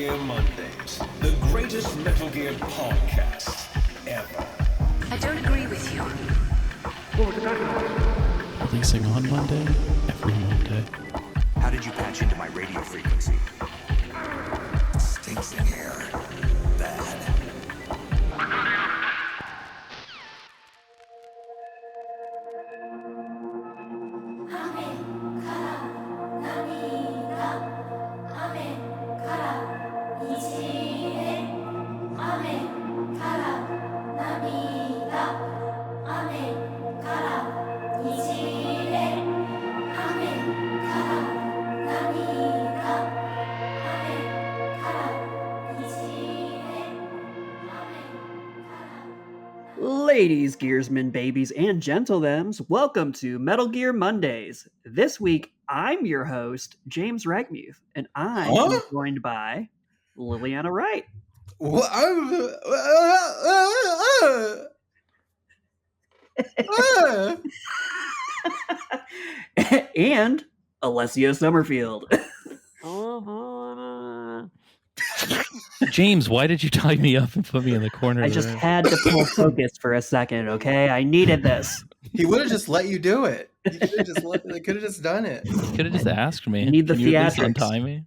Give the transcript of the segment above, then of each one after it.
Gear Mondays, the greatest Metal Gear podcast ever. I don't agree with you. Releasing on Monday, every Monday. How did you patch into my radio frequency? Stinks in here. Bad. Ladies, gearsmen, babies, and gentlethems, welcome to Metal Gear Mondays. This week, I'm your host, James Regmuth, and I am joined by Liliana Wright. And Alessio Summerfield. James, why did you tie me up and put me in the corner? I just had to pull focus for a second, okay? I needed this. He would have just let you do it. He could have just done it. Could have just asked me. Need the Can you at least theatrics. untie me?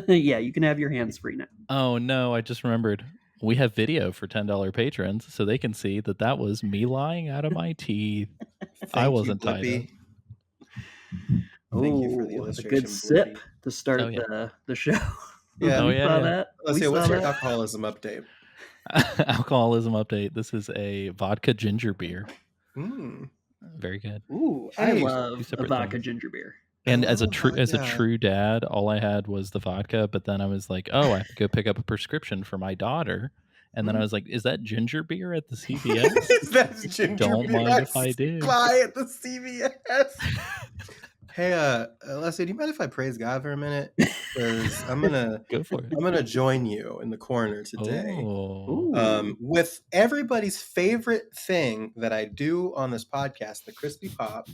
Yeah, you can have your hands free now. Oh no, I just remembered. We have video for $10 patrons, so they can see that was me lying out of my teeth. I wasn't tied up. Thank you for the Ooh, a illustration. good sip Blippi. to start the show. Yeah. We saw that. Let's We see, what's saw your that. alcoholism update? Alcoholism update. This is a vodka ginger beer. Mm. Very good. Ooh, I Nice. love Two a separate vodka things. ginger beer. And as a love vodka. true dad, all I had was the vodka, but then I was like, oh, I have to go pick up a prescription for my daughter. And then I was like, is that ginger beer at the CVS? That's ginger Don't beer mind if I do. Buy at the CVS. Hey, Leslie, do you mind if I praise God for a minute? Because I'm gonna Go for it. I'm gonna join you in the corner today. Oh. Ooh. With everybody's favorite thing that I do on this podcast, the crispy pop.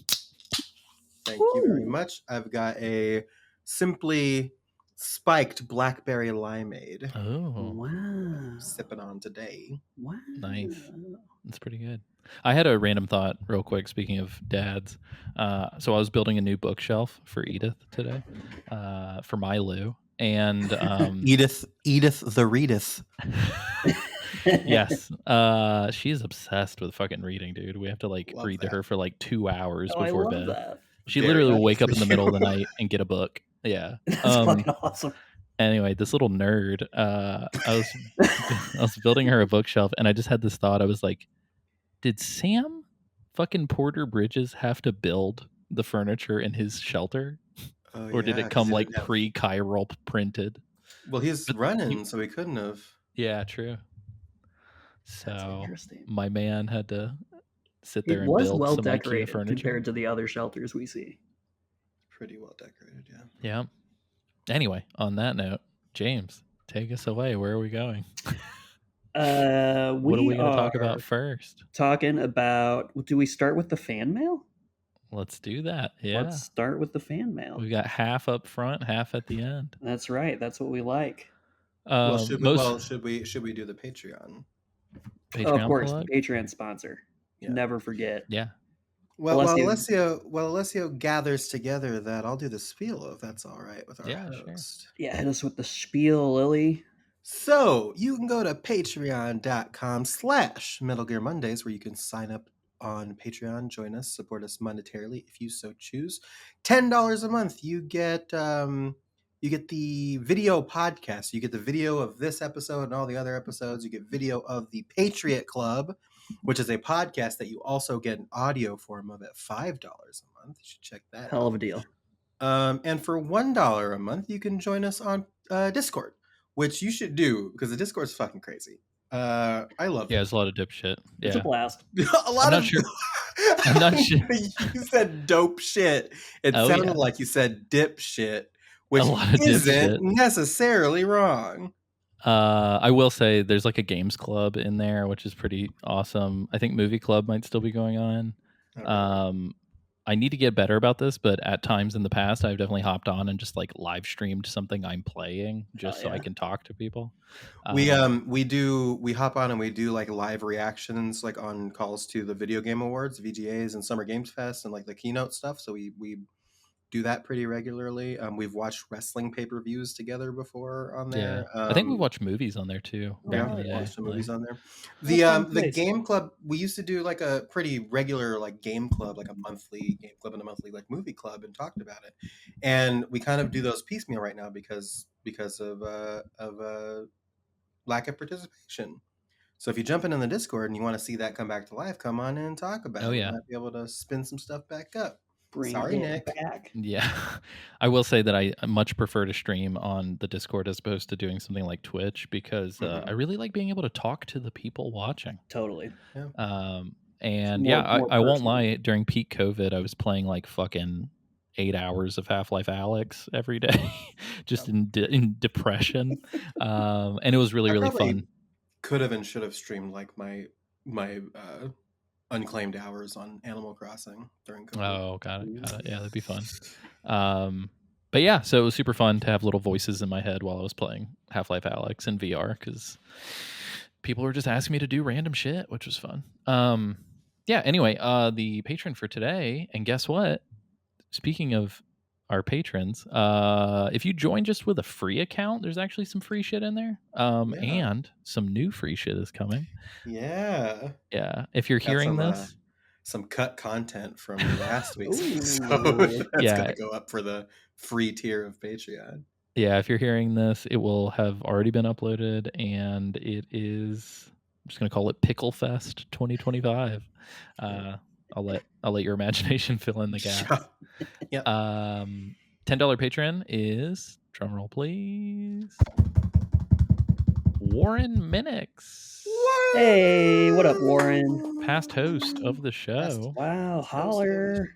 Thank you very Ooh. much. I've got a simply spiked blackberry limeade Oh, Wow. sipping on today. Wow. Nice. That's pretty good. I had a random thought real quick, speaking of dads. So I was building a new bookshelf for Edith today, for my Lou. And Edith the Reedith. yes, she's obsessed with fucking reading, dude. We have to Love read to that. her for 2 hours Oh, I before love bed. that. She Very literally will nice wake up for in the middle of the you. night and get a book. Yeah. That's fucking awesome. Anyway, this little nerd, I was building her a bookshelf, and I just had this thought. I was like, did Sam fucking Porter Bridges have to build the furniture in his shelter, Oh, or did yeah, it come 'cause he like didn't have- pre-chiral printed? Well, he's But running, he- so he couldn't have. Yeah, true. That's So interesting. my man had to sit there It and was build well some IKEA decorated furniture. compared to the other shelters we see. Pretty well decorated, yeah. Yeah. Anyway, on that note, James, take us away. Where are we going? We What are we going to talk are about first? talking about. Do we start with the fan mail? Let's do that. Yeah. Let's start with the fan mail. We got half up front, half at the end. That's right. That's what we like. Well, should Most we do the Patreon? Oh, Patreon of course, plug? the Patreon sponsor. Yeah. Never forget. Yeah. Well, Alessio- while Alessio gathers together that, I'll do the spiel if that's all right with our Yeah, sure. host. Yeah, hit us with the spiel, Lily. So you can go to patreon.com/Metal Gear Mondays, where you can sign up on Patreon, join us, support us monetarily if you so choose. $10 a month, you get the video podcast. You get the video of this episode and all the other episodes. You get video of the Patriot Club, which is a podcast that you also get an audio form of at $5 a month. You should check that Hell out. of a deal. And for $1 a month, you can join us on Discord, which you should do because the Discord's fucking crazy. I love Yeah, it. there's a lot of dipshit. It's a Yeah. blast. A lot I'm of not sure. I'm not sure. You said dope shit. It Oh, sounded yeah. like you said dip shit, which lot of isn't dipshit. necessarily wrong. I will say there's like a games club in there, which is pretty awesome. I think movie club might still be going on. Okay. I need to get better about this, but at times in the past, I've definitely hopped on and just like live streamed something I'm playing just so I yeah. can talk to people. We hop on and we do like live reactions like on calls to the video game awards, VGAs, and Summer Games Fest, and like the keynote stuff. So we do that pretty regularly. We've watched wrestling pay-per-views together before on Yeah, there. I think we watched movies on there too Oh, back Yeah, in the hell yeah. day. watched some movies on there. What fun The place. game club, we used to do like a pretty regular like game club, like a monthly game club and a monthly like movie club, and talked about it. And we kind of do those piecemeal right now because of lack of participation. So if you jump in the Discord and you want to see that come back to life, come on in and talk about Oh, it. yeah. We might be able to spin some stuff back up. Bring Sorry, it Nick. back. Yeah, I will say that I much prefer to stream on the Discord as opposed to doing something like Twitch because I really like being able to talk to the people watching. Totally. And more- yeah, more I won't personal. lie. During peak COVID, I was playing like fucking 8 hours of Half-Life Alex every day, just in depression. And it was really I really probably fun. could have and should have streamed like my unclaimed hours on Animal Crossing during COVID. Oh, got it. Yeah, that'd be fun. But yeah, so it was super fun to have little voices in my head while I was playing Half-Life Alex in VR because people were just asking me to do random shit, which was fun. Yeah. Anyway, the patron for today, and guess what? Speaking of our patrons, if you join just with a free account, there's actually some free shit in there. Yeah. And some new free shit is coming. Yeah. Yeah. If you're Got hearing this, some cut content from last week's Ooh. episode that's Yeah. going to go up for the free tier of Patreon. yeah, if you're hearing this, it will have already been uploaded, and it is. I'm just gonna call it Pickle Fest 2025. I'll let your imagination fill in the gaps. Yeah. $10 patron is, drumroll please, Warren Minix, Hey, what up, Warren? past host of the show. Wow, holler.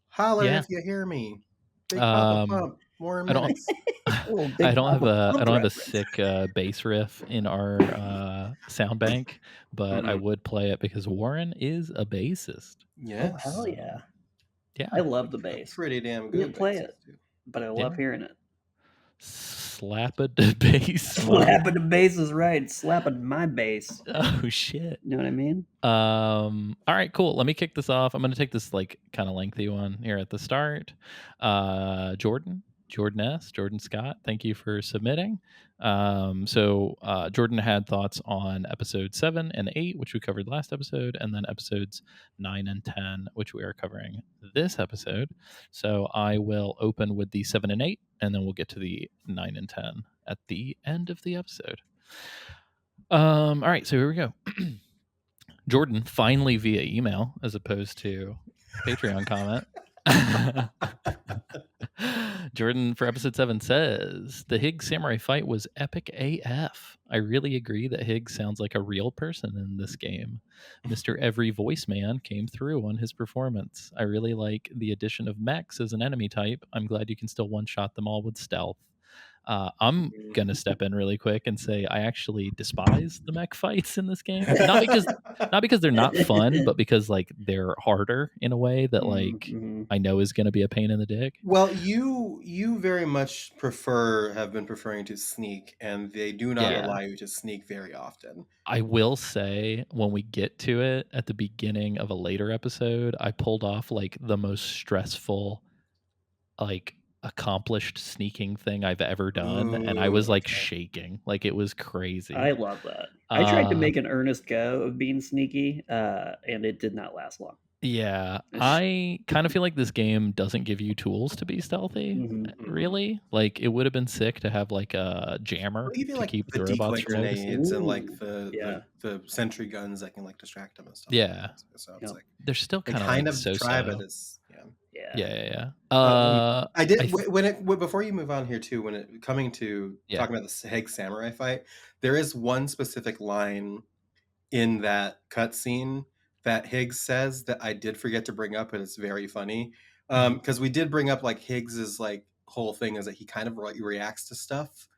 Holler Yeah. if you hear me. Big Papa Pump. More I don't. minutes. I don't have a Pump I don't have a reference. sick bass riff in our sound bank, but I would play it because Warren is a bassist. Yes. Oh, hell yeah. Yeah, I love the bass. Pretty damn Can't good. play bassist, it, too. but I love Yeah. hearing it. Slapping the bass. Slapping the bass is right. Slapping my bass. Oh shit. You know what I mean? All right, cool. Let me kick this off. I'm gonna take this like kind of lengthy one here at the start. Jordan Scott, thank you for submitting. Jordan had thoughts on episode 7 and 8, which we covered last episode, and then episodes 9 and 10, which we are covering this episode. So I will open with the 7 and 8, and then we'll get to the 9 and 10 at the end of the episode. All right, so here we go. Jordan, finally via email as opposed to Patreon comment. Jordan for episode 7 says the Higgs samurai fight was epic AF. I really agree that Higgs sounds like a real person in this game. Mr. Every Voice Man came through on his performance. I really like the addition of mechs as an enemy type. I'm glad you can still one-shot them all with stealth. I'm gonna step in really quick and say I actually despise the mech fights in this game. Not because they're not fun, but because like they're harder in a way that like I know is gonna be a pain in the dick. Well, you very much have been preferring to sneak, and they do not Yeah. allow you to sneak very often. I will say when we get to it at the beginning of a later episode, I pulled off like the most stressful, like accomplished sneaking thing I've ever done, and I was like shaking, like it was crazy. I love that. I tried to make an earnest go of being sneaky, and it did not last long. Yeah, I kind of feel like this game doesn't give you tools to be stealthy. Really, like it would have been sick to have like a jammer to like keep the the robots decoy from grenades and like yeah. the sentry guns that can like distract them and stuff. Yeah. So it's like they're still they kind of kind like of so try, but it's yeah. I did before you move on here too. When it coming to talking about the Higgs samurai fight, there is one specific line in that cutscene that Higgs says that I did forget to bring up, and it's very funny because we did bring up like Higgs's like whole thing is that he kind of reacts to stuff.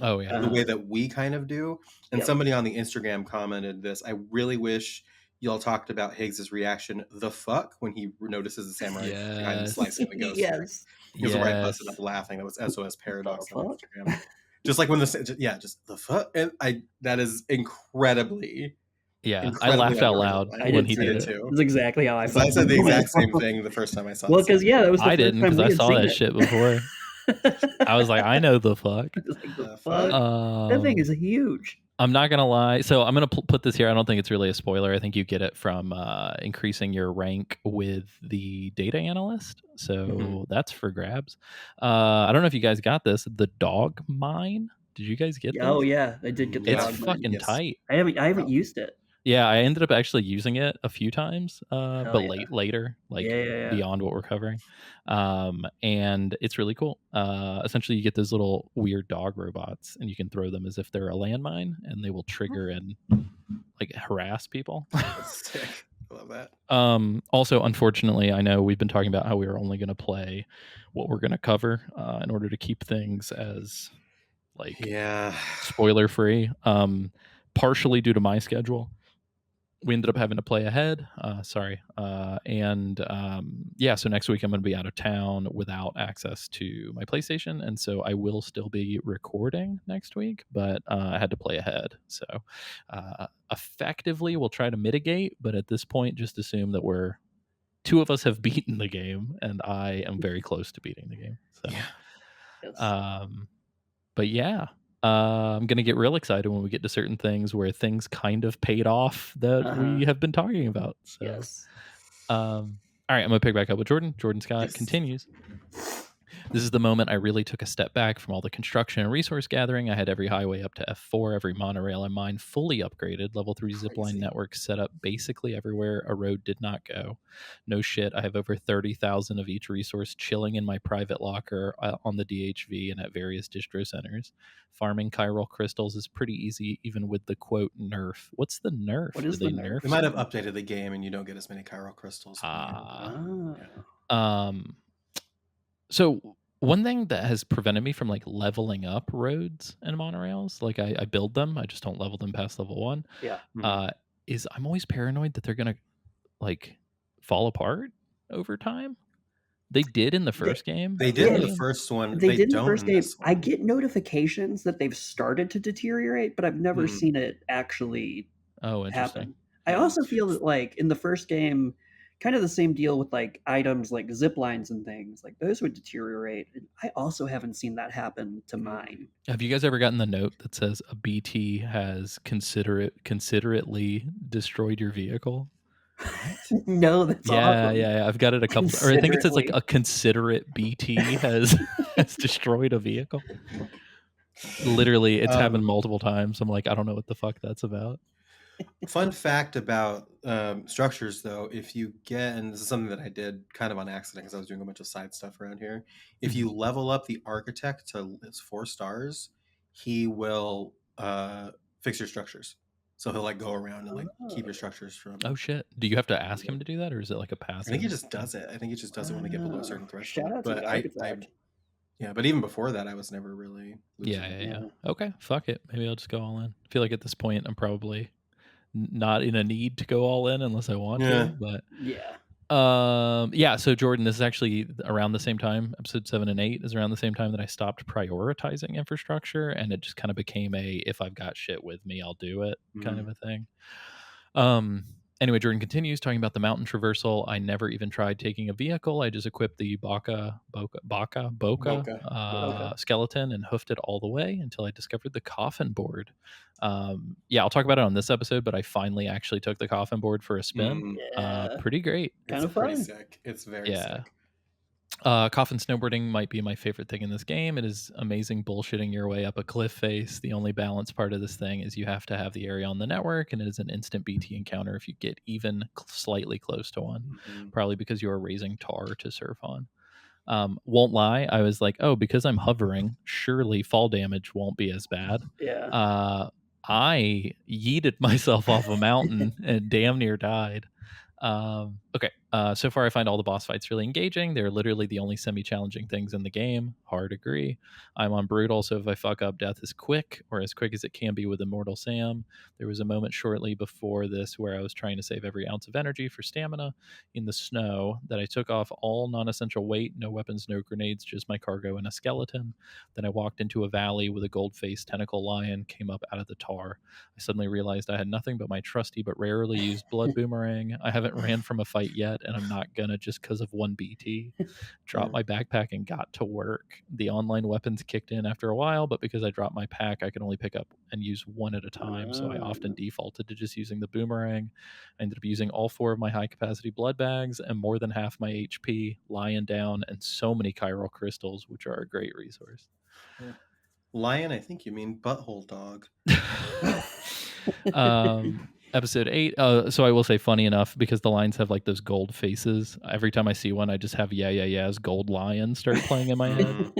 Oh yeah, the way that we kind of do. And somebody on the Instagram commented this. I really wish y'all talked about Higgs's reaction, the fuck, when he notices the samurai behind him Yes. slicing the ghost. Yes. He was right busted Yes. up laughing. That was SOS Paradox The on fuck? Instagram. Just like when just the fuck, and that is incredibly. Yeah, I Incredibly laughed out memorable. loud I when did he too. did it. too. That's exactly how I 'Cause felt. I said the in moment. exact same thing the first time I saw Well, this. because that was the I first didn't time because we I had saw seen that it. shit before. I was like, I know the fuck. Just like the The fuck. fuck? That thing Um, is huge. I'm not gonna lie. So I'm gonna put this here. I don't think it's really a spoiler. I think you get it from increasing your rank with the data analyst. So that's for grabs. I don't know if you guys got this. The dog mine. Did you guys get Oh this? yeah, I did get the It's dog mine. fucking Yes. tight. I haven't Oh. used it. Yeah, I ended up actually using it a few times, but yeah. later, like Yeah. beyond what we're covering. And it's really cool. Essentially, you get those little weird dog robots, and you can throw them as if they're a landmine, and they will trigger and like harass people. That's sick. I love that. Also, unfortunately, I know we've been talking about how we are only going to play what we're going to cover in order to keep things as like Yeah. spoiler free. Partially due to my schedule, we ended up having to play ahead. So next week I'm going to be out of town without access to my PlayStation, and so I will still be recording next week, but I had to play ahead. So effectively, we'll try to mitigate, but at this point, just assume that two of us have beaten the game, and I am very close to beating the game. So, Yes. but yeah. I'm going to get real excited when we get to certain things where things kind of paid off that we have been talking about. So, Yes. all right, I'm going to pick back up with Jordan. Jordan Scott Yes. continues. This is the moment I really took a step back from all the construction and resource gathering. I had every highway up to F4, every monorail in mine fully upgraded, level 3 zipline Crazy. network set up basically everywhere a road did not go. No shit, I have over 30,000 of each resource chilling in my private locker on the DHV and at various distro centers. Farming chiral crystals is pretty easy, even with the quote nerf. What's the nerf? What is Did the they nerf? They might have updated the game and you don't get as many chiral crystals. So one thing that has prevented me from like leveling up roads and monorails, like I build them, I just don't level them past level 1. Yeah. Is I'm always paranoid that they're gonna like fall apart over time. They did in the first game. They did in Yeah. the first one. They did in the don't first in game. this I one. get notifications that they've started to deteriorate, but I've never Mhm. seen it actually Oh, interesting. happen. I also feel that like in the first game, kind of the same deal with like items like zip lines and things, like those would deteriorate. And I also haven't seen that happen to mine. Have you guys ever gotten the note that says a BT has considerately destroyed your vehicle? No, that's awesome. Yeah. I've got it a couple, or I think it says like a considerate BT has destroyed a vehicle. Literally, it's happened multiple times. I'm like, I don't know what the fuck that's about. Fun fact about structures, though, if you get, and this is something that I did kind of on accident because I was doing a bunch of side stuff around here. If you level up the architect to 4 stars, he will fix your structures. So he'll like go around and like keep your structures from. Oh shit! Do you have to ask him to do that, or is it like a passive? I think he just does it. I think he just does it when they get below a certain threshold. Shout out to But the architect. yeah, but even before that, I was never really. Yeah. Okay, fuck it. Maybe I'll just go all in. I feel like at this point, I'm probably not in a need to go all in unless I want to. But so Jordan, this is actually around the same time. Episode 7 and 8 is around the same time that I stopped prioritizing infrastructure, and it just kind of became a if I've got shit with me, I'll do it kind of a thing. Anyway, Jordan continues talking about the mountain traversal. I never even tried taking a vehicle. I just equipped the Boca skeleton and hoofed it all the way until I discovered the coffin board. I'll talk about it on this episode, but I finally actually took the coffin board for a spin. Pretty great. Kind of pretty fun. sick. It's very sick. Coffin snowboarding might be my favorite thing in this game. It is amazing bullshitting your way up a cliff face. The only balance part of this thing is you have to have the area on the network, and it is an instant BT encounter if you get even slightly close to one, probably because you are raising tar to surf on. Won't lie, I was like, oh, because I'm hovering, surely fall damage won't be as bad. I yeeted myself off a mountain and damn near died. Okay, So far, I find all the boss fights really engaging. They're literally the only semi-challenging things in the game. Hard agree. I'm on brutal, so if I fuck up, death is quick, or as quick as it can be with Immortal Sam. There was a moment shortly before this where I was trying to save every ounce of energy for stamina in the snow that I took off all non-essential weight, no weapons, no grenades, just my cargo and a skeleton. Then I walked into a valley with a gold-faced tentacle lion came up out of the tar. I suddenly realized I had nothing but my trusty but rarely used blood boomerang. I haven't ran from a fight yet, and I'm not gonna just because of one BT. Dropped my backpack and got to work. The online weapons kicked in after a while, but because I dropped my pack, I could only pick up and use one at a time, so I often defaulted to just using the boomerang. I ended up using all 4 of my high-capacity blood bags and more than half my HP, lying down, and so many chiral crystals, which are a great resource. Lion, I think you mean butthole dog. Episode 8. So I will say, funny enough, because the lions have like those gold faces. Every time I see one, I just have yeah's gold lion start playing in my head.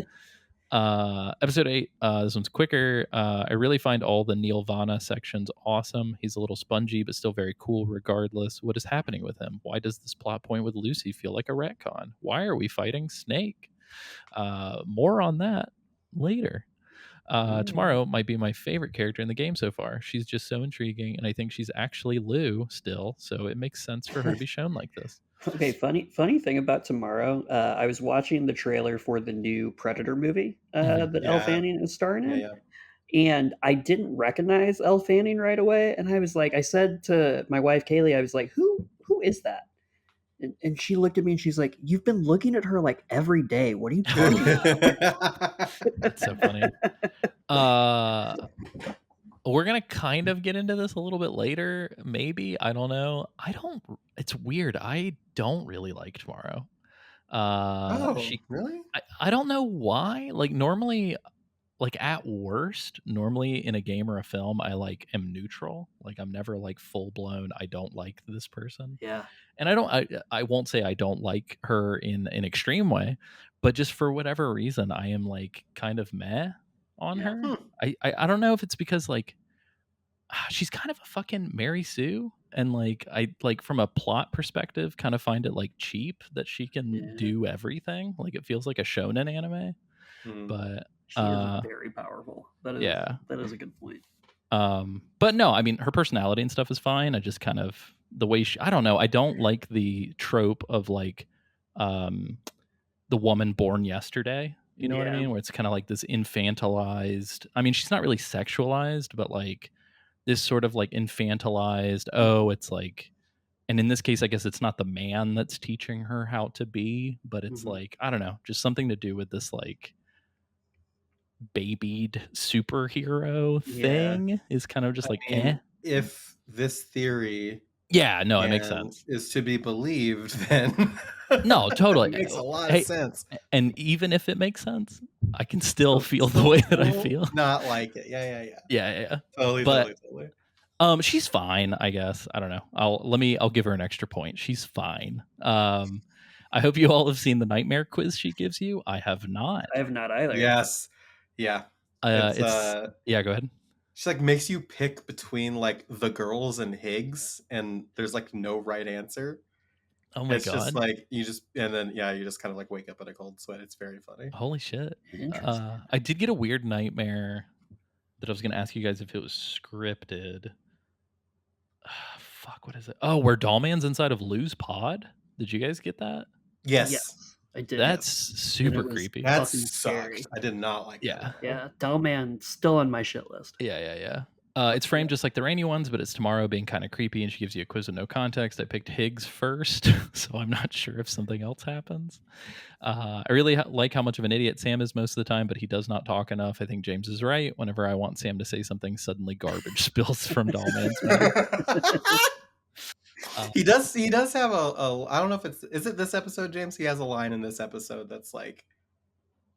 Episode 8. This one's quicker. I really find all the Nirvana sections awesome. He's a little spongy, but still very cool regardless. What is happening with him? Why does this plot point with Lucy feel like a retcon? Why are we fighting Snake? More on that later. Tomorrow might be my favorite character in the game so far. She's just so intriguing, and I think she's actually Lou still, so it makes sense for her to be shown like this. Okay, funny thing about Tomorrow. I was watching the trailer for the new Predator movie that Elle Fanning is starring in. And I didn't recognize Elle Fanning right away. And I was like, I said to my wife, Kaylee, I was like, who is that? And she looked at me and she's like, you've been looking at her like every day. What are you talking about? That's so funny. We're going to kind of get into this a little bit later. Maybe. I don't know. It's weird. I don't really like Tomorrow. Really? I don't know why. Like normally, like at worst, normally in a game or a film, I like am neutral. Like I'm never like full blown. I don't like this person. Yeah. And I won't say I don't like her in an extreme way, but just for whatever reason, I am like kind of meh on her. I don't know if it's because like she's kind of a fucking Mary Sue, and like I like from a plot perspective, kind of find it like cheap that she can do everything. Like it feels like a shonen anime, but she is very powerful. That is a good point. But no, I mean her personality and stuff is fine. I just kind of the way I don't know. I don't like the trope of like the woman born yesterday. You know what I mean? Where it's kind of like this infantilized. I mean, she's not really sexualized, but like this sort of like infantilized. Oh, it's like, and in this case, I guess it's not the man that's teaching her how to be, but it's like I don't know, just something to do with this like babied superhero thing is kind of just like if this theory it makes sense is to be believed, then no, totally it makes a lot of sense. And even if it makes sense, I can still feel the way that I feel. Not like it. Yeah. Totally. She's fine, I guess. I don't know. I'll give her an extra point. She's fine. I hope you all have seen the nightmare quiz she gives you. I have not. I have not either. Yes. Yeah. Go ahead. She like makes you pick between like the girls and Higgs, and there's like no right answer. Oh my god! It's just like you just kind of like wake up in a cold sweat. It's very funny. Holy shit! I did get a weird nightmare that I was going to ask you guys if it was scripted. Fuck, what is it? Oh, where Dollman's inside of Lou's pod. Did you guys get that? Yes. I did. That's super creepy. That sucked. I did not like that. Yeah, Dollman still on my shit list. Yeah. It's framed just like the rainy ones, but it's Tomorrow being kind of creepy, and she gives you a quiz with no context. I picked Higgs first, so I'm not sure if something else happens. I really like how much of an idiot Sam is most of the time, but he does not talk enough. I think James is right. Whenever I want Sam to say something, suddenly garbage spills from Dollman's mouth. He does have a I don't know if is it this episode, James? He has a line in this episode that's like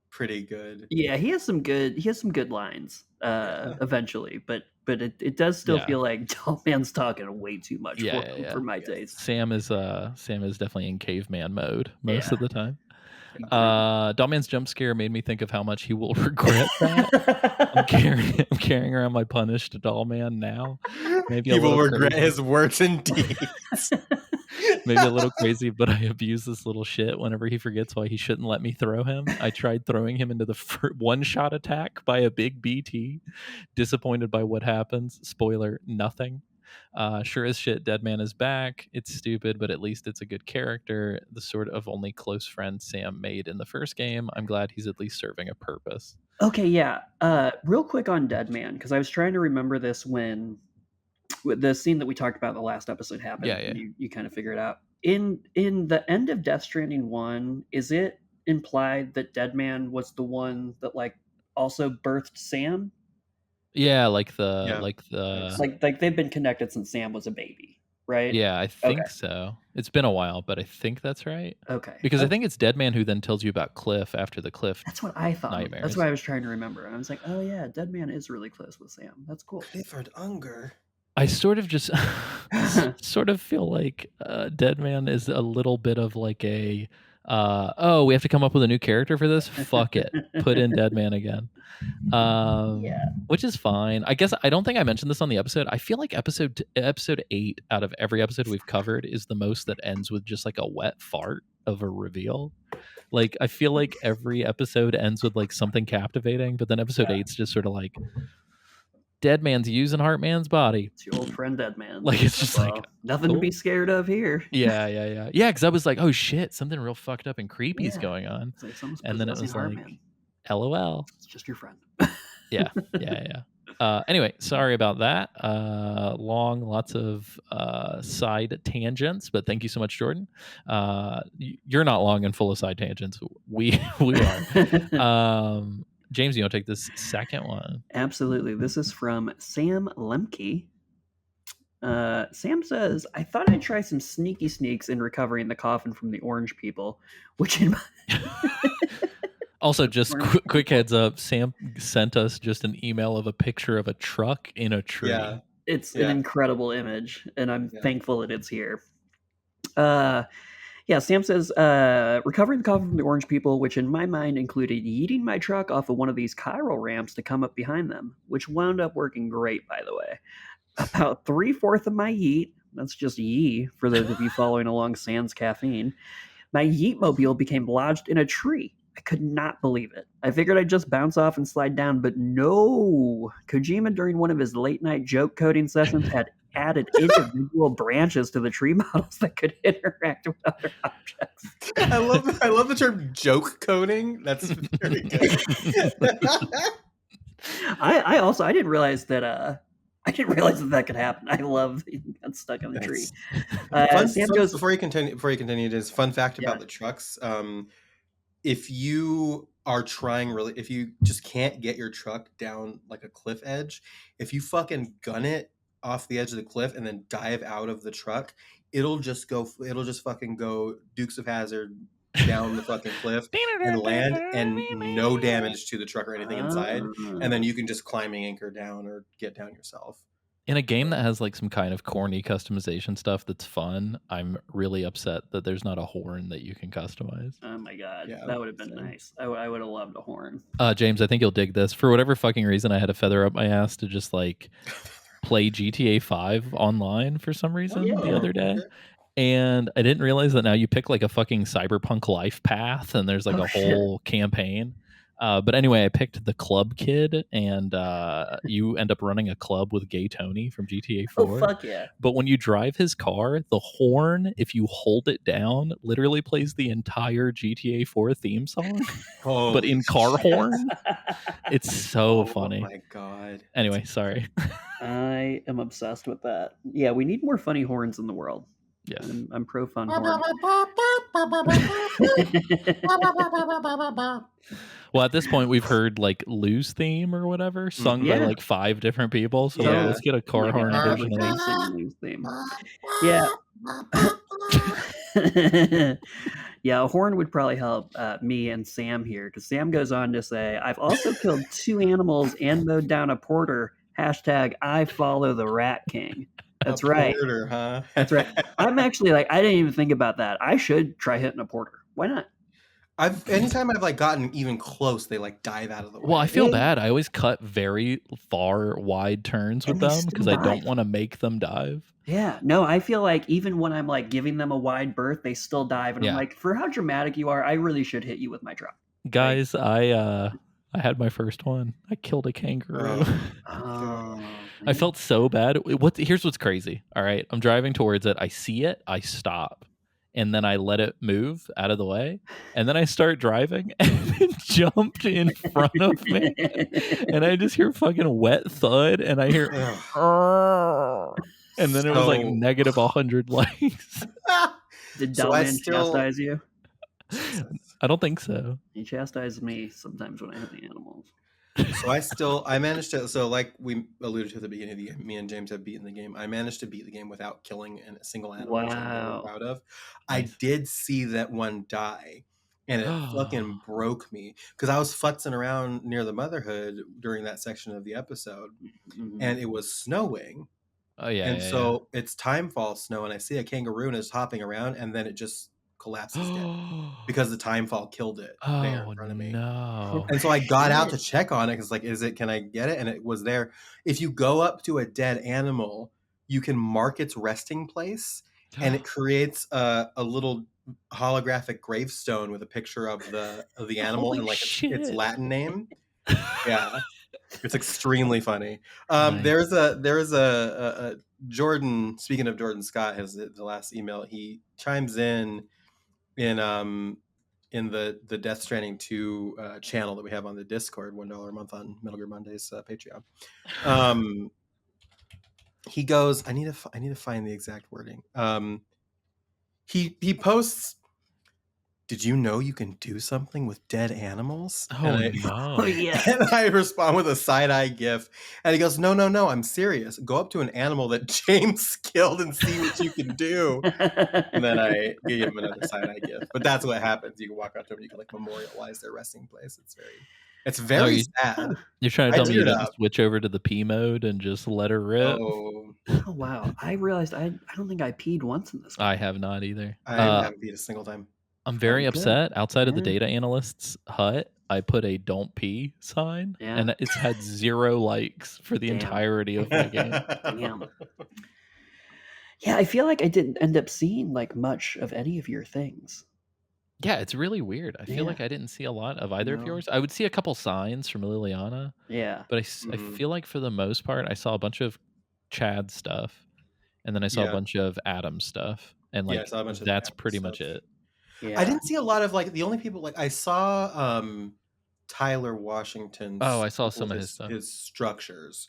pretty good. Yeah, he has some good lines eventually, but it does still feel like Dollman's talking way too much for my taste. Sam is definitely in caveman mode most of the time. Dollman's jump scare made me think of how much he will regret that. I'm carrying around my punished Dollman now. Maybe he will regret his words and deeds. maybe a little crazy, but I abuse this little shit whenever he forgets why he shouldn't let me throw him. I tried throwing him into the one-shot attack by a big BT. Disappointed by what happens. Spoiler, nothing. Sure as shit, Deadman is back. It's stupid, but at least it's a good character. The sort of only close friend Sam made in the first game. I'm glad he's at least serving a purpose. Okay, yeah. Real quick on Deadman, because I was trying to remember this when the scene that we talked about in the last episode happened. Yeah. And you kind of figure it out. In the end of Death Stranding 1, is it implied that Deadman was the one that like also birthed Sam? Yeah, like they've been connected since Sam was a baby, right? Yeah, I think so. It's been a while, but I think that's right. Okay. Because I think it's Deadman who then tells you about Cliff after the Cliff. That's what I thought. Nightmares. That's what I was trying to remember. And I was like, oh yeah, Deadman is really close with Sam. That's cool. Clifford Unger. I sort of just sort of feel like Deadman is a little bit of like a we have to come up with a new character for this. Fuck it, put in Deadman again. Which is fine. I guess I don't think I mentioned this on the episode. I feel like episode 8 out of every episode we've covered is the most that ends with just like a wet fart of a reveal. Like I feel like every episode ends with like something captivating, but then episode 8's just sort of like Deadman's using Heartman's body. It's your old friend Deadman. Like it's just like nothing to be scared of here. Yeah. Because I was like, oh shit, something real fucked up and creepy is going on. Like and then it was like, LOL. It's just your friend. Yeah. Anyway, sorry about that. Lots of side tangents, but thank you so much, Jordan. You're not long and full of side tangents. We are. James, you want to take this second one? Absolutely. This is from Sam Lemke. Sam says, I thought I'd try some sneaky sneaks in recovering the coffin from the orange people, which in my... Also, just quick heads up, Sam sent us just an email of a picture of a truck in a tree. Yeah. It's an incredible image, and I'm thankful that it's here. Sam says, recovering the coffin from the orange people, which in my mind included yeeting my truck off of one of these chiral ramps to come up behind them, which wound up working great, by the way. About 3/4 of my yeet, that's just yee for those of you following along sans caffeine, my yeet-mobile became lodged in a tree. I could not believe it. I figured I'd just bounce off and slide down, but no. Kojima, during one of his late-night joke coding sessions, had added individual branches to the tree models that could interact with other objects. I love the term joke coding. That's very good. I didn't realize that that could happen. I love that he got stuck on the tree. Before you continue, just fun fact about the trucks. If you are trying if you just can't get your truck down like a cliff edge, if you fucking gun it off the edge of the cliff and then dive out of the truck, it'll just fucking go Dukes of Hazzard down the fucking cliff and land, and no damage to the truck or anything inside. And then you can just climbing anchor down or get down yourself. In a game that has like some kind of corny customization stuff that's fun, I'm really upset that there's not a horn that you can customize. Oh my god, that would have been nice. I would have loved a horn. James, I think you'll dig this. For whatever fucking reason, I had a feather up my ass to just like play GTA 5 online for some reason the other day. And I didn't realize that now you pick like a fucking cyberpunk life path and there's like a whole campaign. But anyway, I picked the club kid, and you end up running a club with Gay Tony from GTA 4. Oh, fuck yeah. But when you drive his car, the horn, if you hold it down, literally plays the entire GTA 4 theme song, but in car horn. It's so funny. Oh my god. Anyway, sorry. I am obsessed with that. Yeah, we need more funny horns in the world. Yes. I'm pro fun horn. Well, at this point, we've heard like Lou's theme or whatever sung by like 5 different people. So let's get a car horn version of Lou's theme. Yeah. Yeah, a horn would probably help me and Sam here, because Sam goes on to say, I've also killed 2 animals and mowed down a porter. # I follow the Rat King. That's right. Porter, huh? That's right. I'm actually like, I didn't even think about that. I should try hitting a porter. Why not? Anytime I've like gotten even close, they like dive out of the way. Well, I feel bad. I always cut very far, wide turns with And they them still because I don't dive. want to make them dive. Yeah, no, I feel like even when I'm like giving them a wide berth, they still dive, and I'm Yeah. like, for how dramatic you are, I really should hit you with my truck. Guys, I had my first one. I killed a kangaroo. Oh, I felt so bad. Here's what's crazy. All right, I'm driving towards it. I see it. I stop, and then I let it move out of the way, and then I start driving, and it jumped in front of me, and I just hear fucking wet thud, and I hear, and then it was like negative 100 likes. Did So I Delman still- chastise you? I don't think so. He chastises me sometimes when I hit the animals. So I managed to, so like we alluded to at the beginning of the game, me and James have beaten the game. I managed to beat the game without killing a single animal, which I'm very Wow. proud of. Nice. I did see that one die, and it fucking broke me because I was futzing around near the motherhood during that section of the episode, and it was snowing. Oh yeah. And so it's timefall snow, and I see a kangaroo and it's hopping around, and then it just collapses dead because the timefall killed it there in front of me. No. And so I got out to check on it because, like, can I get it? And it was there. If you go up to a dead animal, you can mark its resting place, and it creates a little holographic gravestone with a picture of the animal Holy and like shit. its Latin name. Yeah, it's extremely funny. Nice. There is a Jordan. Speaking of Jordan Scott, has the last email. He chimes in the Death Stranding 2 channel that we have on the Discord, $1 a month on Metal Gear Mondays Patreon. He goes, I need to find the exact wording. He posts, did you know you can do something with dead animals? Oh no. Yeah. And I respond with a side-eye gif, and he goes, no, I'm serious. Go up to an animal that James killed and see what you can do. And then I give him another side-eye gif. But that's what happens. You can walk up to them, you can like memorialize their resting place. It's very sad. You're trying to tell me you teared didn't up. switch over to the P mode and just let her rip? Oh, Oh wow! I realized I don't think I peed once in this game. I have not either. I haven't beat a single time. I'm very good. upset. Outside of the Yeah. data analyst's hut, I put a don't pee sign, Yeah. and it's had 0 likes for the Damn. entirety of my game. Damn. Yeah, I feel like I didn't end up seeing like much of any of your things. Yeah, it's really weird. I feel Yeah. like I didn't see a lot of either of No. yours. I would see a couple signs from Liliana, Yeah. but I Mhm. feel like for the most part, I saw a bunch of Chad stuff, and then I saw Yeah. a bunch of Adam stuff, and Yeah, I like saw a bunch of that's Adam pretty much stuff. it. Yeah. I didn't see a lot of like the only people like I saw Tyler Washington's Oh, I saw some of his his, stuff. his structures.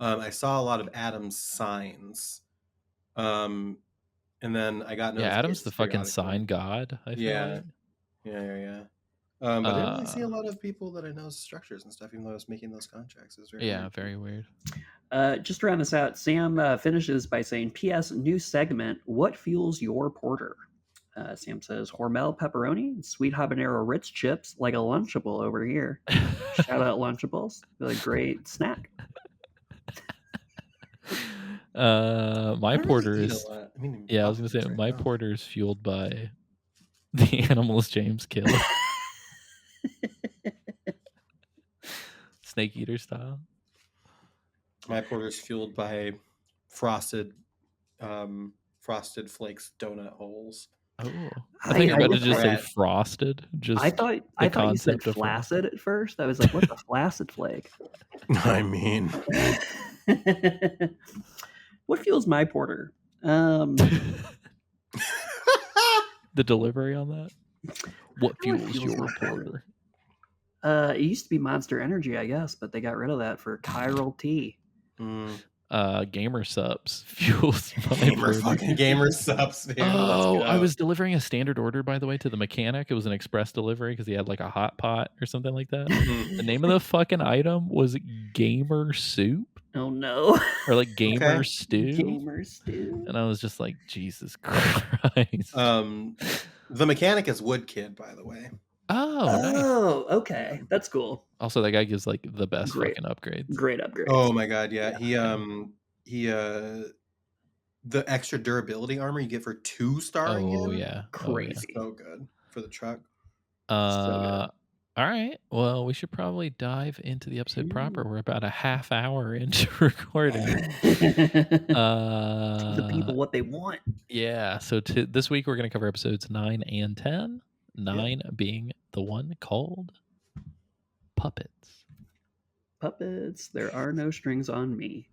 I saw a lot of Adam's signs. And then I got Yeah, Adam's the notifications fucking periodically. sign god. I feel Yeah. like. Yeah. But I didn't really see a lot of people that I know's structures and stuff, even though I was making those contracts. It was very Yeah, weird. very weird. Just to round this out, Sam finishes by saying, "P.S. New segment. What fuels your porter?" Sam says, "Hormel pepperoni, sweet habanero Ritz chips, like a Lunchable over here." Shout out Lunchables. Really great snack. My I don't porter really eat is a lot. I mean, yeah. I was gonna say right my now. porter is fueled by the animals James killed, snake eater style. My porter's fueled by frosted flakes donut holes. Oh, I think you're about to just say regret- frosted. Just I thought you said concept of flaccid at first. I was like, "What's a flaccid flake?" I mean, What fuels my porter? the delivery on that. What What fuels fuels your my porter? It used to be Monster Energy, I guess, but they got rid of that for chiral tea. Gamer subs fuels my porter. gamer subs. Dude. Oh, Let's I go. was delivering a standard order, by the way, to the mechanic. It was an express delivery because he had like a hot pot or something like that. The name of the fucking item was Gamer Soup Oh no. or like Gamer Okay. Stew. Gamer stew. And I was just like, Jesus Christ. The mechanic is Wood Kid, by the way. Oh, nice. Oh, okay. That's cool. Also, that guy gives like the best Great. fucking upgrades. Great upgrade. Oh my god, yeah. He the extra durability armor you get for 2 starring Oh, him. yeah. Crazy. So good for the truck. All right. Well, we should probably dive into the episode proper. We're about a half hour into recording. The people what they want. Yeah. So this week we're going to cover episodes 9 and 10. 9 being the one called Puppets. Puppets, there are no strings on me.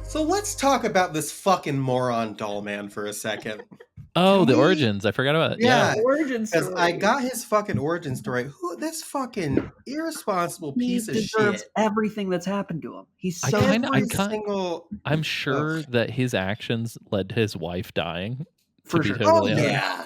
So let's talk about this fucking moron doll man for a second. Oh, Can the we- origins. I forgot about it. Yeah. Origin Because story. I got his fucking origin story. Who this fucking irresponsible He piece of deserves shit. everything that's happened to him. He's I so kinda- Every kinda- single. I'm sure Ugh. that his actions led to his wife dying. For to be sure. Oh totally honest. yeah.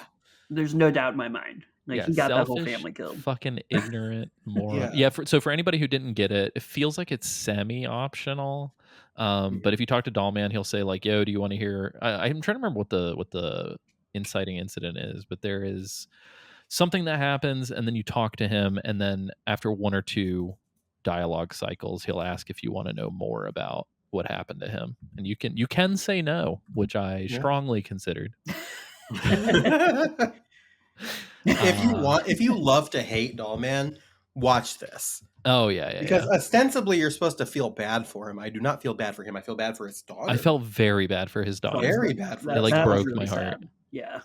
There's no doubt in my mind. Like Yeah, he got that whole selfish, family killed. Fucking ignorant moron. Yeah. So for anybody who didn't get it, it feels like it's semi-optional. But if you talk to Dollman, he'll say like, "Yo, do you want to hear?" I'm trying to remember what the inciting incident is, but there is something that happens, and then you talk to him, and then after one or two dialogue cycles, he'll ask if you want to know more about what happened to him, and you can say no, which I Yeah. strongly considered. If you love to hate Dollman, watch this. Oh yeah, Because ostensibly you're supposed to feel bad for him. I do not feel bad for him. I feel bad for his daughter. I felt very bad for his daughter. very bad for It, him. like, that was broke my heart. sad. Yeah.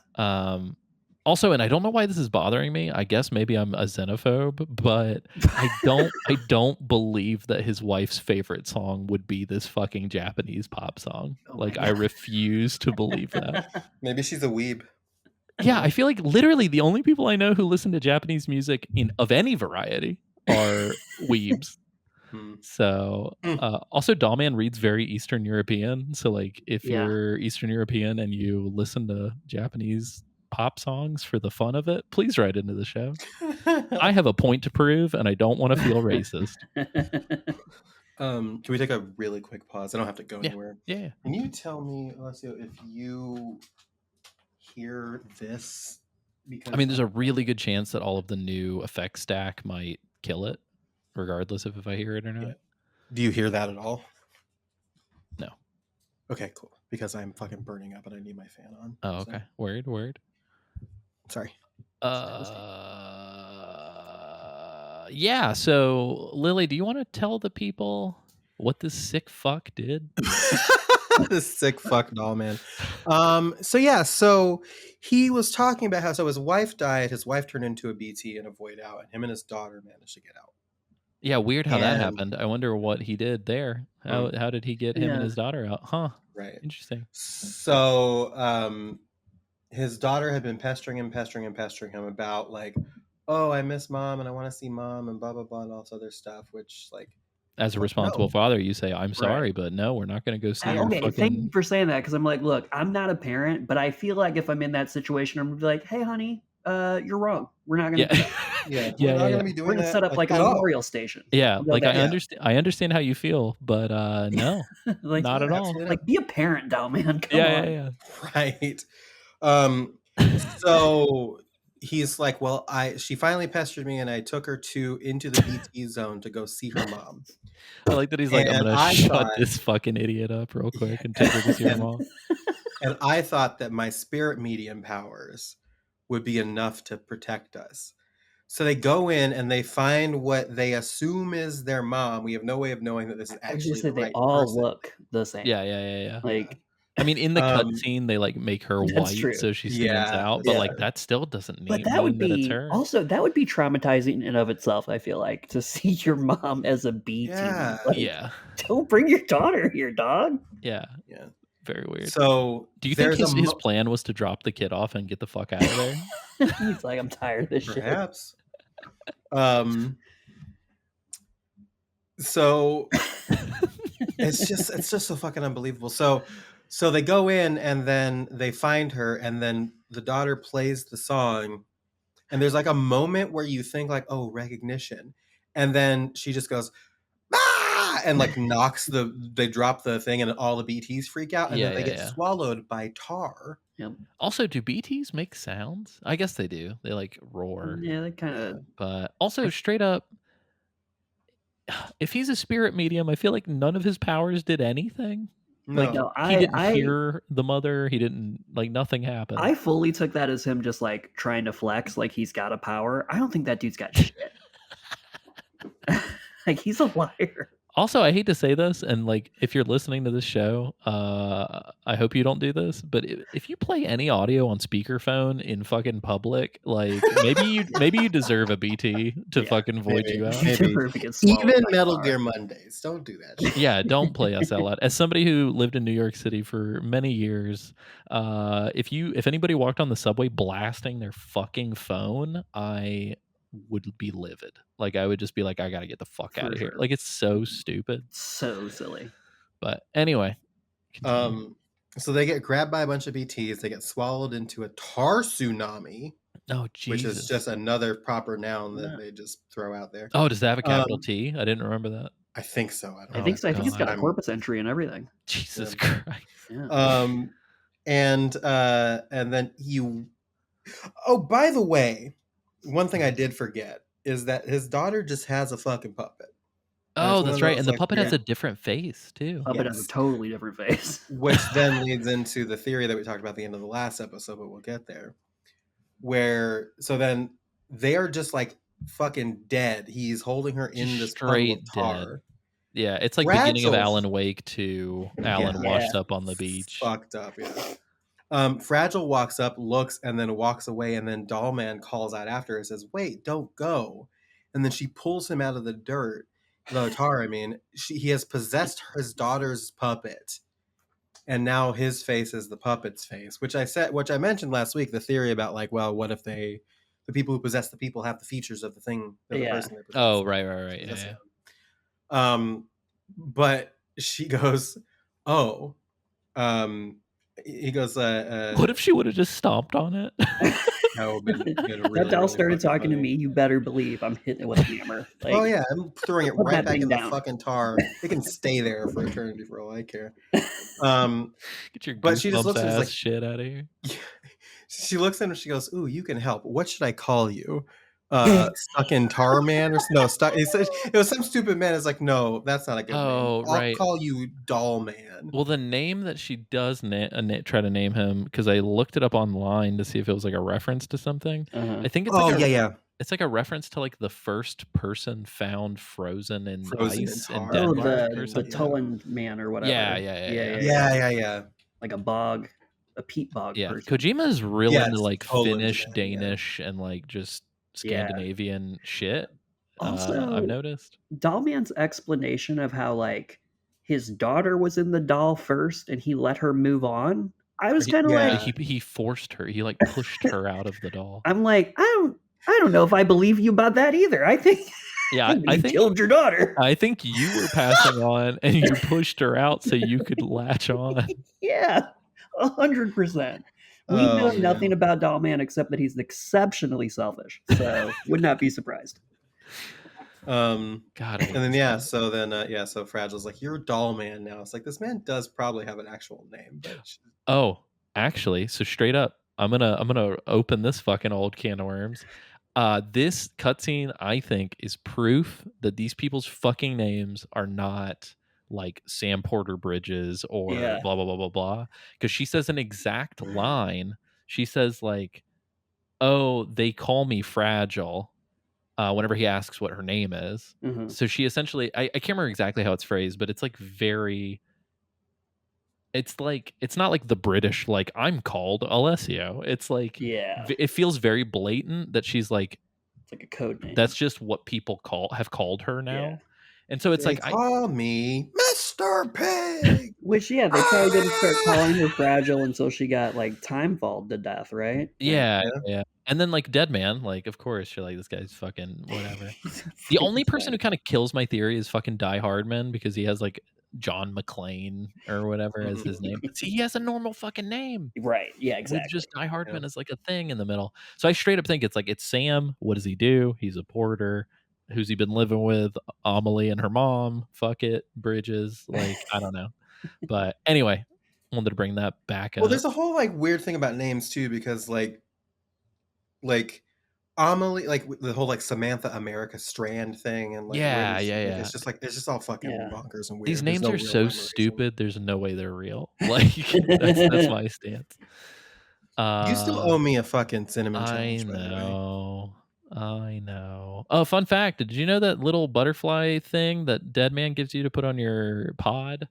Also, and I don't know why this is bothering me. I guess maybe I'm a xenophobe, but I don't believe that his wife's favorite song would be this fucking Japanese pop song. Oh my Like, I God. refuse to believe that. Maybe she's a weeb. Yeah, I feel like literally the only people I know who listen to Japanese music of any variety are weebs. Hmm. So also Dollman reads very Eastern European. So like if Yeah. you're Eastern European and you listen to Japanese pop songs for the fun of it, please write into the show. I have a point to prove and I don't want to feel racist. Can we take a really quick pause? I don't have to go anywhere. Yeah. Can you tell me, Alessio, if you hear this? Because I mean, there's a really good chance that all of the new effect stack might kill it, regardless of if I hear it or not. Yeah. Do you hear that at all? No. Okay, cool. Because I'm fucking burning up and I need my fan on. Oh, so- okay. Word. Sorry. Yeah. So, Lily, do you want to tell the people what this sick fuck did? This sick fuck doll man. So he was talking about how his wife died, his wife turned into a BT and a void out, and him and his daughter managed to get out. Yeah, weird how that And- happened. I wonder what he did there. How did he get him and Yeah. his daughter out? Huh. Right. Interesting. So his daughter had been pestering him about like, oh, I miss mom and I want to see mom and blah blah blah and all this other stuff, which like As a No. responsible father, you say, "I'm sorry, but no, we're not going to go see your Okay, thank you fucking." for saying that because I'm like, look, I'm not a parent, but I feel like if I'm in that situation, I'm gonna be like, hey, honey, you're wrong. We're not gonna. Yeah. yeah, Yeah, we're not yeah. gonna be doing We're gonna that, set up like a at all. memorial station. Yeah, I'll go like back. I understand how you feel, but no, Like, not at all. Absolutely like be a parent, doll man. Come Yeah, on. yeah, Right. So he's like, well, she finally pestered me and I took her into the BT zone to go see her mom. I like that he's like, "I'm And gonna I shut thought- this fucking idiot up real quick and take her to see her And- mom." And I thought that my spirit medium powers would be enough to protect us. So they go in and they find what they assume is their mom. We have no way of knowing that this is I was actually just the say they right all person. look the same. Yeah. Like I mean, in the Um, cutscene, they like make her That's white true. so she stands Yeah, out, but yeah. like that still doesn't mean, but that would that it's be her. also that would be traumatizing in and of itself. I feel like to see your mom as a BT. Yeah. Like, Yeah, don't bring your daughter here, dog. yeah, Yeah. very weird. So Do you think there's his a plan was to drop the kid off and get the fuck out of there? He's like, I'm tired of this shit. perhaps. So it's just so fucking unbelievable. So they go in and then they find her and then the daughter plays the song and there's like a moment where you think like, oh, recognition, and then she just goes, ah! And like they drop the thing, and all the BTs freak out, and then they get swallowed by tar. Yep. Also, do BTs make sounds? I guess they do. They like roar. Yeah, they kind of. But also, straight up, if he's a spirit medium, I feel like none of his powers did anything. No, Like, no, He didn't hear the mother. He didn't, like, nothing happened. I fully took that as him just like trying to flex, like he's got a power. I don't think that dude's got shit. Like, he's a liar. Also, I hate to say this, and like, if you're listening to this show, I hope you don't do this. But if you play any audio on speakerphone in fucking public, like maybe you deserve a BT to fucking void you out. maybe. Deserve to get swallowed Even by Metal tar. Gear Mondays, don't do that shit. Yeah, don't play us out loud. As somebody who lived in New York City for many years, if anybody walked on the subway blasting their fucking phone, I would be livid. Like, I would just be like, I gotta get the fuck out of here. sure. Like, it's so stupid. So silly. But anyway, continue. So they get grabbed by a bunch of BTs. They get swallowed into a tar tsunami, Oh Jesus! which is just another proper noun that they just throw out there. Oh, does that have a capital T? I didn't remember that. I think so. I don't I know. think so. I think it's got a I'm- corpus entry and everything. Jesus Yeah. Christ! Yeah. And then you. Oh, by the way, one thing I did forget is that his daughter just has a fucking puppet. Oh, one that's of right. those, And the like, puppet has weird- a different face too. Puppet has a yes. totally different face. Which then leads into the theory that we talked about at the end of the last episode, but we'll get there. So then they are just like fucking dead. He's holding her in this puddle Straight of tar. dead. Yeah, it's like beginning of Fragile's- Alan Wake to Alan Yeah. washed up on the beach. Fucked up, yeah. Fragile walks up, looks, and then walks away, and then Dollman calls out after her and says, "Wait, don't go." And then she pulls him out of the dirt, the tar. I mean, he has possessed his daughter's puppet, and now his face is the puppet's face. Which I mentioned last week. The theory about like, well, what if the people who possess the people have the features of the thing, of the Yeah. person they possess? Oh, right. Yeah, That's yeah. it. But she goes, "Oh." He goes, What if she would have just stomped on it? that would've been That really, doll really started fucking talking to funny. me. You better believe I'm hitting it with a hammer. Like, Oh yeah, I'm throwing it put right that back thing in the down. fucking tar. It can stay there for eternity for all I care. Um, Get your But she just goosebumps looks at us ass like- shit out of here. she looks at him and she goes, "Ooh, you can help. What should I call you? Stuck in tar man or no? Stuck." It was some stupid man. It's like, no, that's not a good Oh, name. I'll right. call you Doll Man. Well, the name that she does try to name him, because I looked it up online to see if it was like a reference to something. uh-huh. I think it's Oh like yeah. it's like a reference to like the first person found frozen in Frozen in ice in tar. Oh, Denmark or the something. Tullen man or whatever. Yeah. Like a bog, a peat bog Yeah, person. Kojima is real Yeah, into it's like totally Finnish, that, yeah. Danish, and like just Yeah. Scandinavian shit. Also, I've noticed. Dollman's explanation of how like his daughter was in the doll first and he let her move on. I was kind of Yeah. like, He forced her. He like pushed her out of the doll. I'm like, I don't know if I believe you about that either. I think Yeah, you killed your daughter. I think you were passing on, and you pushed her out so you could latch on. Yeah, 100%. We Oh, know man. nothing about Dollman except that he's exceptionally selfish. So would not be surprised. God. I hate And then this so Fragile's like, "You're a Doll Man now." It's like, this man does probably have an actual name, but Oh, actually, so straight up, I'm gonna open this fucking old can of worms. This cutscene, I think, is proof that these people's fucking names are not like Sam Porter Bridges or Yeah. blah blah blah blah blah. Because she says an exact line. She says like, "Oh, they call me Fragile." Whenever he asks what her name is. Mhm. So she essentially, I can't remember exactly how it's phrased, but it's like it's not like the British, like, I'm called Alessio. It's like, Yeah, it feels very blatant that she's like, it's like a code name. that's just what people have called her now. Yeah. And so it's they like, call me Mr. Pig. Which, yeah, they probably didn't start calling her Fragile until she got like timefalled to death, right? yeah. And then like Dead Man, like, of course, you're like, this guy's fucking whatever. The only person who kind of kills my theory is fucking Die Hardman, because he has like John McClane or whatever as his name. But see, he has a normal fucking name. Right. Yeah, With exactly. just Die Hardman as like a thing in the middle. So I straight up think it's Sam. What does he do? He's a porter. Who's he been living with? Amelie and her mom. Fuck it. Bridges. Like, I don't know. But anyway, wanted to bring that back Well, up. there's a whole like weird thing about names too, because like Amelie, like the whole like Samantha America Strand thing, and like Yeah, Lindsay, yeah, like, yeah. it's just all fucking Yeah. bonkers and weird. These There's names no are real so rhyme or reason. stupid. There's no way they're real. Like that's my stance. You still owe me a fucking cinnamon challenge, by the way. I know. Oh, fun fact. Did you know that little butterfly thing that Dead Man gives you to put on your pod?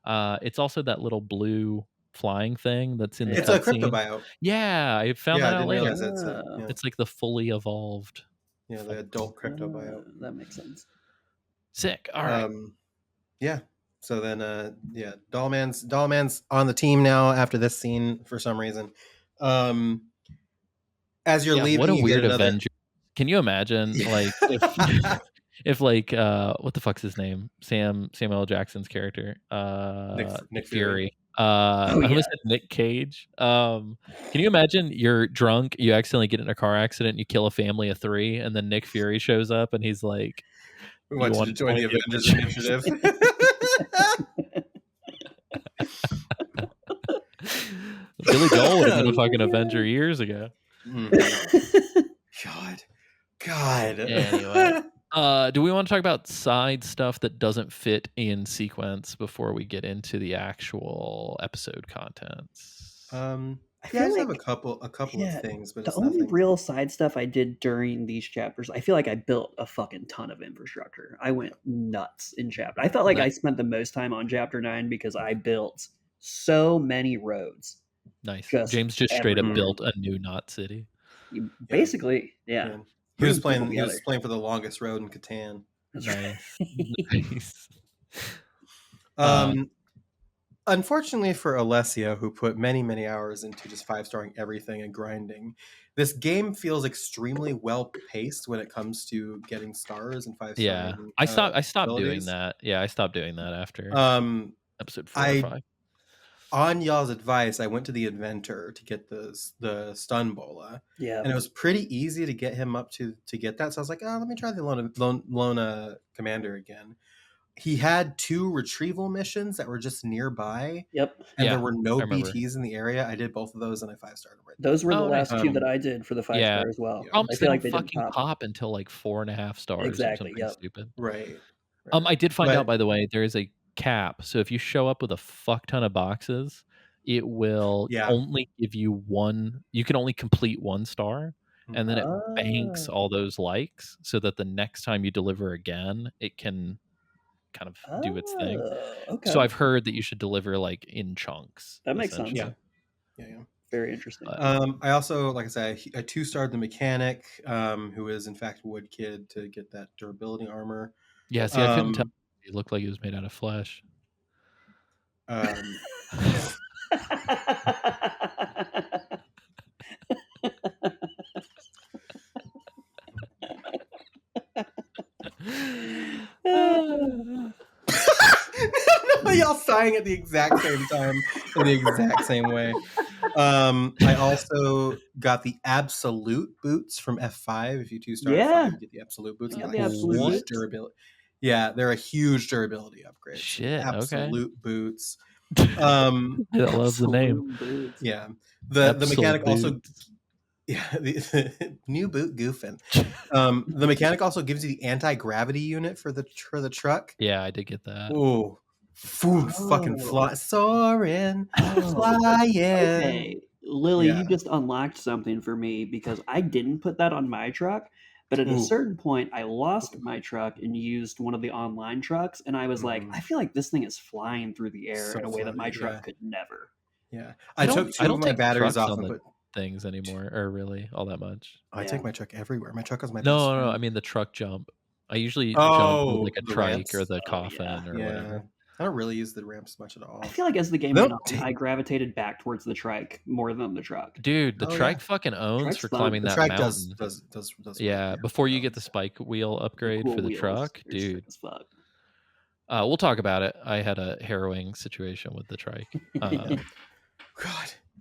It's also that little blue flying thing that's in the It's a cutscene. cryptobiote. Yeah, I found Yeah, that I out didn't later. realize that's it. Oh. Yeah, It's like the fully evolved. the adult cryptobiote. That makes sense. Sick. All right. Yeah. So then, Dollman's on the team now after this scene for some reason. As you're leaving, what a you weird get another... Avenger. Can you imagine, like, if like, what the fuck's his name? Samuel L. Jackson's character, Nick Fury. I almost said Nick Cage. Can you imagine you're drunk, you accidentally get in a car accident, you kill a family of 3, and then Nick Fury shows up and he's like, We want you to join the Avengers Initiative. Billy Joel would have been a fucking Avenger years ago. God. Anyway, do we want to talk about side stuff that doesn't fit in sequence before we get into the actual episode contents? I I just feel have a like couple of things, but the it's only nothing. real side stuff I did during these chapters, I feel like I built a fucking ton of infrastructure. I went nuts in chapter. I felt like I spent the most time on chapter 9 because I built so many roads. Nice. Just James just straight up everywhere. built a new Knot City. Basically, yeah. He was Bringing people playing for the longest road in Catan. Nice. Nice. Unfortunately for Alessio, who put many, many hours into just 5-starring everything and grinding, this game feels extremely well paced when it comes to getting stars and 5-starring. Yeah, I stopped doing abilities. that. Yeah, I stopped doing that after episode 4 or 5. On y'all's advice, I went to the inventor to get the stun bola. Yeah, and it was pretty easy to get him up to get that. So I was like, let me try the Lona commander again. He had 2 retrieval missions that were just nearby. Yep. And Yeah, there were no I remember. BTs in the area. I did both of those and I 5-starred them right Those were the last nice. 2 that I did for the 5-star as well. I I feel like they fucking didn't pop until like 4.5 stars Exactly, or something yep. stupid. Right. I did find out, by the way, there is a cap. So if you show up with a fuck ton of boxes, it will only give you 1. You can only complete 1 star, and then it banks all those likes so that the next time you deliver again, it can kind of do its thing. Okay. So I've heard that you should deliver like in chunks. That makes sense. Yeah. Very interesting. I also, like I said, I 2-starred the mechanic, who is in fact Wood Kid, to get that durability armor. Yeah, see, I couldn't tell. It looked like it was made out of flesh. Y'all sighing at the exact same time in the exact same way. I also got the absolute boots from F5. If you 2-star F5, you get the absolute boots. Yeah, And the they're absolute huge boots. durability. Yeah, they're a huge durability upgrade. Shit, absolute boots. I love the name. Boots. Yeah, the mechanic also. Boots. Yeah, the new boot goofing. The mechanic also gives you the anti-gravity unit for the truck. Yeah, I did get that. Ooh, fucking fly, soaring, flying. Okay, Lily, Yeah. you just unlocked something for me because I didn't put that on my truck. But at a certain point, I lost my truck and used one of the online trucks, and I was like, I feel like this thing is flying through the air in a way that my truck could never. Yeah, I took 2 of my take batteries trucks off on and the put. things anymore, or really all that much. I take my truck everywhere. My truck is my. No, I mean the truck jump. I usually jump with like a the trike ramps? or the coffin or whatever. I don't really use the ramps much at all. I feel like as the game went on, I gravitated back towards the trike more than the truck. Dude, the trike fucking owns Trike's for fun. climbing The that trike mountain. does yeah, before you get the spike wheel upgrade Cool for the wheels. truck, They're sick dude. as fuck. We'll talk about it. I had a harrowing situation with the trike. God.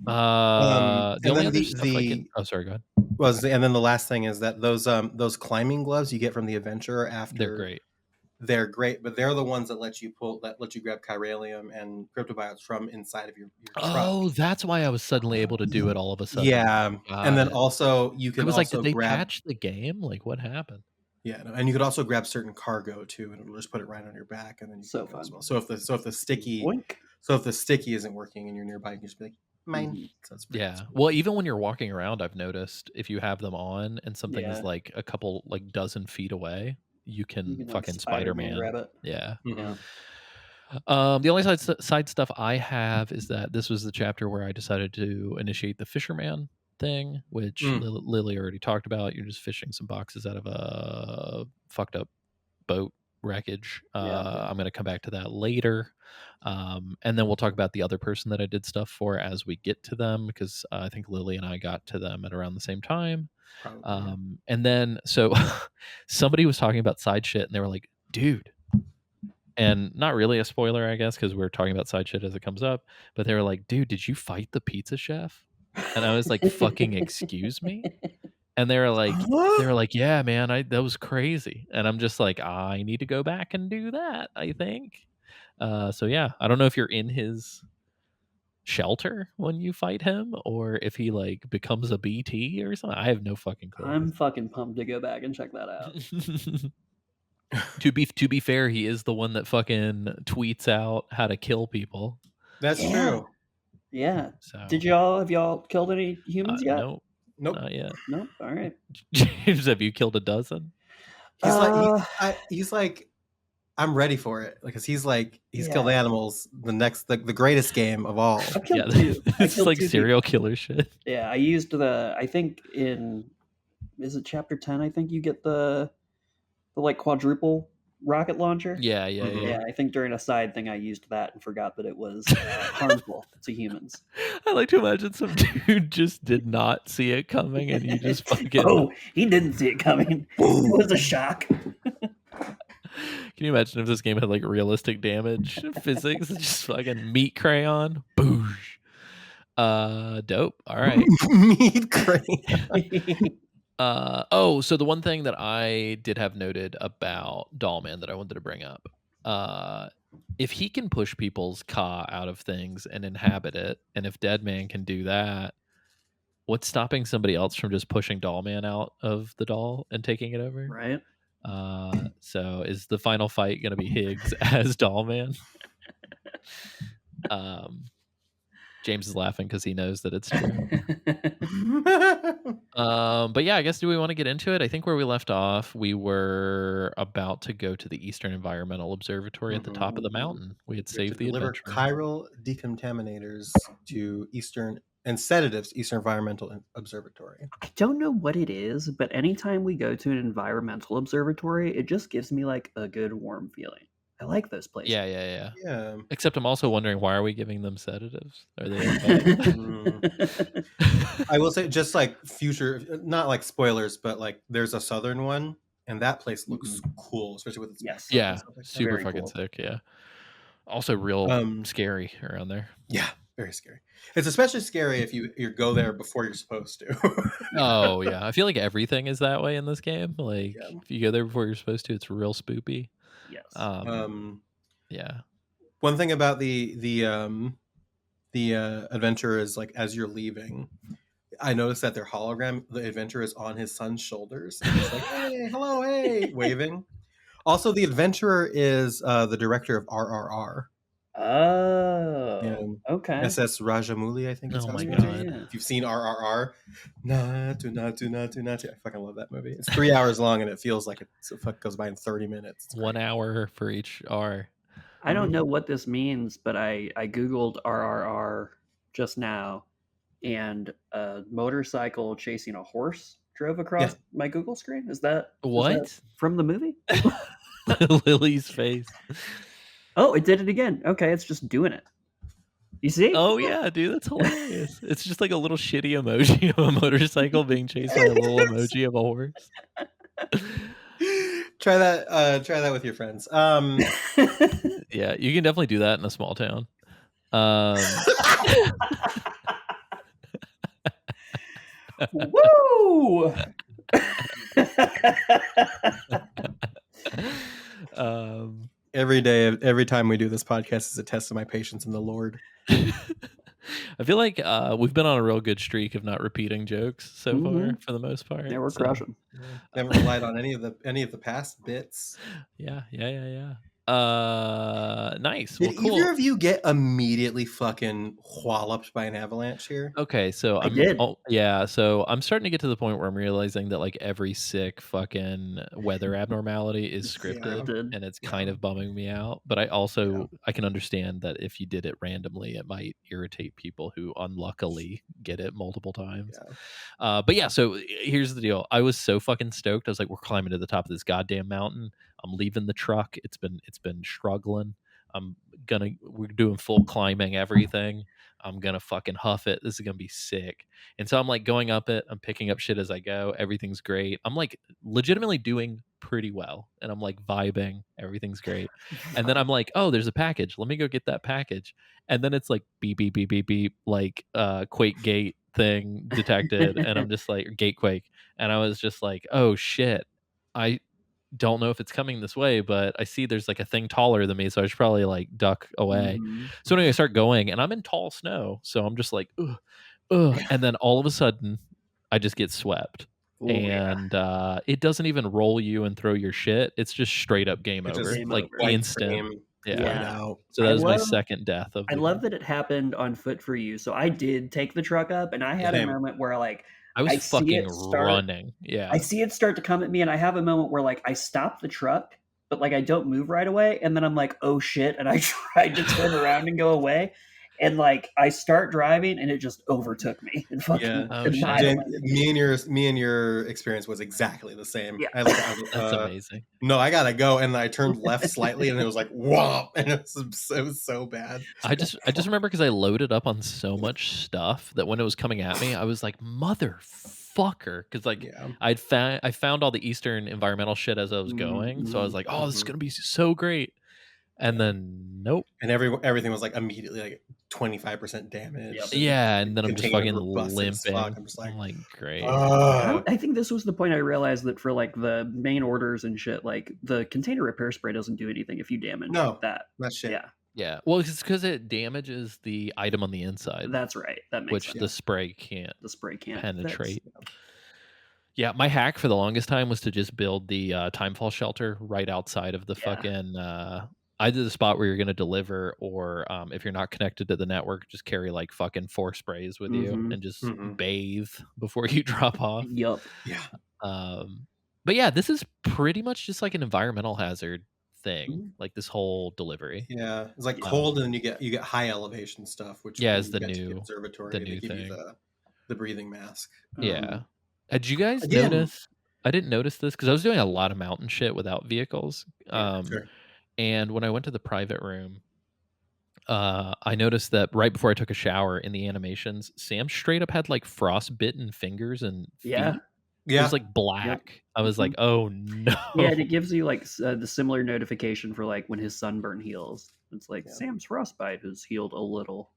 The And only then other stuff I can. Oh, sorry. Go ahead. and then the last thing is that those climbing gloves you get from the adventurer after They're great. They're great, but they're the ones that let you grab chiralium and cryptobiotes from inside of your truck. Oh, that's why I was suddenly able to do it all of a sudden. Yeah, Got and then it. also you I can was like, did also they grab. patch the game? Like, what happened? Yeah, no, and you could also grab certain cargo too, and it'll just put it right on your back, and then you So can go as fun. well. So if the sticky Boink. isn't working and you're nearby, you can just be like mine. Mhm. So that's pretty Yeah. cool. Well, even when you're walking around, I've noticed if you have them on and something is Yeah. like a couple like dozen feet away, you can, You can, like, fucking Spider-Man Spider-Man. grab it. Yeah. Yeah. The only side stuff I have is that this was the chapter where I decided to initiate the fisherman thing, which Lily already talked about. You're just fishing some boxes out of a fucked up boat wreckage. I'm going to come back to that later. And then we'll talk about the other person that I did stuff for as we get to them, because I think Lily and I got to them at around the same time. Probably. Yeah. And then, so somebody was talking about side shit and they were like, dude, and not really a spoiler, I guess, because we're talking about side shit as it comes up, but they were like, dude, did you fight the pizza chef? And I was like, fucking excuse me? And they were like, yeah, man, that was crazy. And I'm just like, I need to go back and do that, I think. So yeah, I don't know if you're in his shelter when you fight him or if he like becomes a BT or something. I have no fucking clue. I'm fucking pumped to go back and check that out. To be fair, he is the one that fucking tweets out how to kill people. That's true. Yeah. So Have y'all killed any humans yet? Nope. Nope. Not yet. Nope. All right. James, have you killed a dozen? He's like I'm ready for it because he's Yeah. killed animals. The greatest game of all. I've killed Yeah, two. I it's killed like two serial people. killer shit. Yeah, I used I think is it chapter 10? I think you get the like quadruple rocket launcher. Yeah. Yeah, I think during a side thing I used that and forgot that it was harmful to humans. I like to imagine some dude just did not see it coming and you just fucking. Oh, he didn't see it coming. It was a shock. Can you imagine if this game had like realistic damage physics? Just fucking meat crayon. Boosh. Dope. All right. Meat crayon. So the one thing that I did have noted about Dollman that I wanted to bring up, if he can push people's ka out of things and inhabit it, and if Deadman can do that, what's stopping somebody else from just pushing Dollman out of the doll and taking it over? Right. So is the final fight going to be Higgs as Dollman? James is laughing because he knows that it's true. But yeah, I guess do we want to get into it? I think where we left off, we were about to go to the Eastern Environmental Observatory at the top of the mountain. We had saved the deliver adventure. chiral decontaminators to Eastern and sedatives to Eastern Environmental Observatory. I don't know what it is, but anytime we go to an environmental observatory, it just gives me like a good warm feeling. I like those places. Yeah. Yeah. Except I'm also wondering, why are we giving them sedatives? Are they okay? I will say, just like future, not like spoilers, but like there's a southern one, and that place looks cool, especially with its Yes. Yeah, stuff like that. super Very fucking cool. sick. Yeah. Also, real scary around there. Yeah, very scary. It's especially scary if you go there before you're supposed to. Oh yeah, I feel like everything is that way in this game. Like Yeah. if you go there before you're supposed to, it's real spoopy. Yes. Yeah. One thing about the adventure is like as you're leaving, I noticed that their hologram, the adventurer, is on his son's shoulders. And he's like, "Hey, hello, hey," waving. Also, the adventurer is the director of RRR. Oh. Yeah. Okay. SS Rajamouli, I think. Oh how my it's God. pronounced. Yeah. If you've seen RRR, I fucking love that movie. It's 3 hours long and it feels like it goes by in 30 minutes. It's 1 hour for each R. I don't know what this means, but I Googled RRR just now, and a motorcycle chasing a horse drove across my Google screen. Is that What? from the movie? Lily's face. Oh, it did it again. Okay, it's just doing it. You see? Oh yeah, dude, that's hilarious. It's just like a little shitty emoji of a motorcycle being chased by a little emoji of a horse. Try that. Try that with your friends. Yeah, you can definitely do that in a small town. Um, Woo! um, every day, every time we do this podcast is a test of my patience in the Lord. I feel like we've been on a real good streak of not repeating jokes so far, Mhm. for the most part. Yeah, we're so, crushing. yeah. Haven't relied on any of the past bits. Yeah. Nice. Did Well, cool. either of you get immediately fucking walloped by an avalanche here? Okay, so I did. so I'm starting to get to the point where I'm realizing that like every sick fucking weather abnormality is scripted, Scripted. and it's kind of bumming me out. But I also I can understand that if you did it randomly, it might irritate people who unluckily get it multiple times. But yeah, so here's the deal. I was so fucking stoked. I was like, we're climbing to the top of this goddamn mountain. I'm leaving the truck. It's been struggling. We're doing full climbing, everything. I'm gonna fucking huff it. This is gonna be sick. And so I'm like going up it. I'm picking up shit as I go. Everything's great. I'm like legitimately doing pretty well. And I'm like vibing. Everything's great. And then I'm like, oh, there's a package. Let me go get that package. And then it's like beep, beep, beep, beep, beep, like Quake Gate thing detected. And I'm just like, Gate Quake. And I was just like, oh shit. I don't know if it's coming this way, but I see there's like a thing taller than me, so I should probably like duck away. Mhm. So anyway, I start going, and I'm in tall snow, so I'm just like, ugh, ugh. And then all of a sudden, I just get swept, Ooh, yeah. and it doesn't even roll you and throw your shit. It's just straight up game It's over, just game like over. white instant. frame, Yeah. white out. So that I was my love- second death of. I love that it happened on foot for you. So I did take the truck up, and I had Same. a moment where like I was I see fucking it start- running. Yeah. I see it start to come at me, and I have a moment where like I stop the truck, but like I don't move right away, and then I'm like, oh shit, and I tried to turn around and go away, and like I start driving, and it just overtook me and fucking Yeah. Oh, shit. annihilated me. Me and your experience was exactly the same. Yeah. I That's amazing. no, I gotta go, and I turned left slightly, and it was like whomp, and it was so bad. I just remember because I loaded up on so much stuff that when it was coming at me, I was like, motherfucker, because like Yeah. I found all the Eastern environmental shit as I was going, so I was like, oh, this is gonna be so great, and then nope. And everything was like immediately like 25% damage. Yep. Yeah, and then I'm just Containers fucking were busted as fuck. limping. I'm just like, I'm like, great. I think this was the point I realized that for like the main orders and shit, like the container repair spray doesn't do anything if you damage No. that. that shit. Yeah, Yeah, well, it's because it damages the item on the inside, that's right. That makes which sense. the spray can't The spray can't penetrate. fix. Yeah, my hack for the longest time was to just build the timefall shelter right outside of the Yeah. fucking either the spot where you're going to deliver, or if you're not connected to the network, just carry like fucking 4 sprays with you Mhm. and just Mhm. bathe before you drop off. Yup. Yeah. But yeah, this is pretty much just like an environmental hazard thing, Mhm. like this whole delivery. Yeah. It's like Yeah. cold, and then you get high elevation stuff, which Yeah, when is you the get to new- observatory. the They new give you thing. the breathing mask. Yeah. Did you guys again- notice? I didn't notice this because I was doing a lot of mountain shit without vehicles. Sure. And when I went to the private room, I noticed that right before I took a shower in the animations, Sam straight up had like frostbitten fingers and feet. Yeah. It Yeah. was like black. I was like, oh no. Yeah, and it gives you like the similar notification for like when his sunburn heals. It's like Yeah. Sam's frostbite has healed a little.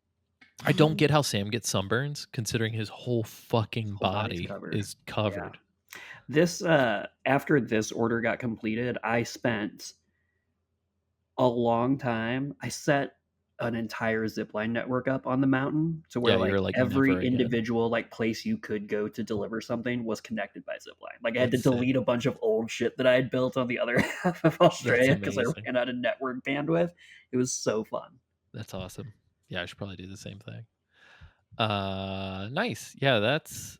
I don't get how Sam gets sunburns considering his whole fucking Whole body's body covered. is covered. This after this order got completed, I spent a long time. I set an entire zipline network up on the mountain to where Yeah, you were like like, every never again. individual like place you could go to deliver something was connected by zipline. Like I had to That's sick. delete a bunch of old shit that I had built on the other half of Australia because I amazing. ran out of network bandwidth. It was so fun. That's awesome. Yeah, I should probably do the same thing. Nice. Yeah, that's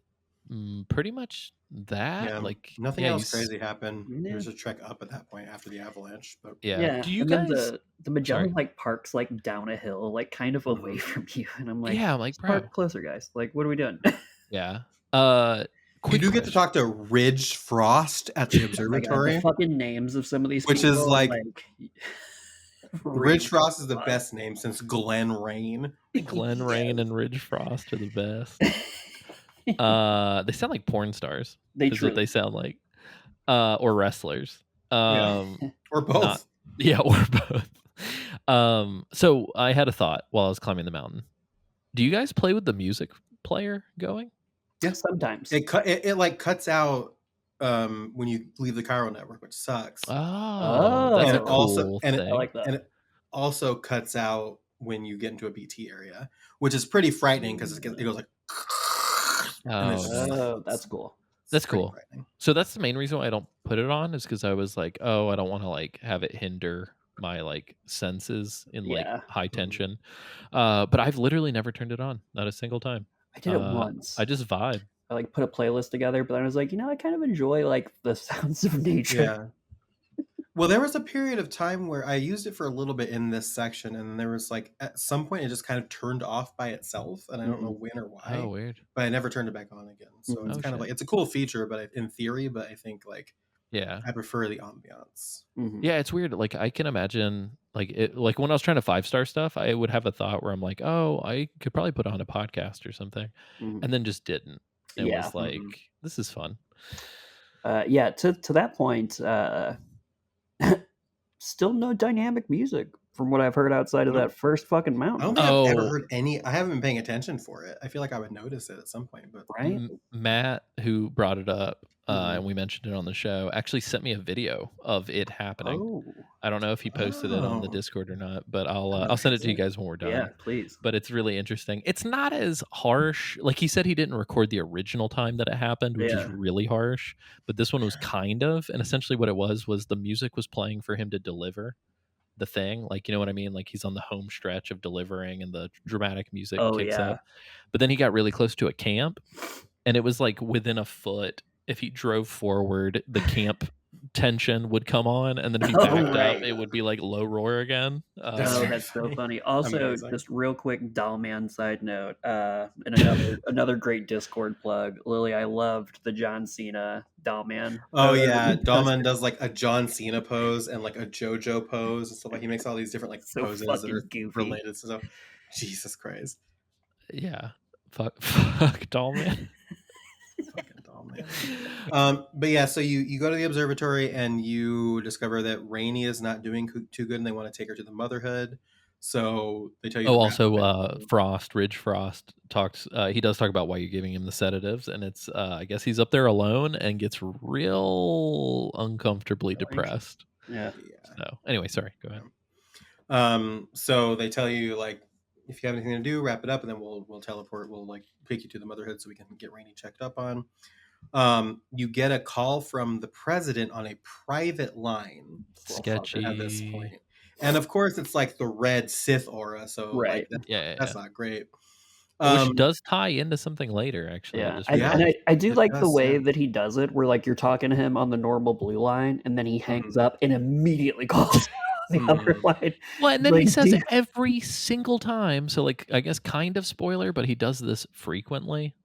pretty much that. Yeah, Like nothing yeah, else you s- crazy happened. Yeah. There was a trek up at that point after the avalanche, but Yeah. Do you and guys? then the Magellan Sorry. like parks like down a hill, like kind of away Mhm. from you, and I'm like, yeah, I'm like, "Just bro. park closer, guys. Like, what are we doing? Yeah. you Quick do get to question. talk to Ridge Frost at the Oh my God, observatory. the fucking names of some of these Which is people, like- really Ridge Frost is the fun. best name since Glen Rain. Glen Rain and Ridge Frost are the best. They sound like porn stars. They Is what truly they sound like. Or wrestlers. Or both. Not, yeah, or both. So I had a thought while I was climbing the mountain. Do you guys play with the music player going? Yeah. Sometimes. It like cuts out when you leave the chiral network, which sucks. Oh, that's and a it cool also thing. I like that. and it also cuts out when you get into a BT area, which is pretty frightening because it goes like and it's just like, Oh, that's cool. That's pretty cool. frightening. So that's the main reason why I don't put it on, is because I was like, oh, I don't want to like have it hinder my like senses in like Yeah. high tension. But I've literally never turned it on, not a single time. I did it once. I just vibe. I like put a playlist together, but then I was like, I kind of enjoy like the sounds of nature. Yeah. Well, there was a period of time where I used it for a little bit in this section, and there was like at some point it just kind of turned off by itself, and I don't know when or why. Oh, weird. But I never turned it back on again. So it's kind of like it's a cool feature, but in theory, but I think like I prefer the ambiance. Yeah, it's weird. Like I can imagine like when I was trying to 5-star stuff, I would have a thought where I'm like, oh, I could probably put on a podcast or something, and then just didn't. It was like, this is fun. Yeah, to that point, still no dynamic music from what I've heard outside of that first fucking I mountain. don't think I've ever heard any. I haven't been paying attention for it. I feel like I would notice it at some point, but Right? Matt, who brought it up, and we mentioned it on the show, actually sent me a video of it happening. Oh, I don't know if he posted it on the Discord or not, but I'll send it to you guys when we're done. yeah, please. But it's really interesting. It's not as harsh. Like he said, he didn't record the original time that it happened, which is really harsh. But this one was kind of, and essentially what it was the music was playing for him to deliver the thing. Like, you know what I mean? Like he's on the home stretch of delivering and the dramatic music kicks up. But then he got really close to a camp, and it was like within a foot. If he drove forward, the camp tension would come on, and then if he backed up, it would be like low roar again. That's so funny. Also, just real quick, Dollman side note, and another great Discord plug. Lily, I loved the John Cena Dollman. Oh yeah, Dollman does like a John Cena pose and like a JoJo pose and stuff. Like he makes all these different like poses that are related. So, Jesus Christ. Yeah, fuck Dollman. Fucking Dollman. But yeah, so you go to the observatory and you discover that Rainey is not doing too good, and they want to take her to the Motherhood. So they tell you. Oh, also, Ridge Frost talks. He does talk about why you're giving him the sedatives, and it's I guess he's up there alone and gets real uncomfortably depressed. Yeah. So anyway, sorry. Go ahead. So they tell you like, if you have anything to do, wrap it up, and then we'll teleport. We'll like pick you to the Motherhood so we can get Rainey checked up on. You get a call from the president on a private line. Sketchy at this point, and of course it's like the red Sith aura. So like, that's not great. Which does tie into something later, actually. Yeah, I do like the way that he does it, where like you're talking to him on the normal blue line, and then he hangs up and immediately calls the other line. Well, and then he says it every single time. So, like, I guess kind of spoiler, but he does this frequently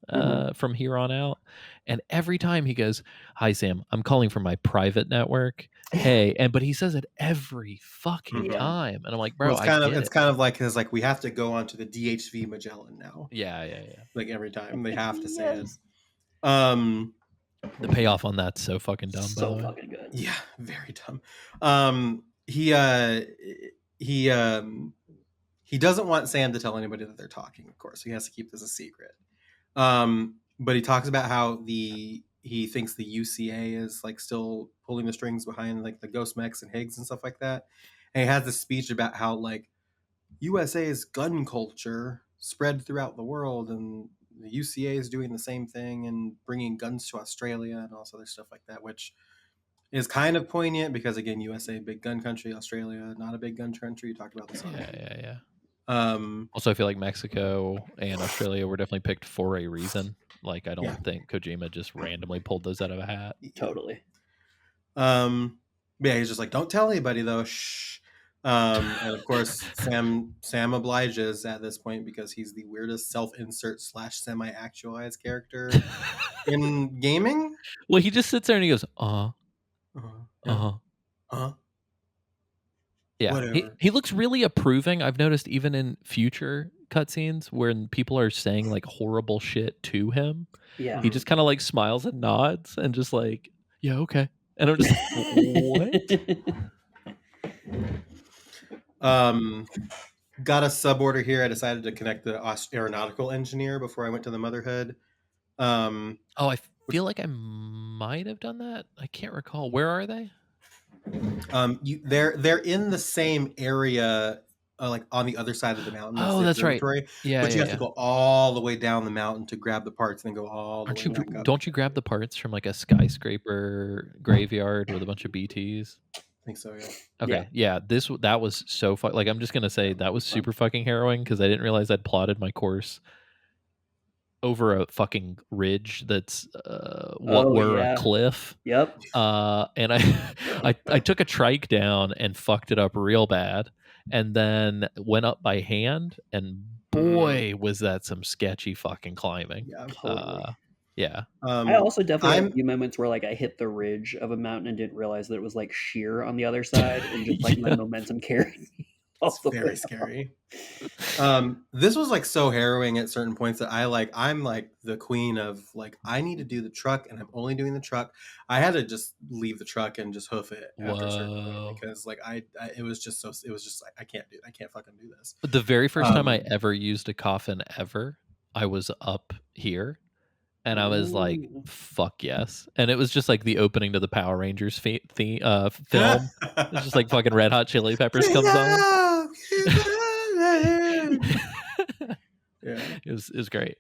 from here on out. And every time he goes, "Hi, Sam, I'm calling from my private network. Hey," but he says it every fucking time, and I'm like, bro, it's kind of like, because like we have to go onto the DHV Magellan now. Yeah. Like every time they have to say it. The payoff on that's so fucking dumb. So fucking good. Yeah, very dumb. He doesn't want Sam to tell anybody that they're talking. Of course, he has to keep this a secret. But he talks about how he thinks the UCA is like still pulling the strings behind like the Ghost Mechs and Higgs and stuff like that. And he has this speech about how like USA's gun culture spread throughout the world, and the UCA is doing the same thing and bringing guns to Australia and all this other stuff like that, which is kind of poignant because again, USA, big gun country, Australia, not a big gun country. You talked about this. Yeah. Also, I feel like Mexico and Australia were definitely picked for a reason. Like, I don't think Kojima just randomly pulled those out of a hat. Totally. Yeah, he's just like, don't tell anybody though. Shh. And of course, Sam obliges at this point because he's the weirdest self-insert / semi-actualized character in gaming. Well, he just sits there and he goes, Yeah, he looks really approving. I've noticed even in future cutscenes when people are saying like horrible shit to him, he just kind of like smiles and nods and just like, yeah, okay. And I'm just like, what? Got a suborder here. I decided to connect the aeronautical engineer before I went to the motherhood. Oh, I feel like I might have done that. I can't recall. Where are they? They're in the same area, like on the other side of the mountain. Oh, that's right. Observatory. Yeah, But you yeah, have to go all the way down the mountain to grab the parts, and then go all the Aren't way you? back up. Don't you grab the parts from like a skyscraper graveyard with a bunch of BTs? I think so, yeah. Okay, yeah. That was so fun. Like, I'm just gonna say that was super fucking harrowing because I didn't realize I'd plotted my course over a fucking ridge that's a cliff. Yep. And I took a trike down and fucked it up real bad, and then went up by hand, and boy was that some sketchy fucking climbing. Yeah. Totally. Yeah. I also definitely had a few moments where like I hit the ridge of a mountain and didn't realize that it was like sheer on the other side, and just like my Yeah. momentum carried me all It's the way very up. scary. This was like so harrowing at certain points that I'm like the queen of like, I need to do the truck, and I'm only doing the truck. I had to just leave the truck and just hoof it after a certain Whoa. point, because like it was just like, I can't fucking do this. The very first time I ever used a coffin ever, I was up here. And I was like, Ooh. fuck yes. And it was just like the opening to the Power Rangers film. It's just like fucking Red Hot Chili Peppers comes on. Yeah. It was great.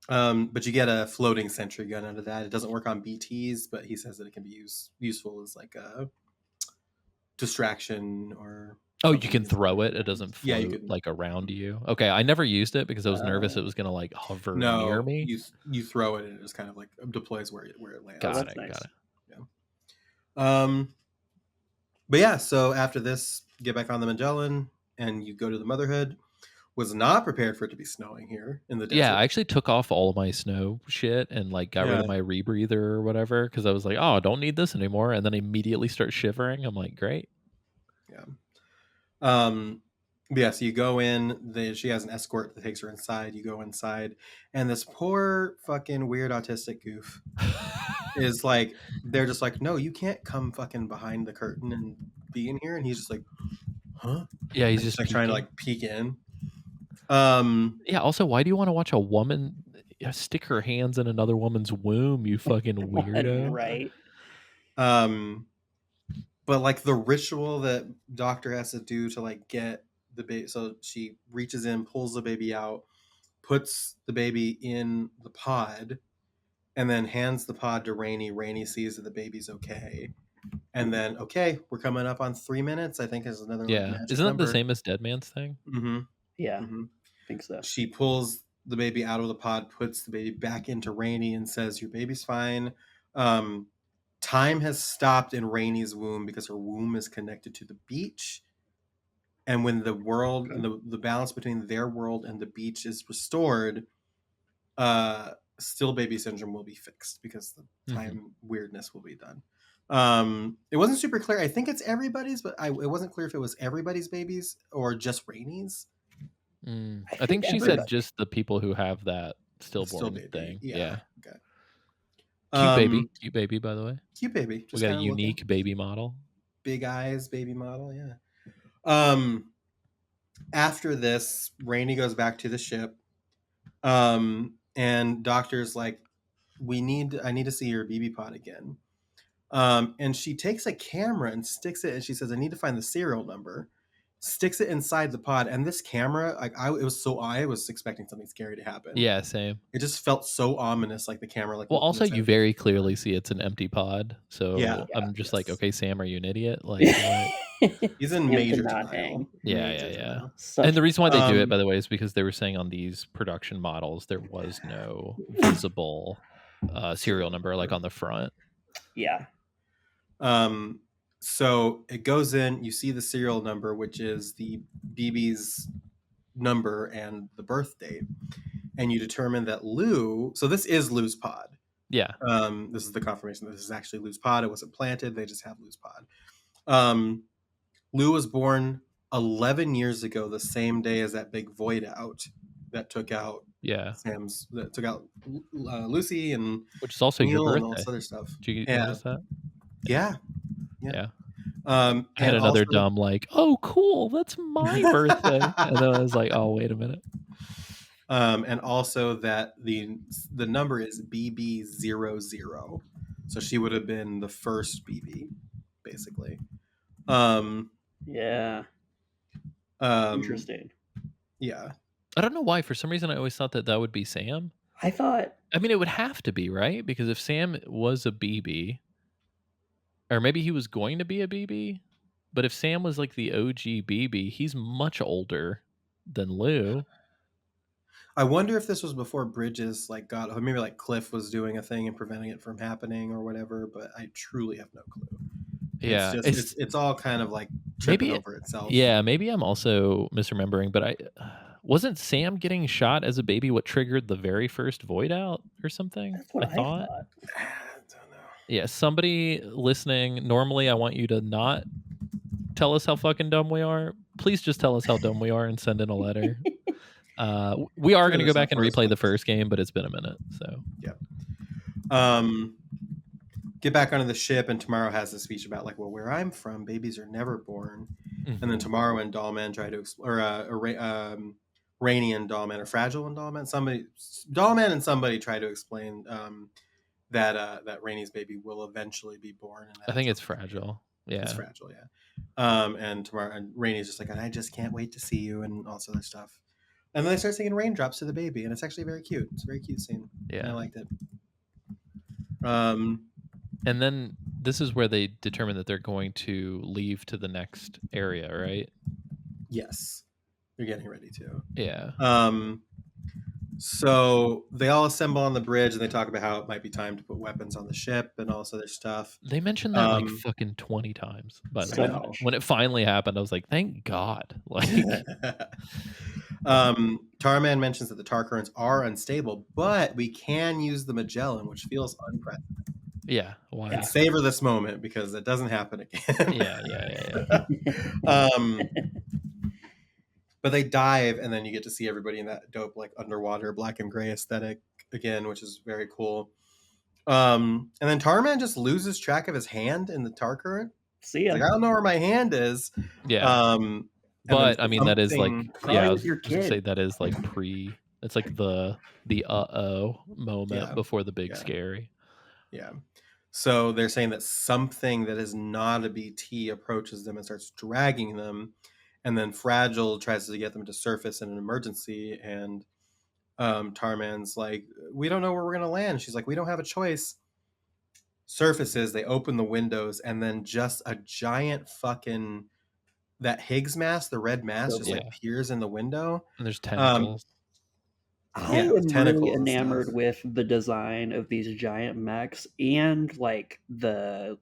But you get a floating sentry gun out of that. It doesn't work on BTs, but he says that it can be useful as like a distraction or. Oh, you can throw it. It doesn't float Yeah, you can. like around you. Okay, I never used it because I was nervous it was gonna like hover near me. You throw it and it just kind of like deploys where it lands. Got that's it. nice. Got it. Yeah. But yeah, so after this, get back on the Magellan and you go to the Motherhood. Was not prepared for it to be snowing here in the desert. Yeah, I actually took off all of my snow shit and like got rid of my rebreather or whatever because I was like, oh, I don't need this anymore, and then I immediately start shivering. I'm like, great. Yeah. Yeah, so you go in, she has an escort that takes her inside. You go inside, and this poor fucking weird autistic goof is like, they're just like, no, you can't come fucking behind the curtain and be in here. And he's just like, huh? Yeah, he's And just like trying to like peek in. Yeah, also, why do you want to watch a woman stick her hands in another woman's womb, you fucking weirdo? Right. But like the ritual that doctor has to do to like get the baby, so she reaches in, pulls the baby out, puts the baby in the pod, and then hands the pod to Rainey. Rainey sees that the baby's okay, and then we're coming up on 3 minutes. I think is another magic isn't number. that the same as Dead Man's thing? Mm-hmm. Yeah, I think so. She pulls the baby out of the pod, puts the baby back into Rainey, and says, "Your baby's fine." Time has stopped in Rainey's womb because her womb is connected to the beach. And when the world and the balance between their world and the beach is restored, still baby syndrome will be fixed because the time weirdness will be done. It wasn't super clear. I think it's everybody's, but it wasn't clear if it was everybody's babies or just Rainey's. I think she said just the people who have that stillborn baby thing. Yeah. Okay. Cute baby, by the way. Cute baby. We got a unique baby model. Big eyes baby model, yeah. After this, Rainey goes back to the ship. And doctor's like, I need to see your BB pod again. And she takes a camera and sticks it, and she says, I need to find the serial number. Sticks it inside the pod, and this camera, like I was expecting something scary to happen. Yeah, same. It just felt so ominous, like the camera. Like, well, also you very clearly see it's an empty pod, so I'm just like, okay, Sam, are you an idiot? Like, he's in major denial. Yeah. And the reason why they do it, by the way, is because they were saying on these production models there was no visible serial number like on the front. Yeah. So it goes in, you see the serial number, which is the BB's number and the birth date. And you determine that Lou, so this is Lou's pod. Yeah. This is the confirmation that this is actually Lou's pod. It wasn't planted. They just have Lou's pod. Lou was born 11 years ago, the same day as that big void out that took out Lucy, and which is also Neil your birthday. and all this other stuff. Did you notice that? Yeah. Yeah. I I had another dumb like, oh cool, that's my birthday. And then I was like, oh wait a minute. And also that the number is BB00. So she would have been the first BB, basically. Yeah. Interesting. Yeah. I don't know why. For some reason, I always thought that would be Sam. I thought. I mean, it would have to be, right? Because if Sam was a BB, or maybe he was going to be a BB, but if Sam was like the OG BB, he's much older than Lou. I wonder if this was before Bridges like got, or maybe like Cliff was doing a thing and preventing it from happening or whatever. But I truly have no clue. Yeah, It's all kind of like tripping over itself. Yeah, maybe I'm also misremembering, but I wasn't Sam getting shot as a baby what triggered the very first void out or something? That's what I thought. I don't know. Yeah, somebody listening, normally I want you to not tell us how fucking dumb we are. Please just tell us how dumb we are and send in a letter. We are going to go back and replay the first game, but it's been a minute, so. Yep. Get back onto the ship, and Tomorrow has a speech about like, well, where I'm from, babies are never born. Mm-hmm. And then Tomorrow and Dollman try to Rainy and Dollman, or Fragile and Dollman. Dollman and somebody try to explain that Rainy's baby will eventually be born. And I think it's Fragile. Yeah, it's Fragile. Yeah. And Tomorrow and Rainy's just like, and I just can't wait to see you, and all this other stuff. And then they start singing Raindrops to the baby, and it's actually very cute. It's a very cute scene. Yeah, I liked it. And then this is where they determine that they're going to leave to the next area, right? Yes. They're getting ready to. Yeah. So they all assemble on the bridge, and they talk about how it might be time to put weapons on the ship and all this other stuff. They mentioned that like fucking 20 times. By the way, when it finally happened, I was like, thank God. Like, Tarman mentions that the tar currents are unstable, but we can use the Magellan, which feels unprecedented. Yeah, why? And savor this moment because it doesn't happen again. Yeah. But they dive, and then you get to see everybody in that dope like underwater black and gray aesthetic again, which is very cool. And then Tarman just loses track of his hand in the tar current. See ya. Like, I don't know where my hand is. Yeah. But I mean, that is like, I was gonna say that is like it's like the moment before the big scary. Yeah. So they're saying that something that is not a BT approaches them and starts dragging them, and then Fragile tries to get them to surface in an emergency, and Tarman's like, we don't know where we're gonna land. She's like, we don't have a choice. Surfaces, they open the windows, and then just a giant fucking that Higgs mask, the red mask, just like peers in the window, and there's tentacles. I am really enamored with the design of these giant mechs and like the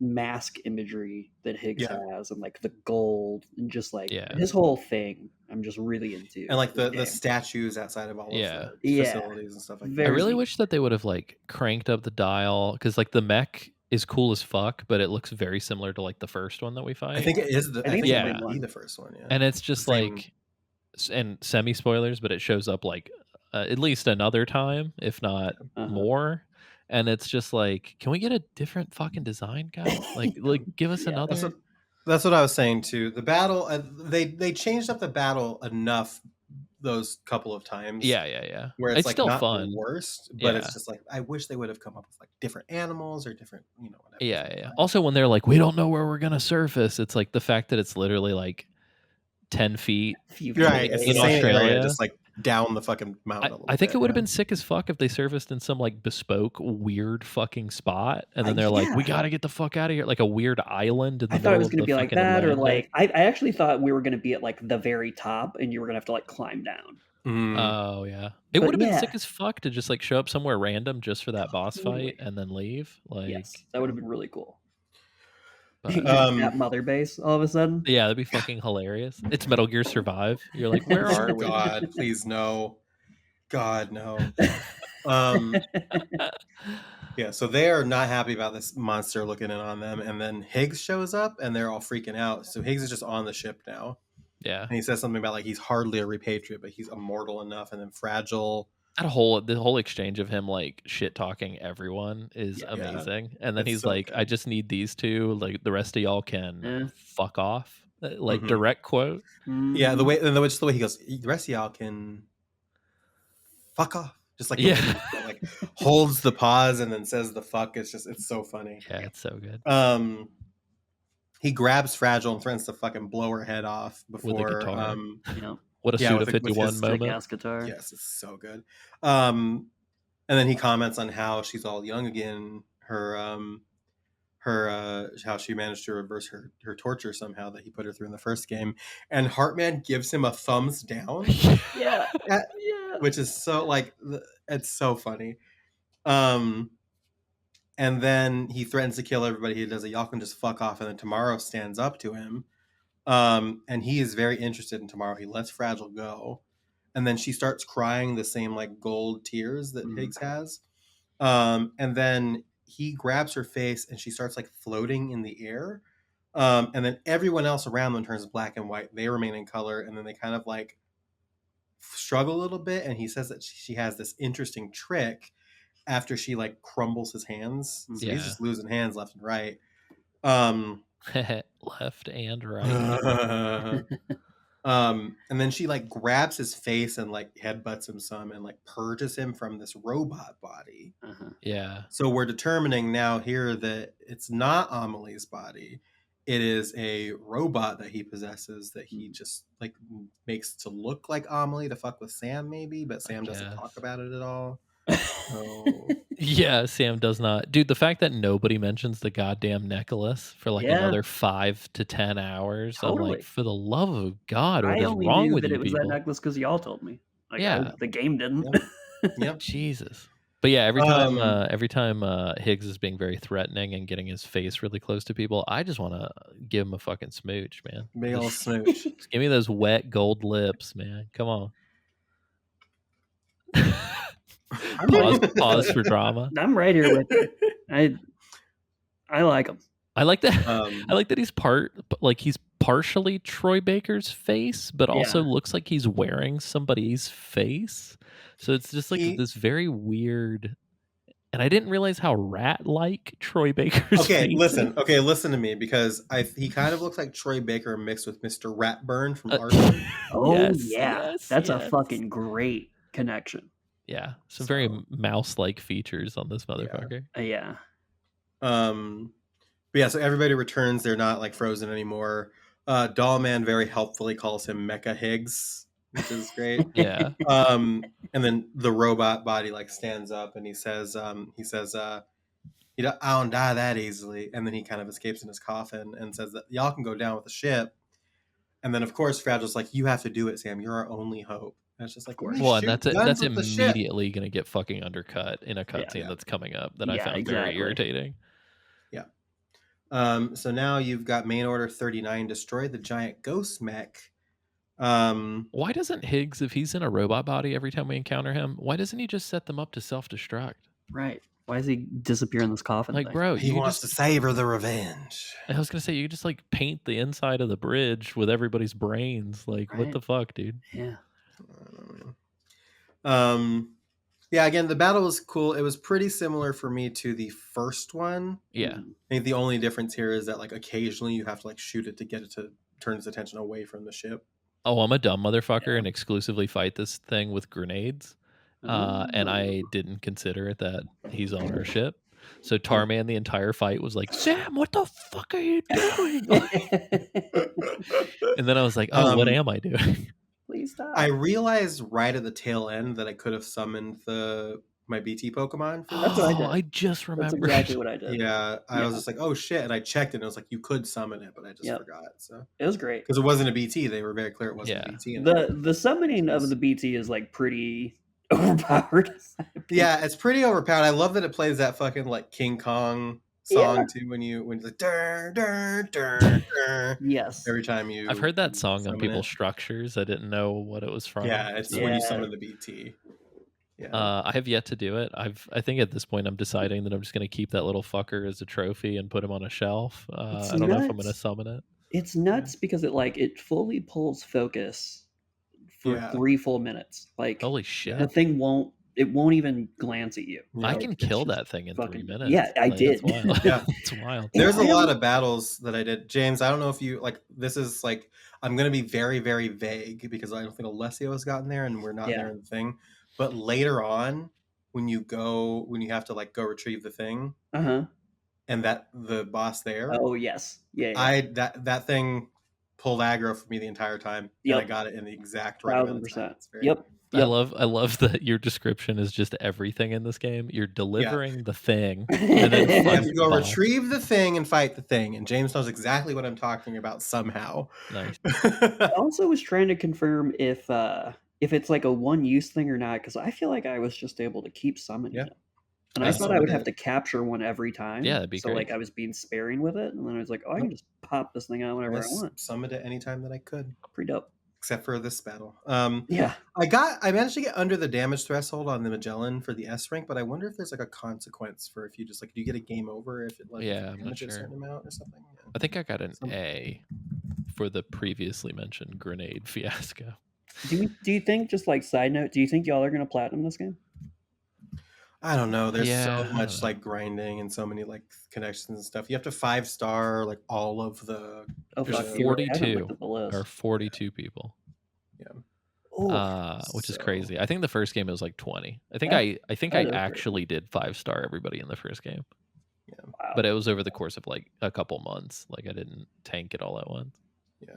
mask imagery that Higgs has, and like the gold and just like his whole thing. I'm just really into. And like the statues outside of all of the facilities and stuff like that. I really wish that they would have like cranked up the dial, because like the mech is cool as fuck, but it looks very similar to like the first one that we fight. I think it is the first one, yeah. And it's just like, and semi spoilers, but it shows up like at least another time, if not more. And it's just like, can we get a different fucking design, guy? Like give us another. That's what I was saying too. The battle, they changed up the battle enough those couple of times. Yeah. Where it's like still not fun. The worst, but it's just like, I wish they would have come up with like different animals or different, whatever. Yeah. Also, when they're like, we don't know where we're gonna surface, it's like the fact that it's literally like 10 feet. Right. It's in Australia, just like down the fucking mountain. I think it would have been sick as fuck if they surfaced in some like bespoke weird fucking spot, and then they're like, we gotta get the fuck out of here, like a weird island in the I thought it was going to be like that, Atlantic. Or like I actually thought we were going to be at like the very top and you were going to have to like climb down. Oh yeah, it would have been sick as fuck to just like show up somewhere random just for that boss fight and then leave. Like, yes, that would have been really cool. At Mother Base all of a sudden. Yeah, that'd be fucking hilarious. It's Metal Gear Survive. You're like, where are we? God, please no. God no. Yeah, so they are not happy about this monster looking in on them, and then Higgs shows up, and they're all freaking out. So Higgs is just on the ship now. Yeah, and he says something about like he's hardly a repatriate, but he's immortal enough. And then Fragile the whole exchange of him like shit talking everyone is Yeah. amazing. And then It's he's so like, good. I just need these two. Like the rest of y'all can Yeah. fuck off. Like Mhm. direct quote. Yeah, the Mhm. way just the way he goes, the rest of y'all can fuck off. Just like Yeah. like holds the pause and then says the fuck. It's so funny. Yeah, it's so good. He grabs Fragile and threatens to fucking blow her head off With a before guitar. Yeah. What a yeah, Suda with his 51 Sick moment. ass guitar. yes, it's so good. And then he comments on how she's all young again. How she managed to reverse her torture somehow that he put her through in the first game, and Heartman gives him a thumbs down, Yeah. at- Yeah. which is so like it's so funny. And then he threatens to kill everybody. He does it. Y'all can just fuck off. And then Tomorrow stands up to him, and he is very interested in Tomorrow. He lets Fragile go, and then she starts crying the same like gold tears that Higgs has. And then he grabs her face and she starts like floating in the air. And then everyone else around them turns black and white. They remain in color, and then they kind of like struggle a little bit. And he says that she has this interesting trick after she like crumbles his hands. So he's just losing hands left and right. Left and right. And then she like grabs his face and like headbutts him some and like purges him from this robot body. Yeah. So we're determining now here that it's not Amelie's body. It is a robot that he possesses that he just like makes to look like Amelie to fuck with Sam maybe, but Sam doesn't talk about it at all. So Yeah, Sam does not. Dude, the fact that nobody mentions the goddamn necklace for like Yeah. another 5 to 10 hours. I'm Totally. like, for the love of God, what I is only wrong knew with that you it was that people? necklace because y'all told me. Like, Yeah. the game didn't. Yep. Jesus. But yeah, every time Higgs is being very threatening and getting his face really close to people, I just want to give him a fucking smooch, man. Big ol' Just smooch. give me those wet gold lips, man. Come on. Pause for drama. I'm right here with you. I like him. I like that. I like that he's partially Troy Baker's face, but also Yeah. looks like he's wearing somebody's face. So it's just like this very weird. And I didn't realize how rat-like Troy Baker's face listen. is. Okay, listen to me because he kind of looks like Troy Baker mixed with Mr. Ratburn from Arthur. Oh Yes, yeah, yes, that's a yes. fucking great connection. Yeah, some very mouse-like features on this motherfucker. Yeah. But yeah, so everybody returns. They're not like frozen anymore. Dollman very helpfully calls him Mecha Higgs, which is great. Yeah. And then the robot body like stands up and he says, I don't die that easily. And then he kind of escapes in his coffin and says that y'all can go down with the ship. And then of course Fragile's like, you have to do it, Sam. You're our only hope. And it's just like, Well, and that's immediately going to get fucking undercut in a cutscene that's coming up that I found very irritating. Yeah. So now you've got Main Order 39 destroy the giant ghost mech. Why doesn't Higgs, if he's in a robot body every time we encounter him, why doesn't he just set them up to self-destruct? Right. Why does he disappear in this coffin? Like, bro, he wants to savor the revenge. I was gonna say you could just like paint the inside of the bridge with everybody's brains. Like, what the fuck, dude? Yeah. Yeah, again, the battle was cool. It was pretty similar for me to the first one. Yeah. I think the only difference here is that like occasionally you have to like shoot it to get it to turn its attention away from the ship. Oh, I'm a dumb motherfucker and exclusively fight this thing with grenades. And I didn't consider it that he's on our ship. So Tarman the entire fight was like, Sam, what the fuck are you doing? And then I was like, oh, what am I doing? Please stop. I realized right at the tail end that I could have summoned my BT Pokemon. That's what I did. I just remembered. That's exactly what I did. Yeah, I was just like, oh shit, and I checked it and it was like, you could summon it, but I just forgot. So it was great. Because it wasn't a BT. They were very clear it wasn't a BT. The summoning of the BT is like pretty overpowered. Yeah, it's pretty overpowered. I love that it plays that fucking like King Kong song too when it's like dur, dur, dur, dur. Yes. Every time you I've heard that song on people's it. structures. I didn't know what it was from. Yeah, it's when you summon the BT. Yeah. I have yet to do it. I think at this point I'm deciding that I'm just going to keep that little fucker as a trophy and put him on a shelf. I don't know if I'm going to summon it. It's nuts because it fully pulls focus for 3 full minutes. Like, holy shit, the thing won't it won't even glance at you. Yeah. I Like, can it's kill just that thing in fucking 3 minutes. yeah, I Like, did. That's wild. Yeah. It's wild. There's a I don't- lot of battles that I did. James, I don't know if you like this is like I'm gonna be very, very vague because I don't think Alessio has gotten there and we're not Yeah. there in the thing. But later on, when you have to like go retrieve the thing Uh-huh. and that the boss there, Oh yes. Yeah. that thing pulled aggro for me the entire time. And I Yep. got it in the exact right amount of time. 1,000%. It's very Yep. I love that your description is just everything in this game. You're delivering the thing, and then You have fight to the go boss. retrieve the thing and fight the thing, and James knows exactly what I'm talking about somehow. Nice. I also was trying to confirm if it's like a one-use thing or not, because I feel like I was just able to keep summoning Yeah. it. And I I thought I would summoned have it. to capture one every time. Yeah, that'd be so like great. I was being sparing with it, and then I was like, oh, I can just pop this thing out whenever I want. Summoned it anytime that I could, Pretty dope. except for this battle. Yeah. I managed to get under the damage threshold on the Magellan for the S rank, but I wonder if there's like a consequence for if you just like do you get a game over if it like Yeah, I'm not damages a sure. certain amount or something. Yeah. I think I got an A for the previously mentioned grenade fiasco. Do you think, just like side note, do you think y'all are gonna platinum this game? I don't know. There's Yeah, I so don't much know. like grinding and so many like connections and stuff. You have to 5-star like all of the. Oh There's fuck, you're right. I haven't 42 looked at the list. or 42 people. Oh, Which is So- crazy. I think the first game it was like 20. I think That- I think that I is pretty actually did 5-star everybody in the first game. wow. But it was over the course of like a couple months. Like I didn't tank it all at once. Yeah,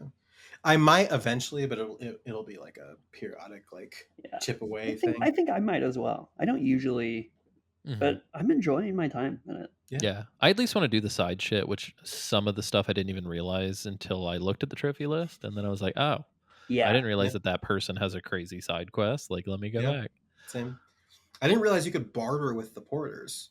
I might eventually, but it'll be like a periodic like Yeah. chip away I think I might as well. I don't usually, Mhm. but I'm enjoying my time in it. Yeah. I at least want to do the side shit, which some of the stuff I didn't even realize until I looked at the trophy list, and then I was like, oh, Yeah. I didn't realize that person has a crazy side quest. Like, let me go Yeah. back. Same. I didn't realize you could barter with the porters.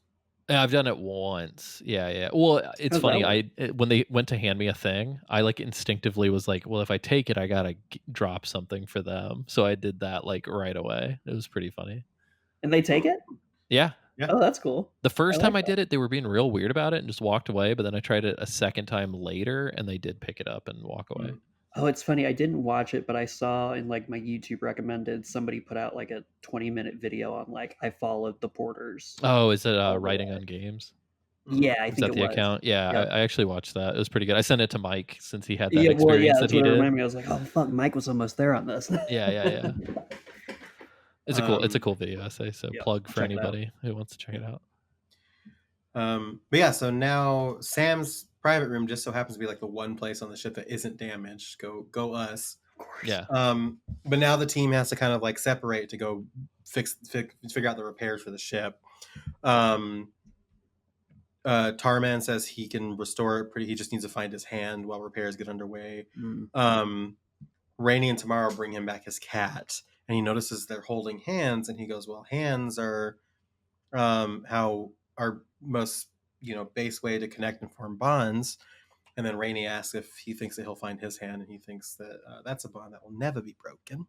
Yeah, I've done it once. Yeah. Well, it's How's that funny. When they went to hand me a thing, I like instinctively was like, well, if I take it, I gotta drop something for them. So I did that like right away. It was pretty funny. And they take it? Yeah. Yeah. Oh, that's cool. The first like time I that. did it, they were being real weird about it and just walked away. But then I tried it a second time later, and they did pick it up and walk away. Oh, it's funny. I didn't watch it, but I saw in like my YouTube recommended somebody put out like a 20-minute video on like I followed the porters. Oh, is it the writing way. on games? Yeah, I Is think that it the was. account? Yeah, Yep. I actually watched that. It was pretty good. I sent it to Mike since he had that Yeah, well, experience yeah, that that's he what it did. reminded me. I was like, oh fuck, Mike was almost there on this. Yeah. It's a cool video essay. So yeah, plug for check it out. anybody who wants to check it out. But yeah, so now Sam's private room just so happens to be like the one place on the ship that isn't damaged. Go us. Of course. Yeah. But now the team has to kind of like separate to go figure out the repairs for the ship. Tarman says he can restore it he just needs to find his hand while repairs get underway. Rainey and Tamara bring him back his cat, and he notices they're holding hands, and he goes, well, hands are how our most base way to connect and form bonds. And then Rainey asks if he thinks that he'll find his hand, and he thinks that that's a bond that will never be broken.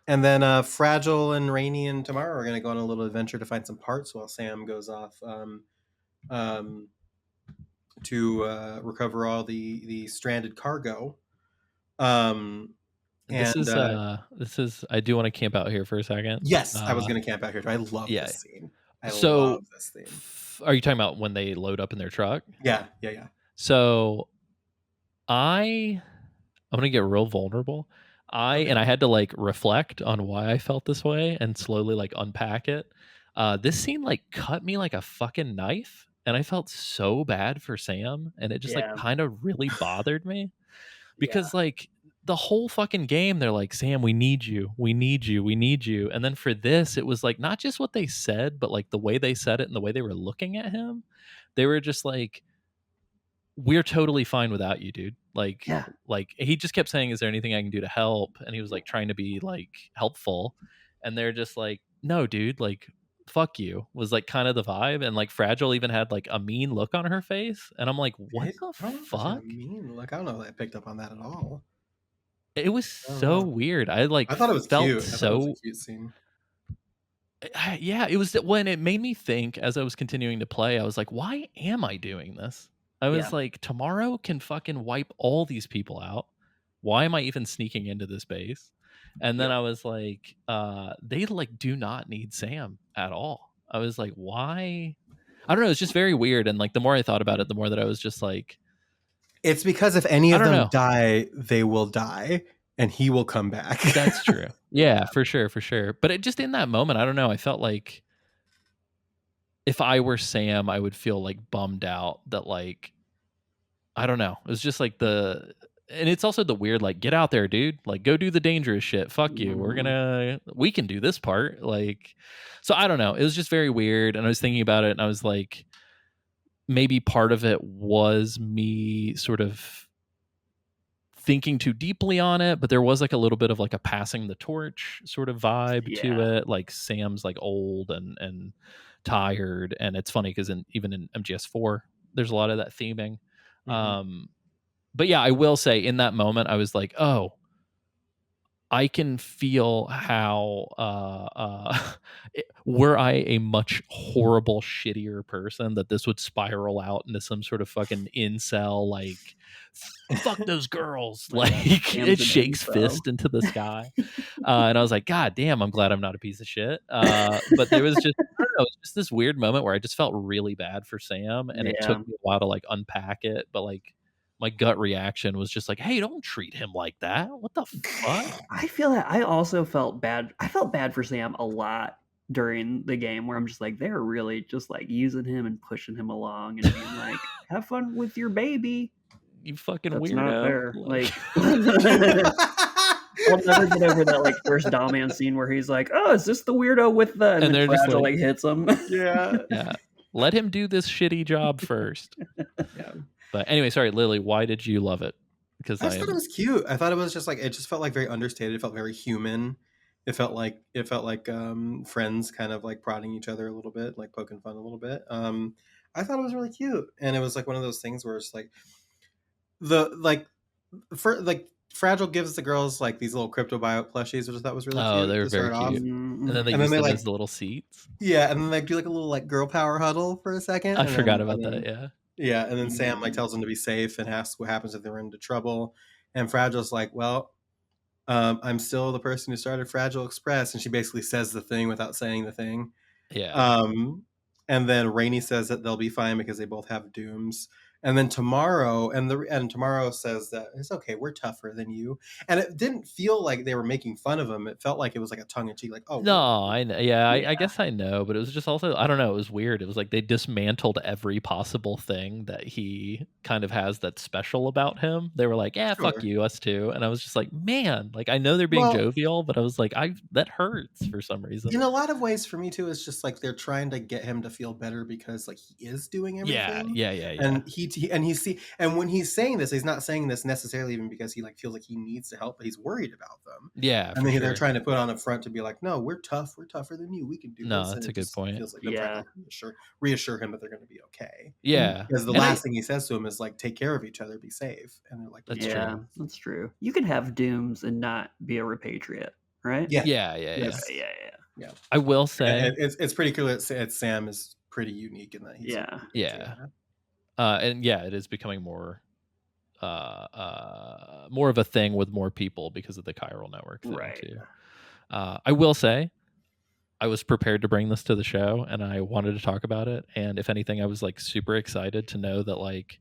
And then Fragile and Rainey and Tamara are going to go on a little adventure to find some parts while Sam goes off to recover all the stranded cargo. This is I do want to camp out here for a second. Yes, I was going to camp out here. I love this scene. I love this scene. Are you talking about when they load up in their truck? Yeah. So I'm gonna get real vulnerable. I had to like reflect on why I felt this way and slowly like unpack it. This scene like cut me like a fucking knife, and I felt so bad for Sam, and it just like kind of really bothered me because like the whole fucking game they're like, Sam, we need you, and then for this it was like not just what they said, but like the way they said it and the way they were looking at him. They were just like, we're totally fine without you, dude. Like he just kept saying, is there anything I can do to help? And he was like trying to be like helpful, and they're just like, no, dude, like fuck you, was like kind of the vibe. And like Fragile even had like a mean look on her face, and I'm like, what the fuck? Mean look. I don't know that I picked up on that at all. It was so weird. I thought it was felt cute. So it was a cute scene. Yeah, it was when it made me think as I was continuing to play. I was like, why am I doing this? I was like, tomorrow can fucking wipe all these people out. Why am I even sneaking into this base? And then I was like, they like do not need Sam at all. I was like, why? I don't know. It's just very weird. And like the more I thought about it, the more that I was just like, It's because if any I of don't them know. die, they will die, and he will come back. That's true. Yeah, for sure, for sure. But it just in that moment, I don't know. I felt like if I were Sam, I would feel like bummed out that like I don't know. It was just like and it's also the weird like get out there, dude. Like go do the dangerous shit. Fuck you. We can do this part. Like so I don't know. It was just very weird and I was thinking about it and I was like maybe part of it was me sort of thinking too deeply on it, but there was like a little bit of like a passing the torch sort of vibe to Yeah. it. Like Sam's like old and tired, and it's funny because even in MGS4, there's a lot of that theming. But yeah, I will say in that moment, I was like, oh, I can feel how were I a much horrible, shittier person, that this would spiral out into some sort of fucking incel, like, fuck those girls. Like, Sam's it an shakes incel. fist into the sky. And I was like, God damn, I'm glad I'm not a piece of shit. But there was just, I don't know, it was just this weird moment where I just felt really bad for Sam. And it took me a while to like unpack it. But like, my gut reaction was just like, hey, don't treat him like that. What the fuck? I feel that I also felt bad. I felt bad for Sam a lot during the game where I'm just like, they're really just like using him and pushing him along and being like, have fun with your baby. You fucking That's weirdo. not fair. Like, I'll never get over that like first Dollman scene where he's like, oh, is this the weirdo with the and then they're just Fragile like, like hits him. Yeah. Let him do this shitty job first. Yeah. But anyway, sorry, Lily, why did you love it? Because I just thought it was cute. I thought it was just like it just felt like very understated. It felt very human. It felt like friends kind of like prodding each other a little bit, like poking fun a little bit. I thought it was really cute, and it was like one of those things where it's like Fragile gives the girls like these little crypto bio plushies, which I thought was really cute. they were to very start off. cute. And then they And use then them they, as the little seats. Yeah, and then they do like a little like girl power huddle for a second. I and forgot then- about and then- that. Yeah. Yeah, and then Sam like tells them to be safe and asks what happens if they run into trouble. And Fragile's like, well, I'm still the person who started Fragile Express, and she basically says the thing without saying the thing. Yeah. And then Rainey says that they'll be fine because they both have dooms. And then Tomorrow Tomorrow says that it's okay, we're tougher than you. And it didn't feel like they were making fun of him. It felt like it was like a tongue in cheek, like, oh No, I know. Yeah, I guess I know, but it was just also, I don't know, it was weird. It was like they dismantled every possible thing that he kind of has that's special about him. They were like, yeah, fuck you, us too. And I was just like, man, like I know they're being jovial, but I was like, that hurts for some reason. In a lot of ways, for me too, it's just like they're trying to get him to feel better because like he is doing everything. Yeah. And when he's saying this, he's not saying this necessarily even because he like feels like he needs to help, but he's worried about them. Yeah, and then they're trying to put on a front to be like, no, we're tough, we're tougher than you, we can do this. No, that's a good point. Feels like they're trying to reassure him that they're going to be okay. Yeah, because the last thing he says to him is like, take care of each other, be safe. And they're like, that's true. You can have dooms and not be a repatriate, right? Yeah. I will say it's pretty clear that Sam is pretty unique in that he's and yeah, it is becoming more of a thing with more people because of the chiral network thing too. I will say I was prepared to bring this to the show and I wanted to talk about it, and if anything I was like super excited to know that like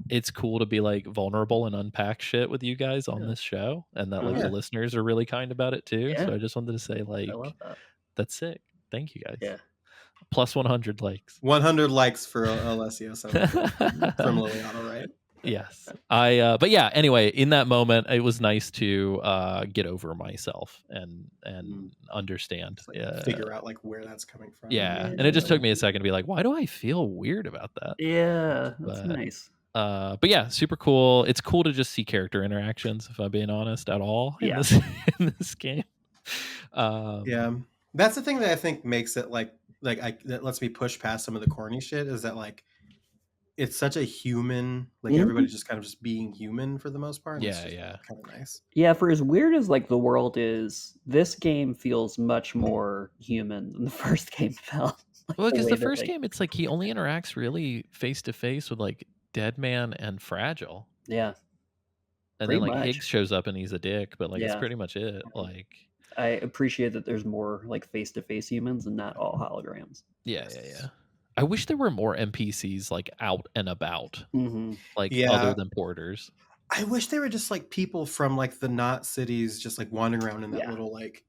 it's cool to be like vulnerable and unpack shit with you guys on this show, and that like the listeners are really kind about it too. So I just wanted to say like that's sick. Thank you guys. Plus 100 likes. 100 likes for Alessio from Liliana, right? Yes. But yeah, anyway, in that moment it was nice to get over myself and understand. Figure out like where that's coming from. Yeah. And it just took me a second to be like, why do I feel weird about that? Yeah, that's nice. But yeah, super cool. It's cool to just see character interactions, if I'm being honest, at all in this game. That's the thing that I think makes it that lets me push past some of the corny shit, is that like it's such a human, like everybody's just kind of just being human for the most part. Yeah, kind of nice. Yeah, for as weird as like the world is, this game feels much more human than the first game felt. Like, well, because the first game, it's like he only interacts really face to face with like Deadman and Fragile. Yeah. And Pretty then like much. Higgs shows up and he's a dick, but like that's Yeah. pretty much it. Like I appreciate that there's more like face-to-face humans and not all holograms. yeah. I wish there were more NPCs like out and about, Mm-hmm. like Yeah. other than porters. I wish they were just like people from like the not cities, just like wandering around in that Yeah. little like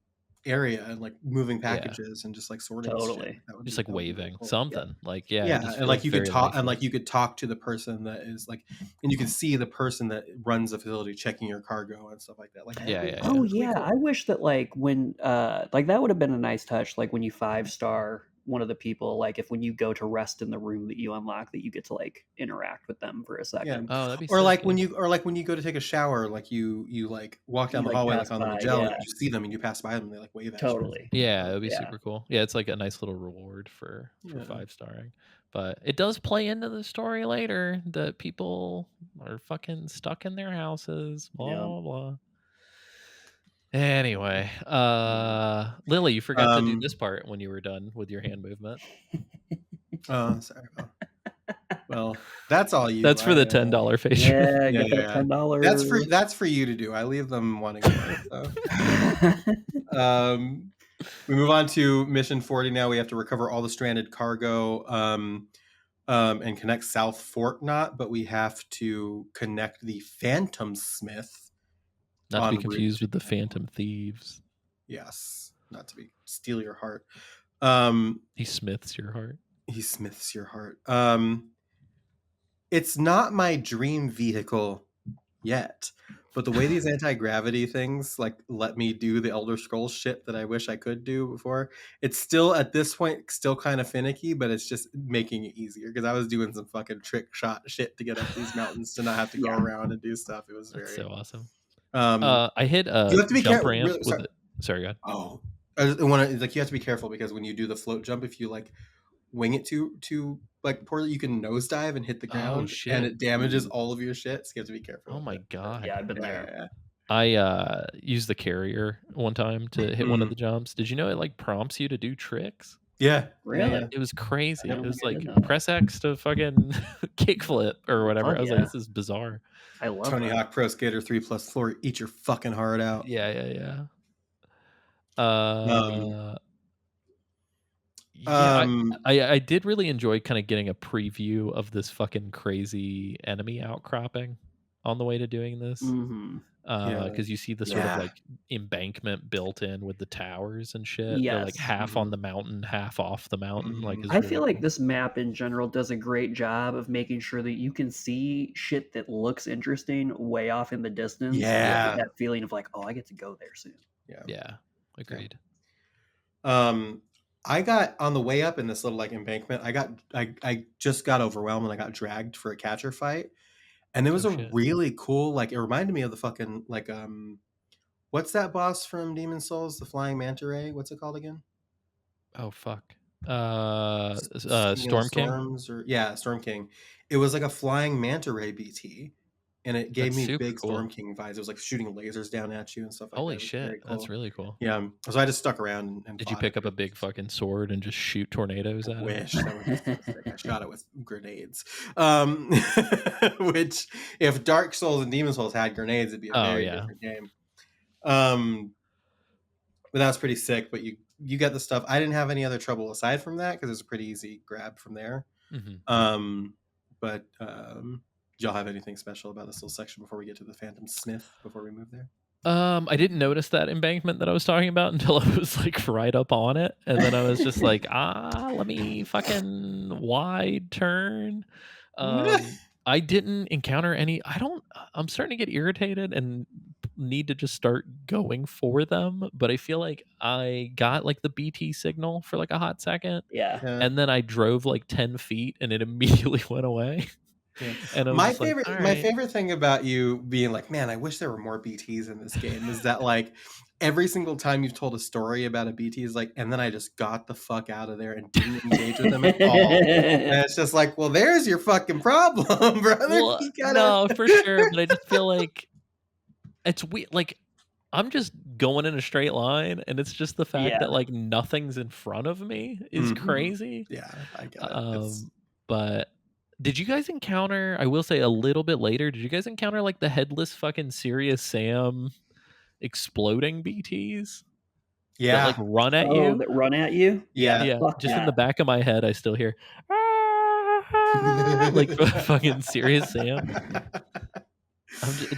area and like moving packages and just like sorting shit. Totally. That would Just be- like that would be waving cool. something. Like yeah, it Yeah, just and feels like you could very talk and lifeless. like you could talk to the person that is like, and you can see the person that runs the facility checking your cargo and stuff like that. Like Yeah, that'd be- yeah, Oh that'd be yeah, cool. I wish that like when like that would have been a nice touch. Like when you 5-star one of the people, like if when you go to rest in the room that you unlock, that you get to like interact with them for a second. Oh, that'd be Or sick, like yeah. when you go to take a shower, like you like walk down You, the like, hallway pass like on the by, Magellan, yeah. and you see them and you pass by them, and they like wave at you. Totally. Yeah, it would be Yeah. super cool. Yeah, it's like a nice little reward for Yeah. 5-starring. But it does play into the story later that people are fucking stuck in their houses. Blah Yeah. blah blah. Anyway, Lily, you forgot to do this part when you were done with your hand movement. Oh, sorry. Well, that's all you. That's for the $10 face. Yeah, get that $10. That's for you to do. I leave them wanting more. So. We move on to mission 40 now. We have to recover all the stranded cargo and connect South Fort Knot, but we have to connect the Phantom Smith. Not to be en route confused to with the Canada. Phantom Thieves. Yes, not to be steal your heart. He smiths your heart. He smiths your heart. It's not my dream vehicle yet, but the way these anti-gravity things like let me do the Elder Scrolls shit that I wish I could do before, it's still at this point still kind of finicky, but it's just making it easier because I was doing some fucking trick shot shit to get up these mountains to not have to go around and do stuff. It was very That's so awesome. I hit a you have to be jump careful. ramp Really, with sorry. it. Sorry, God. Oh, I want to like you have to be careful because when you do the float jump, if you like wing it too like poorly, you can nosedive and hit the ground, shit. and it damages all of your shit. So you have to be careful. Oh with my it. god. Yeah, I've been there. I used the carrier one time to hit one of the jumps. Did you know it like prompts you to do tricks? Yeah. Really? Yeah. It was crazy. I It don't was think I like did know that. press X to fucking kickflip or whatever. Fuck I was yeah. like, this is bizarre. I love Tony that. Hawk Pro Skater 3+ floor, eat your fucking heart out. Yeah. I did really enjoy kind of getting a preview of this fucking crazy enemy outcropping on the way to doing this. Mm-hmm. Because you see the sort of like embankment built in with the towers and shit. They're like Yes. half on the mountain, half off the mountain. Like it's I really feel like cool. this map in general does a great job of making sure that you can see shit that looks interesting way off in the distance. Yeah. With that feeling of like, oh, I get to go there soon. Yeah, agreed. I got on the way up in this little like embankment. I just got overwhelmed and I got dragged for a catcher fight, and there was a really cool like it reminded me of the fucking like what's that boss from Demon Souls, the flying manta ray? What's it called again? Oh fuck. Storm King. Storm King. It was like a flying manta ray BT. And it gave me big cool. Storm King vibes. It was like shooting lasers down at you and stuff like Holy that. Shit, cool. That's really cool. Yeah. So I just stuck around and did you pick up a big fucking sword and just shoot tornadoes at it? Wish that would be so sick. I shot it with grenades. Which if Dark Souls and Demon Souls had grenades, it'd be a very different game. But that was pretty sick. But you got the stuff. I didn't have any other trouble aside from that because it was a pretty easy grab from there. Mm-hmm. Do y'all have anything special about this little section before we get to the Phantom Smith before we move there? I didn't notice that embankment that I was talking about until I was like right up on it, and then I was just like, let me fucking wide turn. I didn't encounter any. I'm starting to get irritated and need to just start going for them, but I feel like I got like the BT signal for like a hot second, and then I drove like 10 feet and it immediately went away. Yeah. And my favorite thing about you being like, man, I wish there were more BTs in this game is that like every single time you've told a story about a BT is like, and then I just got the fuck out of there and didn't engage with them at all. And it's just like, well, there's your fucking problem, brother. Well, no, for sure. But I just feel like it's weird. Like I'm just going in a straight line, and it's just the fact that like nothing's in front of me is crazy. Yeah, I get it. But Did you guys encounter? I will say a little bit later. Did you guys encounter like the headless fucking Serious Sam exploding BTs that like Yeah. run at Oh, you? that run at you? Yeah. Yeah, Fuck just in that. the back of my head, I still hear like fucking Serious Sam.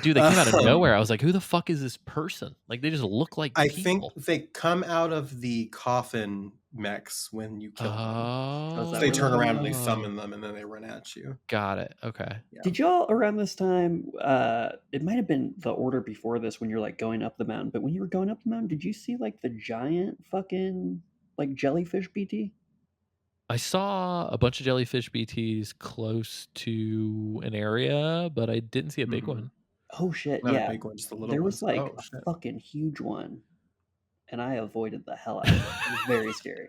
Dude, they came out of nowhere. I was like, who the fuck is this person? Like, they just look like I people. think they come out of the coffin mechs when you kill them. Oh, So they turn around and they summon them, and then they run at you. Got it. Okay. Yeah. Did y'all around this time? It might have been the order before this when you're like going up the mountain. But when you were going up the mountain, did you see like the giant fucking like jellyfish BT? I saw a bunch of jellyfish BTs close to an area, but I didn't see a big Mhm. one. Oh shit! Not yeah, a big one, just the little there ones. was like Oh, a shit. fucking huge one, and I avoided the hell out of it. It was very scary.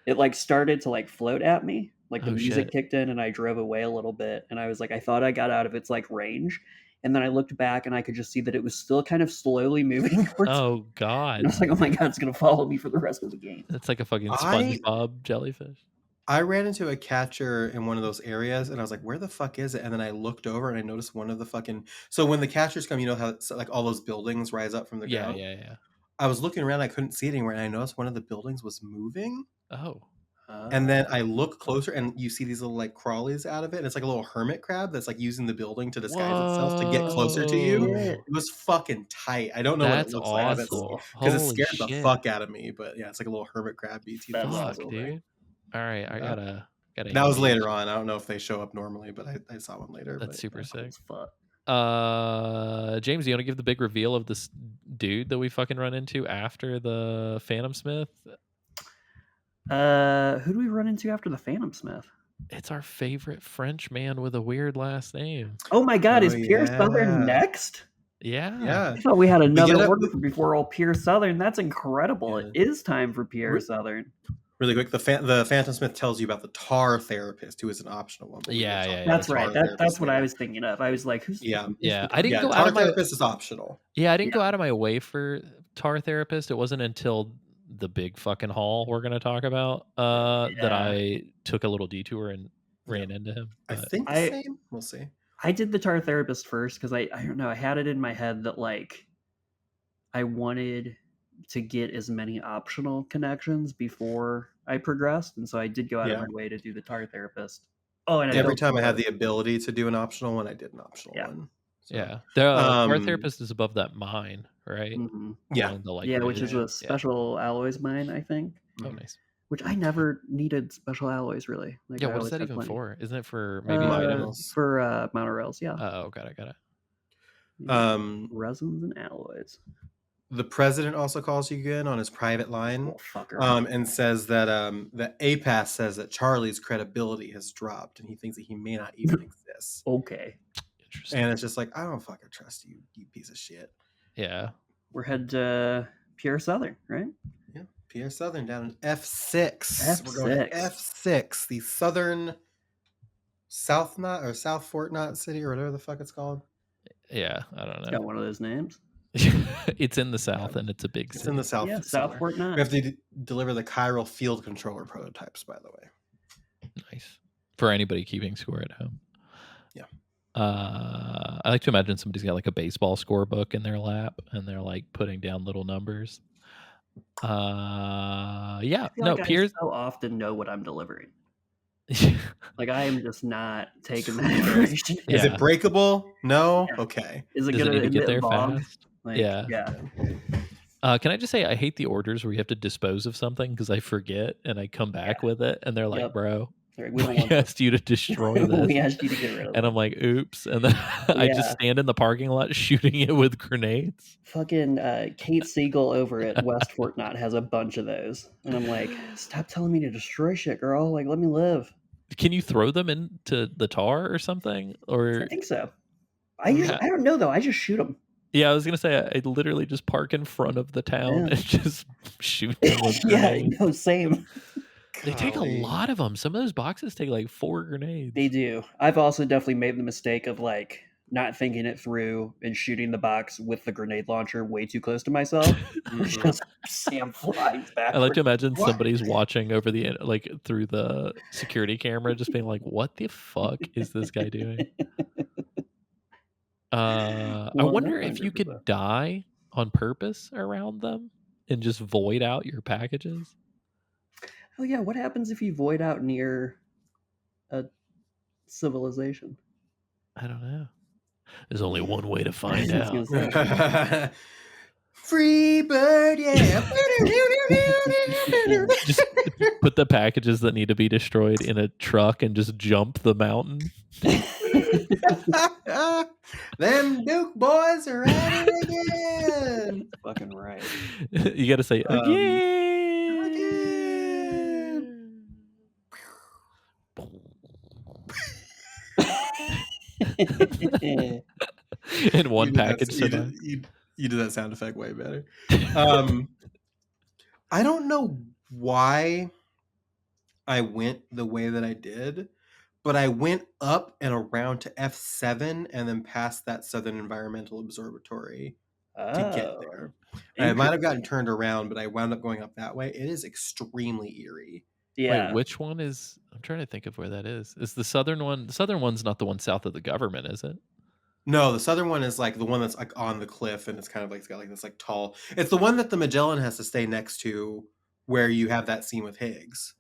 It like started to like float at me, like the Oh, music shit. kicked in, and I drove away a little bit, and I was like, I thought I got out of its like range, and then I looked back and I could just see that it was still kind of slowly moving towards me. Oh, And I God. was like, oh my god, it's gonna follow me for the rest of the game. It's like a fucking I- SpongeBob jellyfish. I ran into a catcher in one of those areas, and I was like, "Where the fuck is it?" And then I looked over, and I noticed one of the fucking. So when the catchers come, you know how it's like all those buildings rise up from the Yeah, ground. yeah. I was looking around, I couldn't see it anywhere, and I noticed one of the buildings was moving. Oh. And then I look closer, and you see these little like crawlies out of it. And it's like a little hermit crab that's like using the building to disguise itself to get closer to you. Whoa. Shit. It was fucking tight. I don't know what it That's looks like. I haven't awesome. seen because it Holy scared the shit. fuck out of me. But yeah, it's like a little hermit crab BT. That's That's Fuck, awesome. dude. All right, I Yeah. gotta. That was engage. later on. I don't know if they show up normally, but I saw one later. That's but, super yeah. Cool sick. as fuck. James, you want to give the big reveal of this dude that we fucking run into after the Phantom Smith? Who do we run into after the Phantom Smith? It's our favorite French man with a weird last name. Oh my god, Oh, is Pierre Southern yeah. next? Yeah. Yeah. I thought we had another get up- order before old Pierre Southern. That's incredible. Yeah. It is time for Pierre Re- Southern. Really quick, the Phantom Smith tells you about the tar therapist, who is an optional one. but we Yeah, will talk yeah, about That's the right. tar That's therapist what I later. was thinking of. I was like, who's Yeah. who's Yeah, the I didn't Yeah, go out tar of my therapist is optional. Yeah, I didn't go out of my way for tar therapist. It wasn't until the big fucking haul we're gonna talk about that Yeah. I took a little detour and ran into him. I but- think the I- same. We'll see. I did the tar therapist first because I don't know, I had it in my head that like I wanted to get as many optional connections before I progressed, and so I did go out of Yeah. my way to do the tar therapist. Oh, and I Every built time I had the the ability to do an optional one, I did an optional Yeah. one. So, Yeah, the tar um, therapist is above that mine, right? Mhm. Yeah. Along the, like, Yeah, which ridge. is a special alloys mine, I think. Oh, Mhm. nice. Which I never needed special alloys really. Like, Yeah, I what is always that had even plenty. for? Isn't it for maybe Monorails. items? For monorails, yeah. Oh, got it. Resins and alloys. The president also calls you in on his private line, Little fucker. and says that the APAS says that Charlie's credibility has dropped, and he thinks that he may not even exist. Okay. Interesting. And it's just like, I don't fucking trust you, you piece of shit. Yeah. We're headed to Pierre Southern, right? Yeah, Pierre Southern down in F6. We're going to F6, the Southern South Knot or South Fort Knot City or whatever the fuck it's called. Yeah, I don't It's know. got one of those names. It's in the south and it's a big It's city. in the south. Yeah, South somewhere. Fort Knot. We have to deliver the chiral field controller prototypes, by the way. Nice. For anybody keeping score at home. Yeah. I like to imagine somebody's got like a baseball scorebook in their lap and they're like putting down little numbers. Yeah. I feel No, like Pierce. I so often know what I'm delivering. Like I am just not taking that information. Is Yeah. it breakable? No? Yeah. Okay. Is it Does it gonna need to get emit there fog? fast? Like, Yeah. Yeah. Can I just say I hate the orders where you have to dispose of something because I forget and I come back with it and they're like, Yep. bro, They're like, we don't we want this. asked you to destroy We this. asked you to get rid of And it. I'm like, oops. And then I just Yeah. stand in the parking lot shooting it with grenades. Fucking Kate Siegel over at West Fort Knot has a bunch of those. And I'm like, stop telling me to destroy shit, girl. Like, let me live. Can you throw them into the tar or something? Or I think so. Yeah. I don't know, though. I just shoot them. yeah, I was gonna say I literally just park in front of the town Yeah. and just shoot them with Yeah, grenades. no, same. They take a Golly. lot of them. Some of those boxes take like 4 grenades. They do. I've also definitely made the mistake of like not thinking it through and shooting the box with the grenade launcher way too close to myself. Just Sam flies back. I like to imagine What? somebody's watching over the like through the security camera, just being like, "What the fuck is this guy doing?" I wonder if you could 100%. die on purpose around them and just void out your packages. Oh yeah, what happens if you void out near a civilization? I don't know. There's only one way to find I was out. gonna say. Free bird, yeah. Just put the packages that need to be destroyed in a truck and just jump the mountain. Them Duke boys are at it again. Fucking right. You got to say again. In one You did that- package. you did- you did that sound effect way better. I don't know why I went the way that I did, but I went up and around to F7 and then past that Southern Environmental Observatory to get there. I might have gotten turned around, but I wound up going up that way. It is extremely eerie. Yeah. Wait, which one is? I'm trying to think of where that is. Is the southern one? The southern one's not the one south of the government, is it? No, the southern one is like the one that's like on the cliff, and it's kind of like it's got like this like tall. It's the one that the Magellan has to stay next to, where you have that scene with Higgs.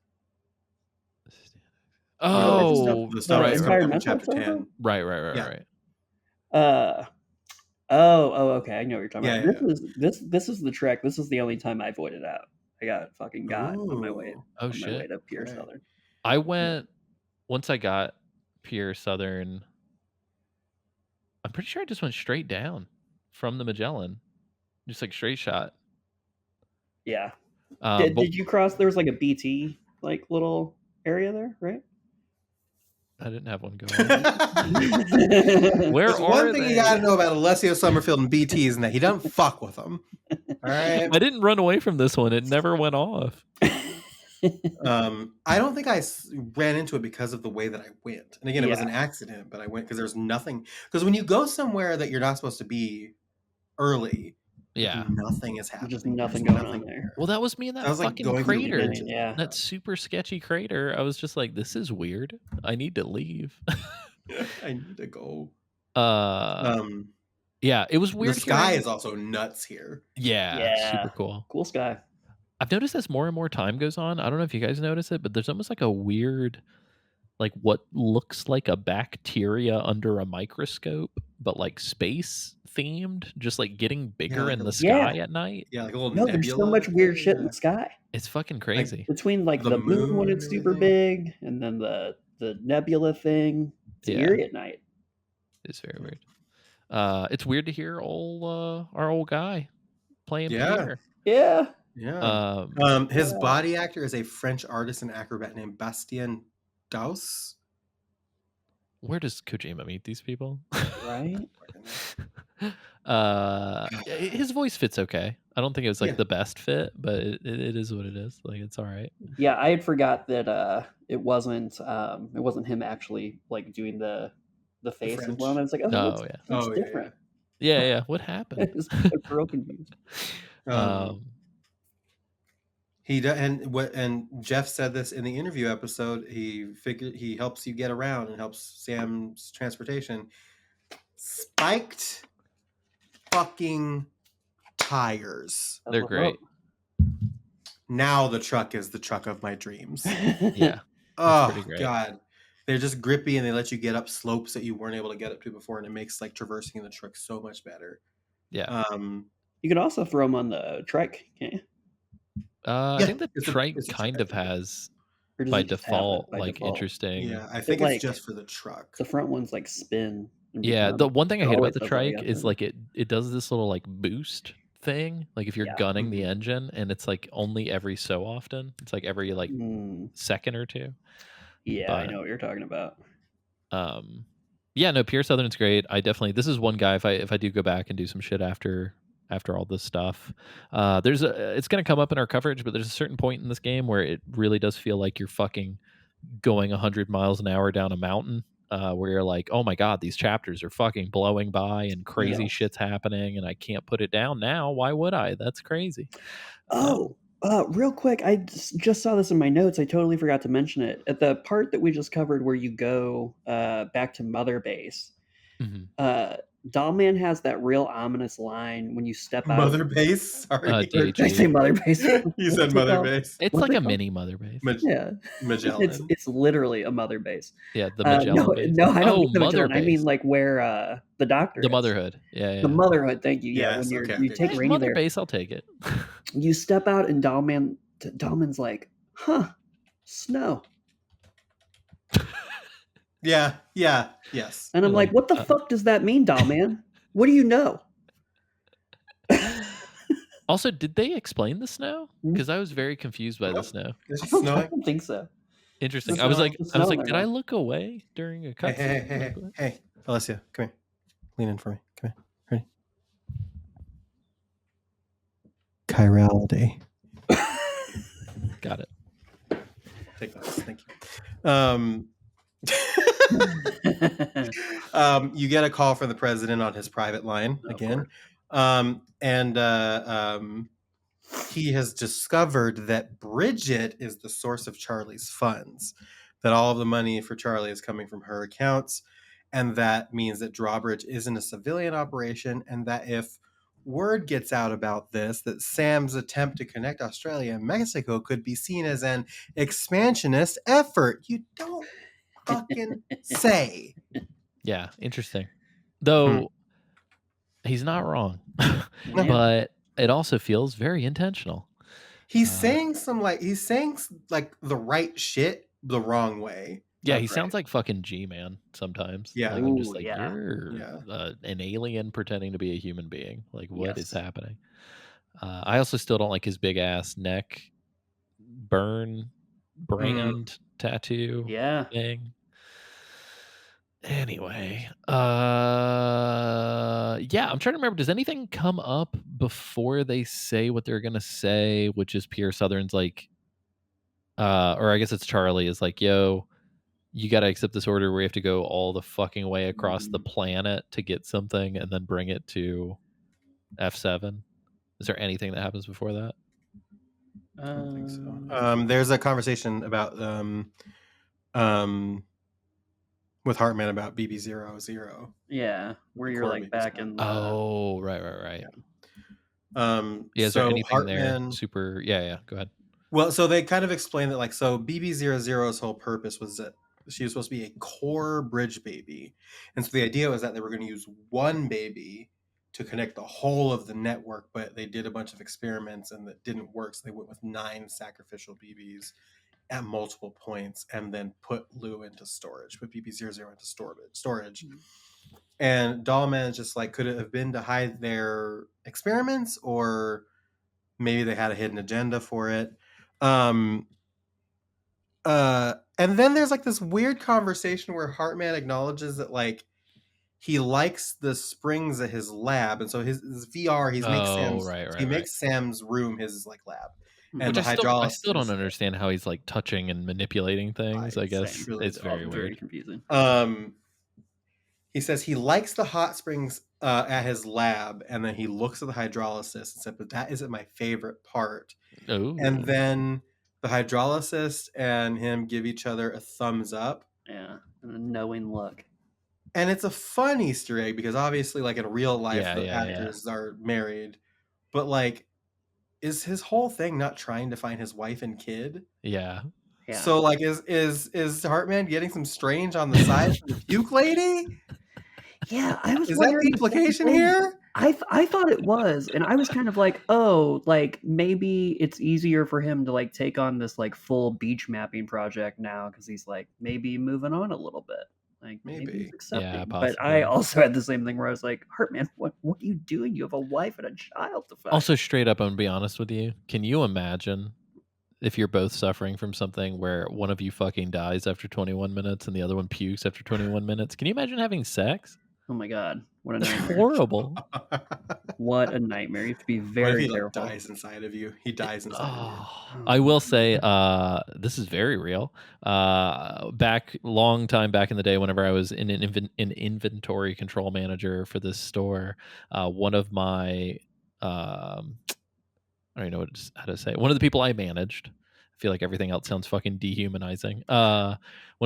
Oh, The stuff right, that's right, coming up in Environmental chapter Observatory? 10. right. Yeah. Okay. I know what you're talking about. Yeah. This is the trek. This is the only time I voided out. I got fucking got on my way. Ooh. Oh on my way shit! to Pier Right. Southern. I went once I got Pier Southern. I'm pretty sure I just went straight down from the Magellan, just like straight shot. Yeah. But Did you cross? There was like a BT like little area there, right? I didn't have one going. Where There's are one thing they? you got to know about Alessio Summerfield and BTs, and that he doesn't fuck with them. All right. I didn't run away from this one. It never went off. I don't think I ran into it because of the way that I went. And again, it was Yeah. an accident, but I went because there's nothing. Because when you go somewhere that you're not supposed to be early, Yeah. nothing is happening. Just nothing There's going on there. Well, that was me in that That was like fucking going through the crater. beginning, Yeah. That super sketchy crater. I was just like, this is weird. I need to leave. I need to go. Yeah, it was weird. The sky hearing- is also nuts here. Yeah, super cool. Cool sky. I've noticed as more and more time goes on, I don't know if you guys notice it, but there's almost like a weird, like what looks like a bacteria under a microscope, but like space themed, just like getting bigger like in a- the sky at night. Yeah, like a little No, there's so nebula. much weird shit in the sky. It's fucking crazy. Between like the the moon when moon it's and super everything. big, and then the nebula thing. It's Yeah. eerie at night. It's very weird. It's weird to hear our old guy playing Yeah. Pierre. Yeah. Yeah. His body actor is a French artist and acrobat named Bastien Daus. Where does Kojima meet these people? Right. His voice fits okay. I don't think it was like Yeah. the best fit, but it is what it is. Like it's all right. Yeah, I had forgot that it wasn't him actually like doing the face as French. well. And I was like, oh, Oh, that's, yeah. that's Oh, yeah, different. Yeah. What happened? I was real confused. And Jeff said this in the interview episode. He helps you get around and helps Sam's transportation. Spiked fucking tires. That's They're what's great. Now the truck is the truck of my dreams. up. Yeah. Oh pretty great. god, they're just grippy and they let you get up slopes that you weren't able to get up to before, and it makes like traversing in the truck so much better. Yeah. You can also throw them on the trike, can't you? I Yeah, think the it's a- trike it's a kind trike, of yeah. has Or does by it just have it default by like default? interesting. Yeah, I think like- it's just for the truck. The front ones like spin. and Yeah, become- the one thing I it hate about always the does that, I trike guess, is like it does this little like boost thing. Like if you're Yeah. gunning the engine, and it's like only every so often. It's like every like Mm, second or two. yeah, I but- know what you're talking about. Yeah, no, Pierre Southern's great. This is one guy if I do go back and do some shit after all this stuff. It's gonna come up in our coverage, but there's a certain point in this game where it really does feel like you're fucking going 100 miles an hour down a mountain. where you're like, oh my god, these chapters are fucking blowing by and crazy Yeah. shit's happening, and I can't put it down now. Why would I? That's crazy. Oh, real quick, I just saw this in my notes. I totally forgot to mention it. At the part that we just covered where you go back to Mother Base, Mhm. Dollman has that real ominous line when you step out. Mother base. Sorry. Or DHE. did I say Mother Base? You said What's it Mother called? base. It's What's like it a called? mini Mother Base. Yeah, Magellan. it's literally a Mother Base. Yeah, the Magellan No, base. no, I don't Oh, mean the Mother Magellan. I mean Base. like where the doctor The is. Motherhood. Yeah, The yeah. Motherhood. Thank you. Yeah, Yes, when okay, you okay, take okay. Rainey Mother there, Base, I'll take it. you step out and Dollman's like, huh, snow. Yeah, yes. And I'm You're like, like, what the fuck does that mean, Dollman? What do you know? Also, did they explain the snow? Because I was very confused by the Nope. snow. It's I just don't, snowing. think so. Interesting. Just I was snow. like, Just I was snow like, there, did I though. look away during a Hey, cutscene? hey, hey, Alessia, come here. Lean in for me. Come here. Ready? Chirality. Got it. Take those. Thank you. You get a call from the president on his private line again. He has discovered that Bridget is the source of Charlie's funds, that all of the money for Charlie is coming from her accounts, and that means that Drawbridge isn't a civilian operation, and that if word gets out about this, that Sam's attempt to connect Australia and Mexico could be seen as an expansionist effort. You don't fucking say. Yeah, interesting. Though he's not wrong, Yeah. but it also feels very intentional. He's saying the right shit the wrong way. Yeah, That's he sounds right. like fucking G-Man sometimes. Yeah. Like, I'm just Ooh, like, yeah. you're Yeah. an alien pretending to be a human being. Like, what is Yes. happening? I also still don't like his big ass neck burn brand tattoo Yeah. thing. Anyway, yeah, I'm trying to remember. Does anything come up before they say what they're gonna say? Which is Pierre Southern's like, or I guess it's Charlie is like, yo, you got to accept this order where you have to go all the fucking way across the planet to get something and then bring it to F7. Is there anything that happens before that? I don't think so. There's a conversation about with Hartman about BB00. Yeah, where you're like back in the. Oh, right. Yeah. Yeah, is so there anything Hartman, there? Super. Yeah. Go ahead. Well, so they kind of explained that, like, so BB00's whole purpose was that she was supposed to be a core bridge baby, and so the idea was that they were going to use one baby to connect the whole of the network, but they did a bunch of experiments and that didn't work, so they went with 9 sacrificial BBs at multiple points and then put Lou into storage, put BB00 into storage. And Dollman is just like, could it have been to hide their experiments, or maybe they had a hidden agenda for it? And then there's like this weird conversation where Hartman acknowledges that, like, he likes the springs at his lab, and so his VR, he makes Sam's room his like lab. And Which the I still don't understand how he's like touching and manipulating things. I guess really it's very weird. Very confusing. He says he likes the hot springs at his lab, and then he looks at the hydrolysis and said, but that isn't my favorite part. Ooh. And then the hydrolysis and him give each other a thumbs up. Yeah, and a knowing look. And it's a fun Easter egg because obviously, like, in real life, the Yeah. actors are married. But, like, is his whole thing not trying to find his wife and kid? Yeah. So, like, is Hartman getting some strange on the side from the puke lady? Yeah, I was Is that wondering the implication here? I thought it was, and I was kind of like, oh, like maybe it's easier for him to like take on this like full beach mapping project now because he's like maybe moving on a little bit. Like maybe he's accepting. Yeah, but I also had the same thing where I was like, Hartman, what are you doing? You have a wife and a child to find. Also, straight up, I'm gonna be honest with you. Can you imagine if you're both suffering from something where one of you fucking dies after 21 minutes and the other one pukes after 21 minutes? Can you imagine having sex? Oh my god, what a That's nightmare! horrible. What a nightmare! You have to be What if very he like careful. dies inside of you? He dies inside of you. Oh, I will say, this is very real. Long time back in the day, whenever I was in an inventory control manager for this store, one of my, I don't even know how to say it. One of the people I managed. I feel like everything else sounds fucking dehumanizing. One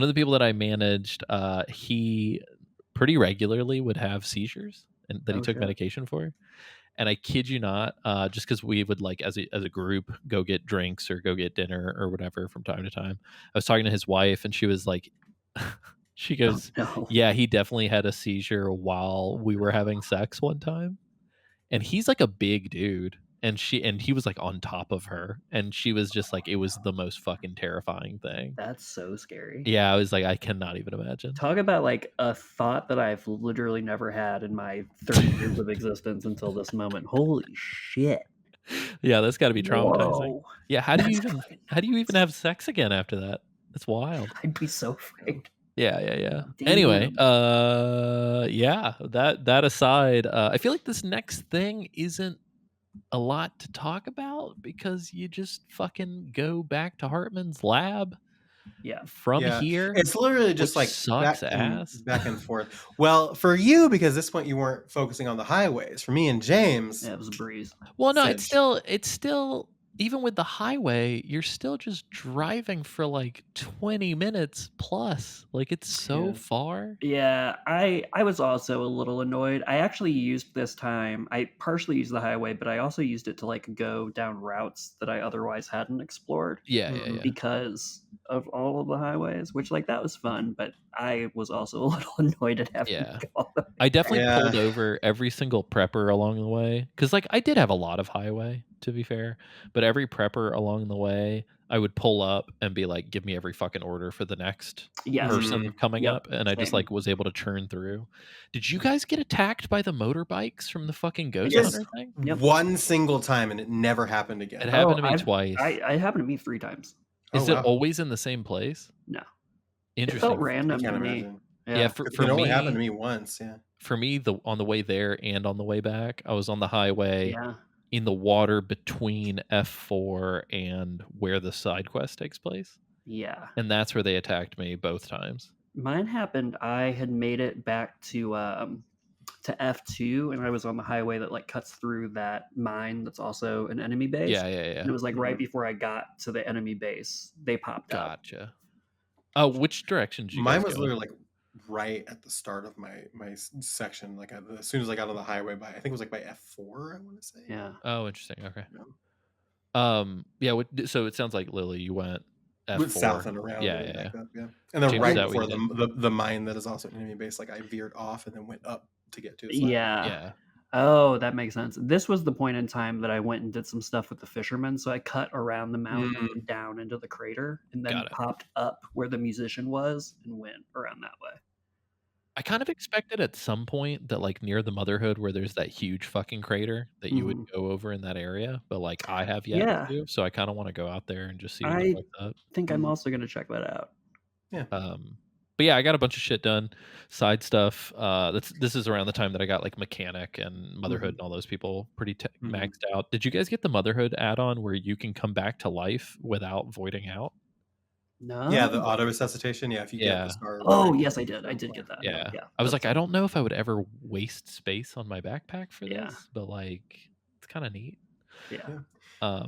of the people that I managed, he pretty regularly would have seizures and that he Oh, took shit. medication for. And I kid you not, just because we would like as a group go get drinks or go get dinner or whatever from time to time. I was talking to his wife, and she was like, she goes, No. "Yeah, he definitely had a seizure while we were having sex one time." And he's like a big dude, and he was like on top of her, and she was just like, it was the most fucking terrifying thing. That's so scary. Yeah, I was like, I cannot even imagine. Talk about like a thought that I've literally never had in my 30 years of existence until this moment. Holy shit! Yeah, that's got to be traumatizing. Whoa. Yeah, how do you That's even fucking have sex again after that? That's wild. I'd be so afraid. Yeah. Anyway, yeah, that aside, I feel like this next thing isn't a lot to talk about because you just fucking go back to Hartman's lab Yeah. from Yeah, here, it's literally just which like sucks ass. back and forth. Well, for you, because at this point you weren't focusing on the highways. For me and James, Yeah, it was a breeze. Well, no, it's Sedge. still even with the highway, you're still just driving for like 20 minutes plus. Like it's so Yeah. far. Yeah, I was also a little annoyed. I actually used this time. I partially used the highway, but I also used it to like go down routes that I otherwise hadn't explored Yeah. because of all of the highways, which like that was fun, but I was also a little annoyed at having Yeah. to go all the way I definitely Yeah. pulled over every single prepper along the way because, like, I did have a lot of highway, to be fair, but every prepper along the way, I would pull up and be like, "Give me every fucking order for the next Yes. person coming Yep, up," and I just same. like was able to churn through. Did you guys get attacked by the motorbikes from the fucking Ghost did. Hunter thing? Yep. One single time, and it never happened again. It happened to me I've- twice. I happened to me 3 times. Is Oh, it wow. always in the same place? No. Interesting. It felt I random can't to me. imagine. Yeah, for It only happened to me, me once. Yeah. for me, on the way there and on the way back, I was on the highway. Yeah. In the water between F4 and where the side quest takes place. Yeah. And that's where they attacked me both times. Mine happened. I had made it back to F2, and I was on the highway that like cuts through that mine that's also an enemy base. Yeah. And it was like right before I got to the enemy base, they popped up. Gotcha. Oh, which direction did you Mine guys was go? literally like right at the start of my section. Like as soon as I got on the highway, by I think it was like by F4. I want to say. Yeah. Oh, interesting. Okay. Yeah. Yeah. So it sounds like Lily, you went F4. Went south and around. Yeah. And Yeah. back up, yeah. And then James, is right that what before you the mine that is also an enemy base, like I veered off and then went up to get to his lab. Yeah. Oh, that makes sense. This was the point in time that I went and did some stuff with the fishermen. So I cut around the mountain and down into the crater and then Got it. popped up where the musician was and went around that way. I kind of expected at some point that like near the Motherhood where there's that huge fucking crater that you would go over in that area, but like I have yet Yeah. to, so I kind of want to go out there and just see I what's up. think I'm also going to check that out. Yeah. But yeah, I got a bunch of shit done, side stuff. This is around the time that I got like Mechanic and Motherhood and all those people pretty maxed out. Did you guys get the Motherhood add-on where you can come back to life without voiding out? No. Yeah, the auto resuscitation. Yeah, if you get the star. Oh, yes, I did. I did get that. Yeah. Yeah. I was like, I don't know if I would ever waste space on my backpack for Yeah. this, but like, it's kind of neat. Yeah.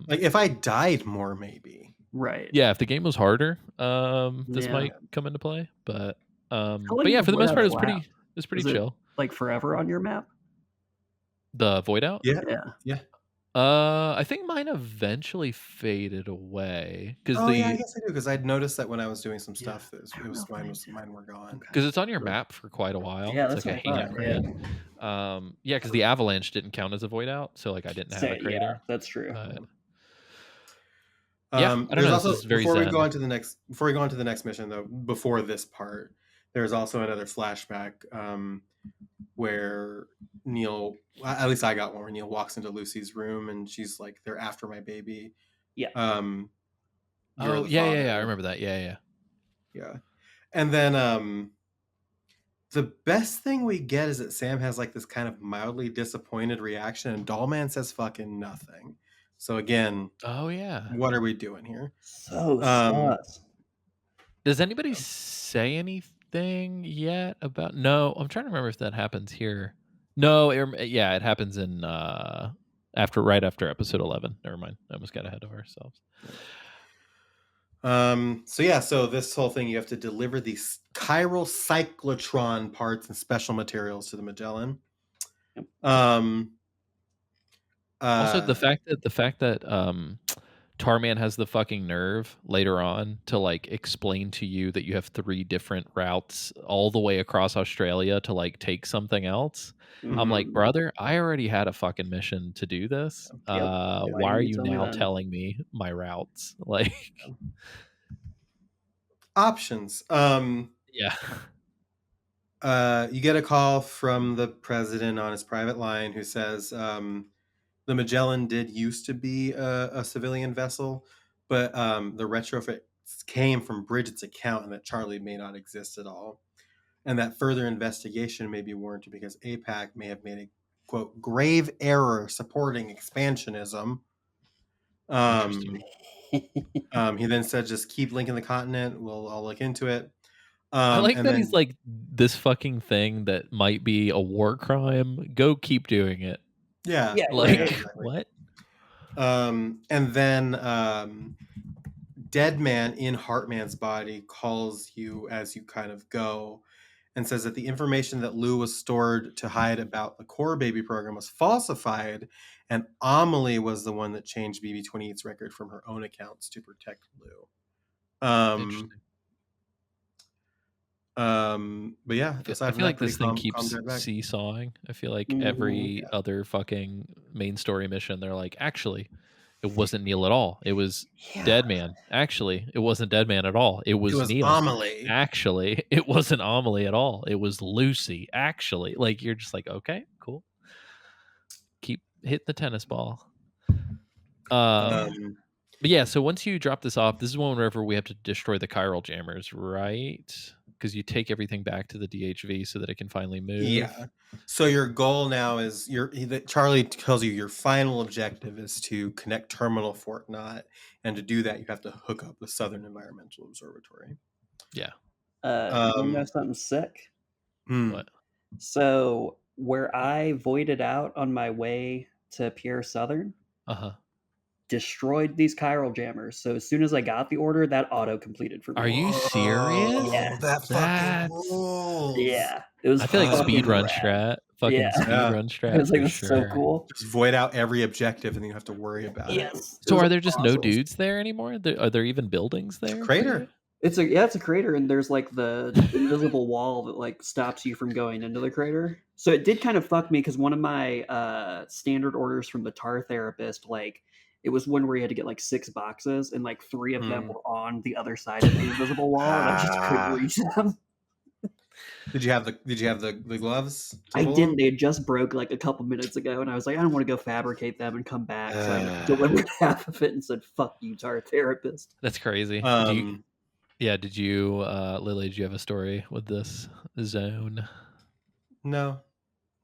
Like if I died more, maybe. Right. Yeah, if the game was harder, this Yeah. might come into play. But long yeah, is for the most Void part, Out's lab? it was pretty Is it, chill. like forever on your map? The void out? Yeah. I think mine eventually faded away because Oh yeah, I guess I do because I'd noticed that when I was doing some stuff, that I it don't was know if mine were gone. because it's on your map for quite a while. Yeah, it's that's like a what I hand thought, grid. Yeah, because the avalanche didn't count as a void out, so like I didn't have a Yeah, crater. that's true. But yeah, I don't There's know. also This is very before we zen. go on to the next mission though, before this part, there's also another flashback where Neil, at least I got one where Neil walks into Lucy's room and she's like, "They're after my baby." Yeah. You're Oh the yeah, I father. remember that. Yeah. Yeah. And then The best thing we get is that Sam has like this kind of mildly disappointed reaction, and Dollman says fucking nothing. So again, Oh yeah. what are we doing here? So Um, sus. Does anybody say anything yet about? No, I'm trying to remember if that happens here. No, yeah, it happens in right after episode 11. Never mind, I almost got ahead of ourselves. So this whole thing, you have to deliver these chiral cyclotron parts and special materials to the Magellan. Also, the fact that Tarman has the fucking nerve later on to like explain to you that you have 3 different routes all the way across Australia to like take something else. I'm like, brother, I already had a fucking mission to do this. Why are you now telling me my routes? Like, options. yeah. You get a call from the president on his private line who says the Magellan did used to be a civilian vessel, but the retrofit came from Bridget's account and that Charlie may not exist at all. And that further investigation may be warranted because APAC may have made a, quote, grave error supporting expansionism. He then said, just keep linking the continent. I'll look into it. I like that he's like, this fucking thing that might be a war crime, go keep doing it. Yeah. Like, exactly. What? And then Dead Man in Heartman's body calls you as you kind of go and says that the information that Lou was stored to hide about the Core Baby program was falsified, and Amelie was the one that changed BB-28's record from her own accounts to protect Lou. Interesting. But yeah, I feel like this thing keeps seesawing. I feel like every other fucking main story mission, they're like, actually, it wasn't Neil at all. It was Dead Man. Actually, it wasn't Dead Man at all. It was Neil. Amelie. Actually, it wasn't Amelie at all. It was Lucy. Actually, like, you're just like, okay, cool. Keep hitting the tennis ball. But yeah, so once you drop this off, this is one wherever we have to destroy the chiral jammers, right? Because you take everything back to the DHV so that it can finally move. Yeah. So your goal now is Charlie tells you your final objective is to connect Terminal Fort Knot, and to do that you have to hook up the Southern Environmental Observatory. Yeah. You know something sick? What? So where I voided out on my way to Pierre Southern, destroyed these chiral jammers. So as soon as I got the order, that auto completed for me. Are you serious? Yeah. That fucking rules. Yeah. It was. I feel like speedrun strat. Fucking speedrun strat. I was like, for that's sure. so cool. Just void out every objective, and then you have to worry about it. So are there just no dudes there anymore? Are there even buildings there? Crater. It's a crater, and there's like the invisible wall that like stops you from going into the crater. So it did kind of fuck me because one of my standard orders from the tar therapist, like, it was one where you had to get like 6 boxes, and like 3 of them were on the other side of the invisible wall, and I just couldn't reach them. Did you have the gloves? I didn't. They just broke like a couple minutes ago, and I was like, I don't want to go fabricate them and come back. So I delivered half of it and said, "Fuck you, tar therapist." That's crazy. Did you, Lily? Did you have a story with this zone? No,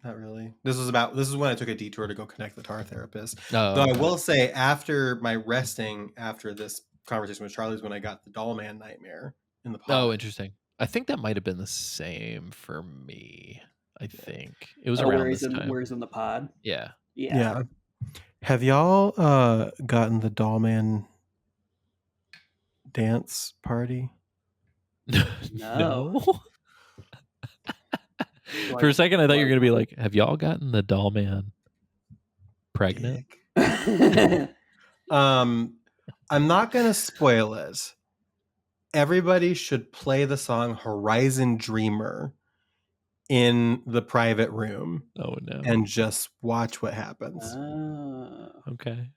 not really. This is when I took a detour to go connect the tar therapist. Oh, though I will say, after my resting after this conversation with Charlie's when I got the Dollman nightmare in the pod. Oh, interesting. I think that might have been the same for me. I think it was around this time. Where he's in the pod. Yeah. Have y'all gotten the Dollman dance party? No. For a second, I thought you were going to be like, have y'all gotten the Dollman pregnant? I'm not going to spoil it. Everybody should play the song Horizon Dreamer in the private room. Oh, no. And just watch what happens. Okay.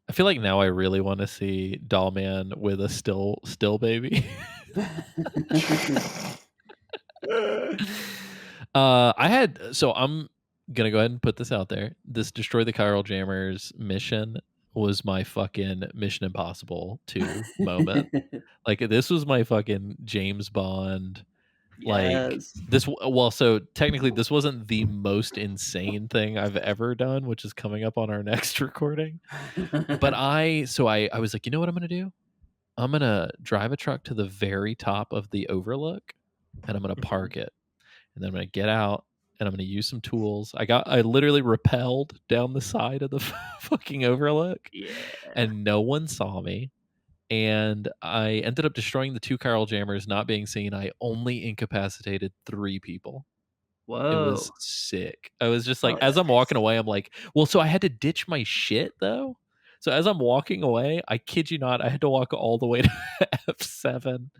I feel like now I really want to see Dollman with a still baby. I'm gonna go ahead and put this out there. This Destroy the Chiral Jammers mission was my fucking Mission Impossible 2 moment. Like, this was my fucking James Bond Like Yes. this, well, so technically this wasn't the most insane thing I've ever done, which is coming up on our next recording. But I was like, you know what I'm gonna do? I'm gonna drive a truck to the very top of the overlook, and I'm gonna park it, and then I'm gonna get out, and I'm gonna use some tools. I literally rappelled down the side of the fucking overlook, Yeah. and no one saw me. And I ended up destroying the 2 Carl jammers, not being seen. I only incapacitated 3 people. It was Whoa. sick. I was just like, Oh, as I'm nice. walking away, I'm like, well, so I had to ditch my shit though. So as I'm walking away, I kid you not, I had to walk all the way to F7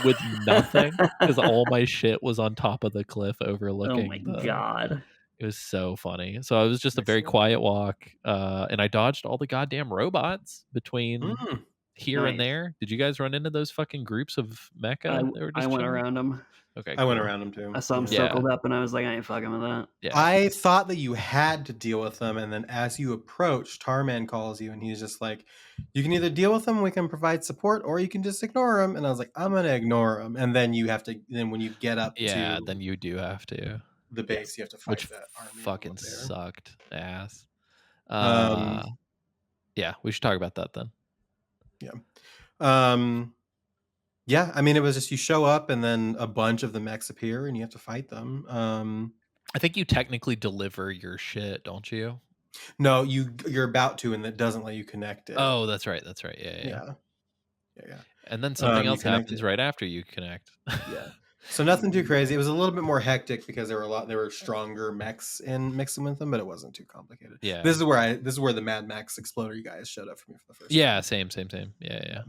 with nothing because all my shit was on top of the cliff Oh overlooking my the. god. It was so funny. So it was just a Nice very work. quiet walk, and I dodged all the goddamn robots between Mm. here and Nice. there. Did you guys run into those fucking groups of mecha that were I just went chilling? around them. Okay, I went cool. around them too. I saw them Yeah. circled up, and I was like, I ain't fucking with that. Yeah. I thought that you had to deal with them, and then as you approach, Tarman calls you, and he's just like, "You can either deal with them, we can provide support, or you can just ignore them." And I was like, "I'm gonna ignore them." And then you have to. Then when you get up Yeah, to then you do have to. the base, you have to fight Which that army fucking up there. sucked ass. Um, Yeah, we should talk about that then. Yeah, I mean, it was just you show up, and then a bunch of the mechs appear, and you have to fight them. I think you technically deliver your shit, don't you? No, you're about to, and that doesn't let you connect it. Oh, that's right. That's right. Yeah. Yeah. And then something You else connect happens it. right after you connect. Yeah. So nothing too crazy. It was a little bit more hectic because there were stronger mechs in mixing with them, but it wasn't too complicated. Yeah. This is where the Mad Max Exploder guys showed up for me for the first Yeah, time. same. Yeah.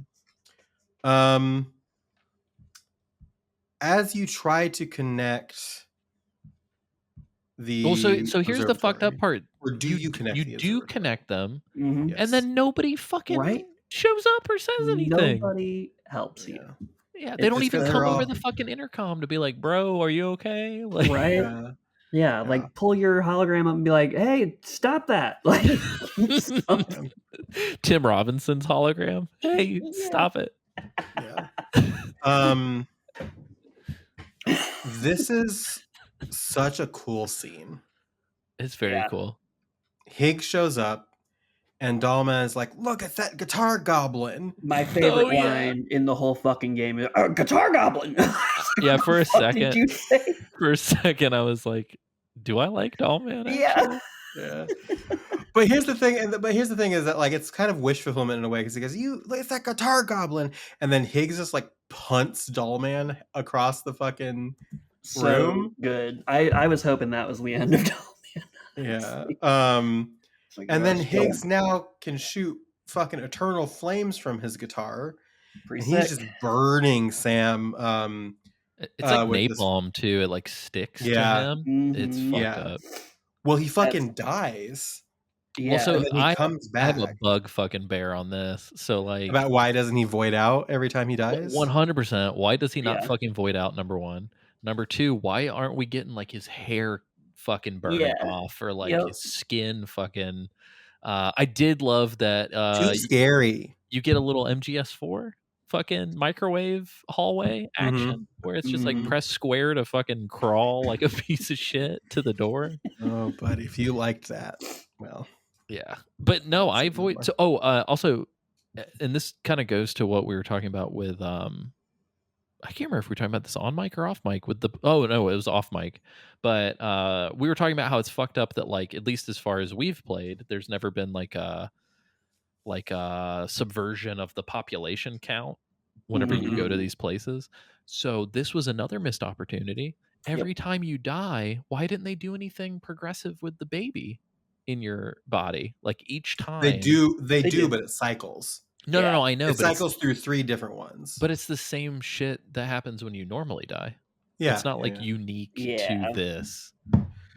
As you try to connect the Well, so here's the fucked up observatory, part. or do you connect you the do observatory? connect them, Mhm. Yes. and then nobody fucking Right? shows up or says anything. Nobody helps you. Yeah. Yeah, they don't It's even because come they're over all- the fucking intercom to be like, "Bro, are you okay?" Like, Right? Yeah. Yeah, like pull your hologram up and be like, "Hey, stop that!" Like, something. Tim Robinson's hologram. Hey, Yeah. stop it. Yeah. This is such a cool scene. It's very Yeah. cool. Higgs shows up, and Dalma is like, "Look at that guitar goblin." My favorite Oh, yeah. line in the whole fucking game is Guitar Goblin. Yeah, for a What the fuck second. did you say? For a second, I was like, "Do I like Dollman?" Yeah. Actually, Yeah. But here's the thing, is that like it's kind of wish fulfillment in a way because he goes, "You look, it's that guitar goblin," and then Higgs just like punts Dollman across the fucking So room. good. I was hoping that was the end of Dollman. Yeah. It's like, And then yes, Higgs now can shoot fucking eternal flames from his guitar, pretty and he's sick. just burning Sam. it's like with this- napalm too. It like sticks Yeah. to him. It's Mhm. fucked Yeah. up. Well, he fucking dies. Yeah. Also, And then he comes I have back. a bug fucking bear on this. So like, About why doesn't he void out every time he dies? 100%. Why does he not Yeah. fucking void out? Number one. Number two. Why aren't we getting like his hair fucking burning Yeah. off or like Yep. his skin fucking? I did love that. Too scary. You get a little MGS4 fucking microwave hallway action where it's just like Mhm. press square to fucking crawl like a piece of shit to the door. Oh, but if you liked that, well, Yeah, but no, That's I even avoid. more. So, also, and this kind of goes to what we were talking about with I can't remember if we were talking about this on mic or off mic with the. Oh no, it was off mic, but we were talking about how it's fucked up that like at least as far as we've played, there's never been like a subversion of the population count whenever you go to Mhm. these places. So this was another missed opportunity. Every time you die, why didn't they do anything progressive with the baby in your body? Like each time they do, They do. but it cycles. No, I know, It but cycles through 3 different ones. but it's the same shit that happens when you normally die. yeah, It's not yeah, like yeah. unique Yeah. to this.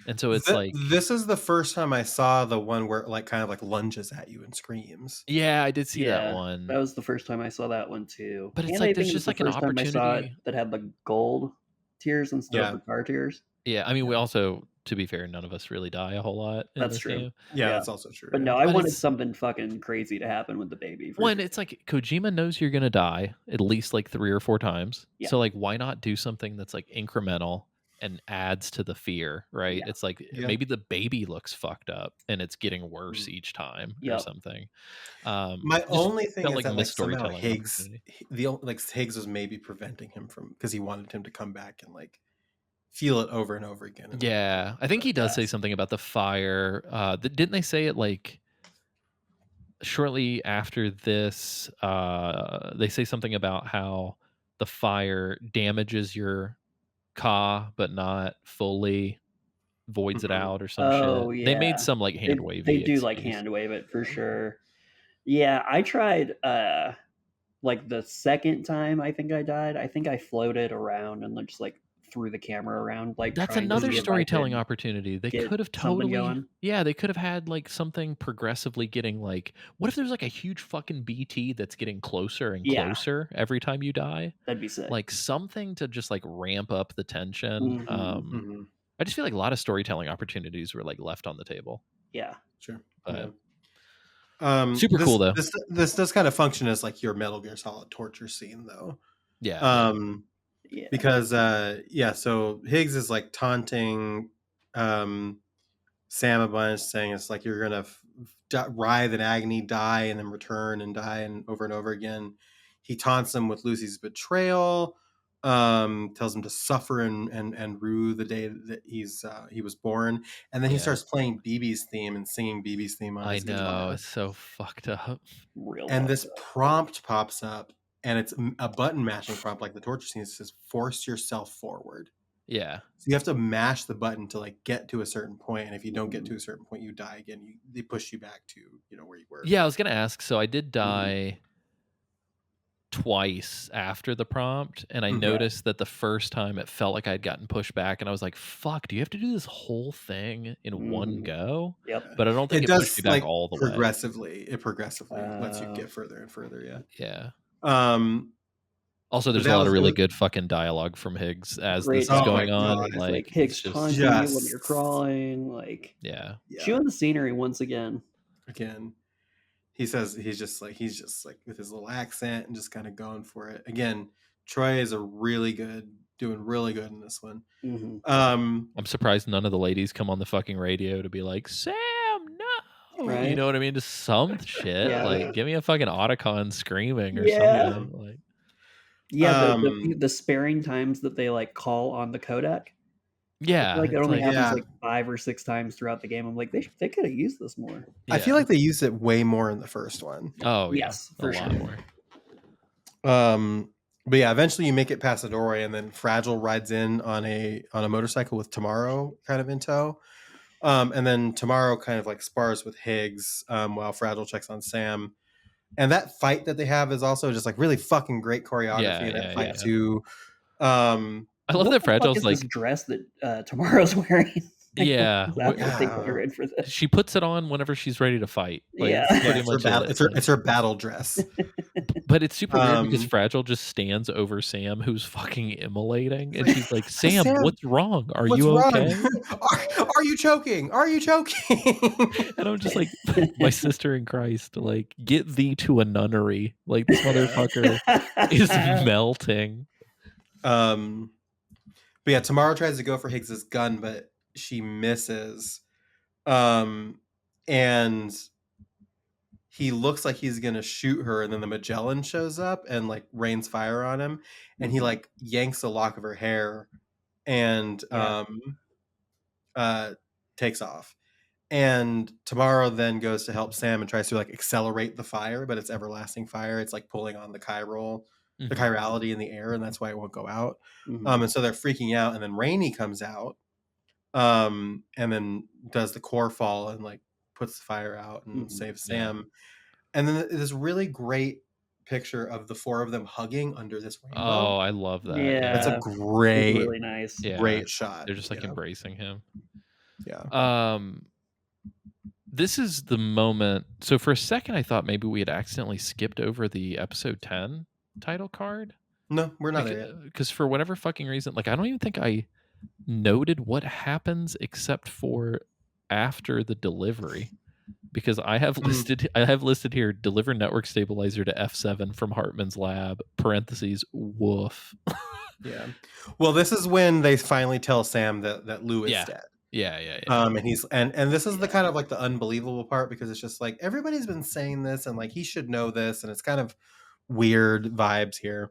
And so it's This is the first time I saw the one where it like kind of like lunges at you and screams. yeah, I did see Yeah, that one. That was the first time I saw that one too. But it's And like I there's think it was just the like an first time I saw it opportunity. that had the gold tears instead Yeah. of the car tears. Yeah, I mean, we also to be fair, none of us really die a whole lot in That's this true. game. Yeah, Yeah. that's also true. But yeah. no, I But wanted it's- something fucking crazy to happen with the baby. For One, sure. it's like Kojima knows you're gonna die at least like 3 or 4 times. Yeah. So like, why not do something that's like incremental and adds to the fear, right? Yeah. It's like Yeah. maybe the baby looks fucked up and it's getting worse each time or Yep. something. My just only thing felt is like that like missed somehow storytelling Higgs, opportunity. Higgs was maybe preventing him from, because he wanted him to come back and like feel it over and over again. And, Yeah, I think he does say Yes. something about the fire. Didn't they say it like shortly after this? They say something about how the fire damages your ka, but not fully voids it Mhm. out or some Oh shit. They made yeah. some like hand wavy. They do like excuse. hand wave it for sure. Yeah, I tried like the second time I think I died, I think I floated around and just like threw the camera around, like That's trying to another see if I storytelling could opportunity. They get could have something totally, going. yeah, they could have had like something progressively getting like, what if there's like a huge fucking BT that's getting closer and Yeah. closer every time you die? That'd be sick. Like something to just like ramp up the tension. Mhm. Mhm. I just feel like a lot of storytelling opportunities were like left on the table. Yeah. Sure. But Super cool, though. This does kind of function as like your Metal Gear Solid torture scene, though. Yeah. Yeah. Because so Higgs is like taunting Sam a bunch, saying it's like you're gonna writhe in agony, die, and then return and die, and over again. He taunts him with Lucy's betrayal. Tells him to suffer and rue the day that he was born, and then he Yeah. starts playing BB's theme and singing BB's theme on I his know, guitar. it's so fucked up. Real And fucked this up. prompt pops up, and it's a button mashing prompt like the torture scene. It says force yourself forward. Yeah. So you have to mash the button to like get to a certain point, and if you don't get to a certain point, you die again. They push you back to where you were. Yeah, I was gonna ask. So I did die twice after the prompt, and I Mhm. noticed that the first time it felt like I'd gotten pushed back, and I was like, "Fuck, do you have to do this whole thing in one Mhm. go?" Yep. But I don't think it pushed me back all the way. progressively. It progressively lets you get further and further. Yeah. Yeah. But Also, there's a that lot was- of it really was- good fucking dialogue from Higgs as Great this is Oh my going on. God, it's Like, Higgs it's just, taunting you when you're just- crawling, like yeah. chewing the scenery once again. Again, he says he's just like with his little accent and just kind of going for it. Again, Troy is doing really good in this one. Mhm. I'm surprised none of the ladies come on the fucking radio to be like, "Sam, no!" You Right? know what I mean? Just some shit. Yeah. Like, give me a fucking Otacon screaming or Yeah. something. Like, Yeah, the sparing times that they like call on the codec. yeah, I feel like it it's only like- happens Yeah. like 5 or 6 times throughout the game. I'm like, they could have used this more. I feel yeah. like they used it way more in the first one. Oh yeah, Yes, a for lot sure. more. But yeah, eventually you make it past the doorway, and then Fragile rides in on a motorcycle with Tomorrow kind of in tow. And then Tomorrow kind of like spars with Higgs while Fragile checks on Sam. And that fight that they have is also just like really fucking great choreography. Yeah, that yeah, fight yeah. too. I love What that the fuck Fragile's is like, this dress that Tomorrow's wearing? Like, yeah, what outfit they put her in for this? she puts it on whenever she's ready to fight. Like, Yeah. that's pretty it's her much battle. it. It's her, Like, it's her battle dress. but it's super weird because Um, Fragile just stands over Sam, who's fucking immolating, and she's like, "Sam, Sam, what's wrong? Are What's you wrong? okay?" Are you choking? Are you choking? And I'm just like, my sister in Christ, like, get thee to a nunnery. Like, this motherfucker is melting. But yeah, Tomorrow tries to go for Higgs's gun, but she misses. And he looks like he's gonna shoot her, and then the Magellan shows up and like rains fire on him, and he like yanks a lock of her hair and takes off. And Tomorrow then goes to help Sam and tries to like accelerate the fire, but it's everlasting fire. It's like pulling on the the chirality in the air, and that's why it won't go out. And so they're freaking out, and then Rainey comes out, and then does the core fall and like puts the fire out and saves Sam. And then this really great picture of the four of them hugging under this rainbow. Oh, I love that. Yeah. That's a great, really nice. Yeah. great shot. They're just like you know? embracing him. Yeah. This is the moment. So for a second, I thought maybe we had accidentally skipped over the episode 10 title card. No, we're not there yet. Because for whatever fucking reason, like, I don't even think I noted what happens except for after the delivery. Because I have listed here deliver network stabilizer to F7 from Hartman's lab, parentheses, woof. Yeah. Well, this is when they finally tell Sam that Lou is Yeah. dead. Yeah. And he's and this is the kind of like the unbelievable part, because it's just like everybody's been saying this and like he should know this, and it's kind of weird vibes here.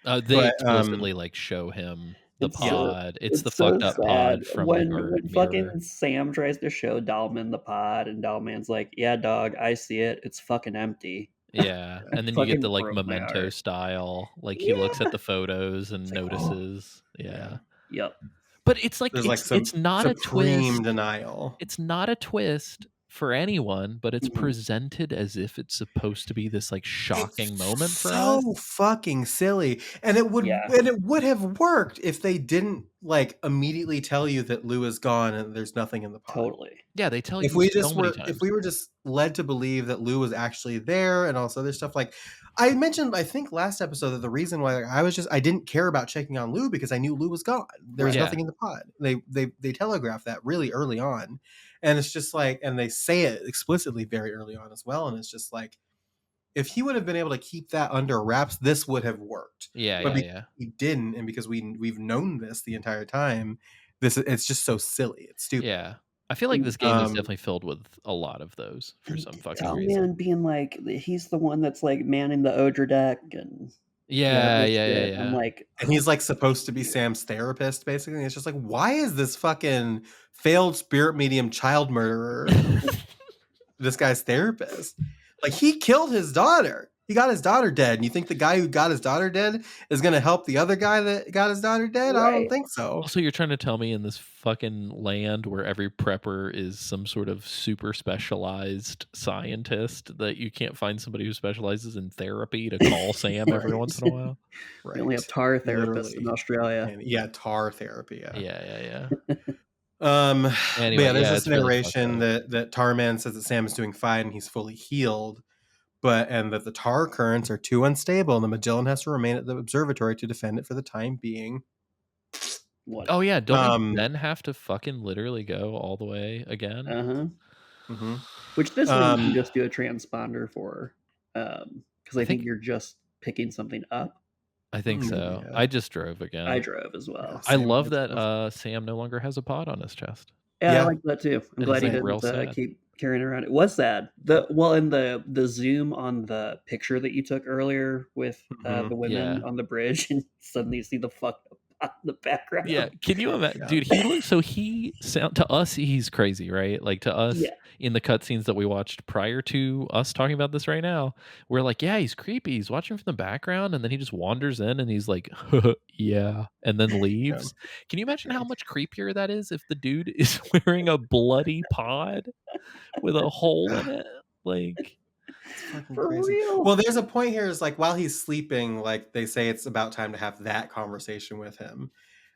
They But explicitly like show him the It's so- pod. It's the so fucked up sad pod from when our when mirror. fucking Sam tries to show Dahlman the pod, and Dahlman's like, "Yeah, dog, I see it. It's fucking empty." Yeah, and then you get Fucking the like broke my Memento heart. style. Like he looks at the photos and It's like, oh. notices. Yeah. Yep. But it's like there's like some it's not a supreme twist. denial. It's not a twist for anyone, but it's Mhm. presented as if it's supposed to be this like shocking It's moment for so us. fucking silly, and it would have worked if they didn't like immediately tell you that Lou is gone and there's nothing in the pod. Totally. Yeah, they tell If you we so just many were times. if we were just led to believe that Lou was actually there and all this other stuff, like I mentioned, I think last episode, that the reason why I didn't care about checking on Lou because I knew Lou was gone. There was Right. nothing in the pod. They telegraphed that really early on, and it's just like, and they say it explicitly very early on as well, and it's just like, if he would have been able to keep that under wraps, this would have worked. Yeah, But yeah, because yeah. he didn't, and because we've known this the entire time, it's just so silly. It's stupid. Yeah. I feel like this game is definitely filled with a lot of those for some fucking reason. Dahlman being like, he's the one that's like manning the Odra deck, and Yeah. I'm like, And he's like supposed to be Sam's therapist, basically. And it's just like, why is this fucking failed spirit medium child murderer this guy's therapist? Like, he killed his daughter. He got his daughter dead. And you think the guy who got his daughter dead is going to help the other guy that got his daughter dead? I don't Right. think so. Also, you're trying to tell me in this fucking land where every prepper is some sort of super specialized scientist that you can't find somebody who specializes in therapy to call Sam every Right. once in a while? Right. we only have tar therapists in Literally. Australia. And, yeah, tar therapy. Yeah. Yeah. But Anyway, yeah, there's yeah, this it's really fucked narration up. that Tarman says that Sam is doing fine and he's fully healed, and that the tar currents are too unstable and the Magellan has to remain at the observatory to defend it for the time being. What? Oh yeah, don't we then have to fucking literally go all the way again? Mm-hmm. Which this one you can just do a transponder for, because I think think- you're just picking something up. I think so. Yeah. I just drove again. I drove as well. Yeah. I Sam love has that Sam no longer has a pod on his chest. Yeah, Yeah. I like that too. I'm It glad is, he like, real didn't sad. keep carrying it around. It was sad. And the zoom on the picture that you took earlier with Mhm. the women Yeah. on the bridge, and suddenly you see the fucked up pot in the background. Yeah, can you imagine, Yeah. dude? He looks so to us he's crazy, right? Like to us Yeah. in the cutscenes that we watched prior to us talking about this right now, we're like, yeah, he's creepy. He's watching from the background, and then he just wanders in, and he's like, yeah, and then leaves. Can you imagine how much creepier that is if the dude is wearing a bloody pod with a hole in it? Like, It's fucking For crazy. real. Well, there's a point here is like while he's sleeping, like they say it's about time to have that conversation with him,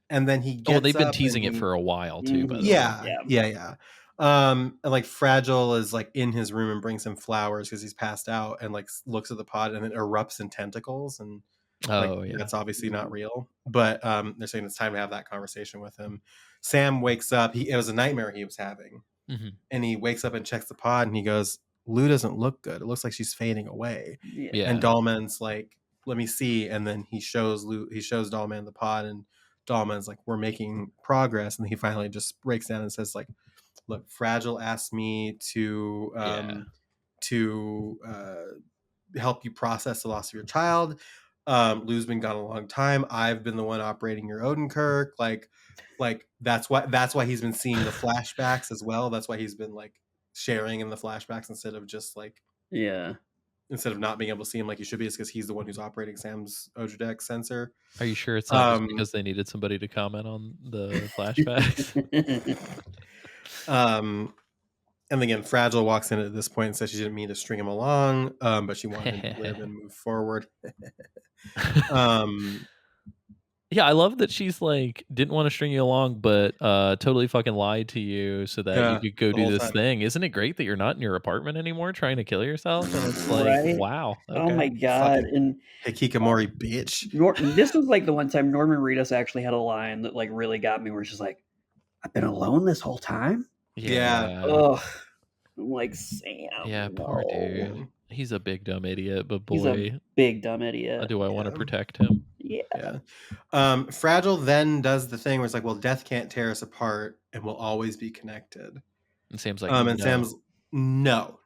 and then he gets they've been up teasing and it for a while too. By the way. yeah. And like Fragile is like in his room and brings him flowers because he's passed out, and like looks at the pod and it erupts in tentacles, and that's obviously not real. But they're saying it's time to have that conversation with him. Sam wakes up. It was a nightmare he was having, and he wakes up and checks the pod, and he goes, Lou doesn't look good. It looks like she's fading away. Yeah. And Dahlman's like, let me see. And then he shows Dahlman the pod, and Dahlman's like, we're making progress. And he finally just breaks down and says like, look, Fragile asked me to help you process the loss of your child. Lou's been gone a long time. I've been the one operating your Odenkirk. Like that's why he's been seeing the flashbacks as well. That's why he's been like sharing in the flashbacks instead of just like instead of not being able to see him like he should be. It's because he's the one who's operating Sam's Odradek sensor. Are you sure it's not just because they needed somebody to comment on the flashbacks? And again, Fragile walks in at this point and says she didn't mean to string him along, but she wanted him to live and move forward. Yeah, I love that she's like didn't want to string you along, but totally fucking lied to you so that you Yeah, could go the do whole this time. thing. Isn't it great that you're not in your apartment anymore trying to kill yourself? And it's like, Right? wow, Oh my okay. god! Fucking And hikikomori bitch. This was like the one time Norman Reedus actually had a line that like really got me, where she's like, "I've been alone this whole time." Yeah. Yeah. Ugh. I'm like, Sam, Yeah, poor no. dude. He's a big dumb idiot, but He's a boy, big dumb idiot. do I want to Yeah. protect him. Yeah. Yeah. Fragile then does the thing where it's like, well, death can't tear us apart and we'll always be connected. And Sam's like, And no. Sam's, no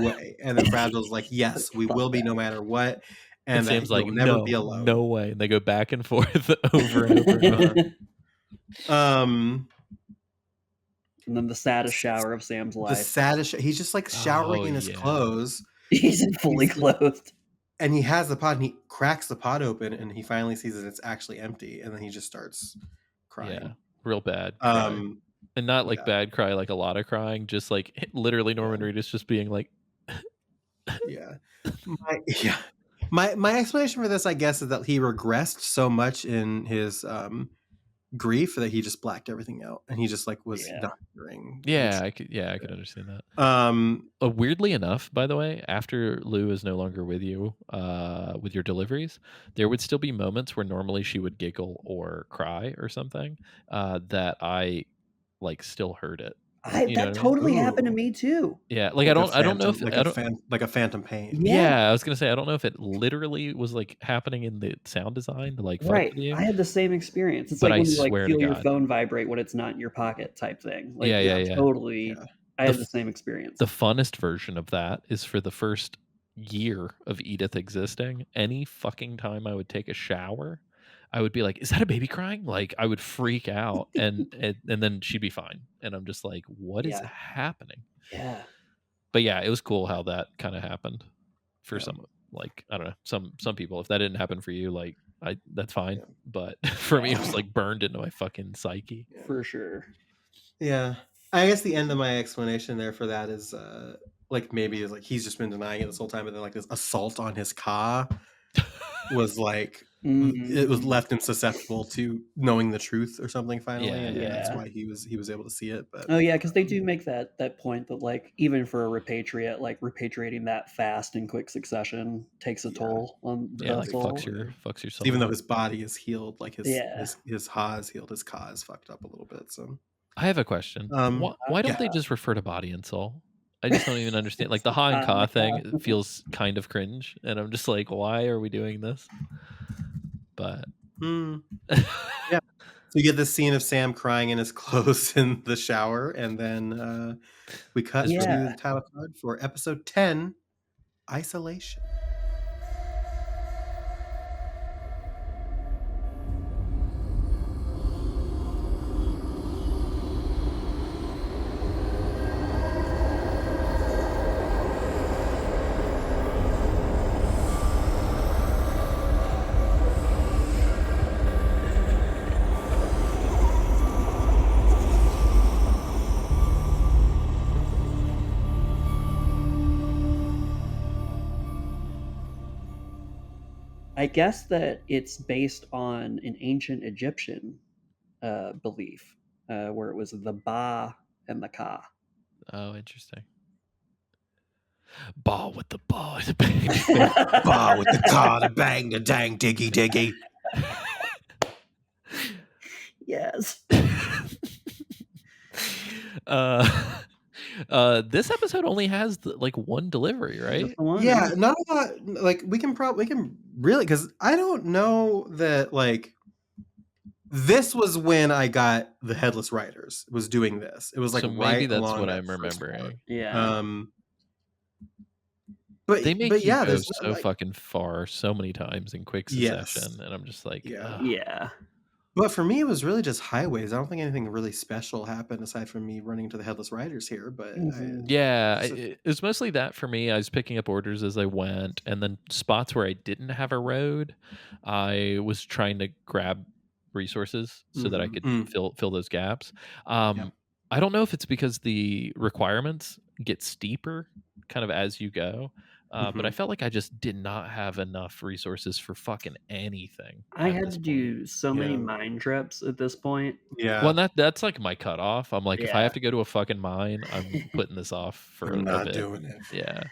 way. And then Fragile's like, yes, we will be no matter what. And And that Sam's like, you'll never no, be alone. no way. And they go back and forth over and over and over. And then the saddest shower of Sam's The life. saddest, he's just like showering Oh, in his yeah. clothes. He's fully clothed. And he has the pot and he cracks the pot open and he finally sees that it's actually empty. And then he just starts crying. Yeah, real bad. Cry. And not like yeah. bad cry, like a lot of crying, just like literally Norman Reedus just being like, Yeah. My explanation for this, I guess, is that he regressed so much in his grief that he just blacked everything out and he just like was not hearing. Yeah, I could understand that. Weirdly enough, by the way, after Lou is no longer with you, with your deliveries, there would still be moments where normally she would giggle or cry or something, that I like still heard it. That totally happened to me too. Yeah, like I don't know if like a phantom pain. Yeah, I was gonna say I don't know if it literally was like happening in the sound design to like fuck with you. I had the same experience. It's But like I when you like swear feel to your God. phone vibrate when it's not in your pocket type thing. Like, Yeah. totally. Yeah. I had the same experience. The funnest version of that is for the first year of Edith existing. Any fucking time I would take a shower, I would be like, "Is that a baby crying?" Like I would freak out, and then she'd be fine, and I'm just like, "What is happening?" Yeah. But yeah, it was cool how that kind of happened for some, like I don't know, some people. If that didn't happen for you, like that's fine. Yeah. But for me, it was like burned into my fucking psyche. For sure. Yeah. I guess the end of my explanation there for that is like maybe is like he's just been denying it this whole time, but then like this assault on his car was like it was left him susceptible to knowing the truth or something finally, and that's why he was able to see it. But because they do make that point that like even for a repatriate, like repatriating that fast in quick succession takes a toll on the like soul. fucks your soul. Even though his body is healed, like his ha is healed, his ka is fucked up a little bit. So I have a question. Why don't they just refer to body and soul? I just don't even understand. Like the ha and ka thing feels kind of cringe, and I'm just like, why are we doing this? But yeah, so you get this scene of Sam crying in his clothes in the shower, and then we cut to the title card for episode 10, Isolation. I guess that it's based on an ancient Egyptian belief, where it was the ba and the ka. Oh, interesting. Ba with the ba, the bang, ba with the ka, the bang, the dang, diggy, diggy. Yes. This episode only has like one delivery, right? Yeah, not a lot. Like we can really, because I don't know that like this was when I got the Headless Riders was doing this. It was like so maybe right that's along what that I'm remembering. Yeah. But they make but yeah, go there's so fucking far so many times in quick succession, and I'm just like, yeah. But for me, it was really just highways. I don't think anything really special happened aside from me running into the Headless Riders here. But it was mostly that for me. I was picking up orders as I went, and then spots where I didn't have a road, I was trying to grab resources so that I could fill those gaps. I don't know if it's because the requirements get steeper kind of as you go, But I felt like I just did not have enough resources for fucking anything. I at had this to point. do so many Yeah. mine trips at this point. Yeah. Well, that's like my cutoff. I'm like, if I Yeah. have to go to a fucking mine, I'm putting this off for I'm a not bit. doing it. Yeah.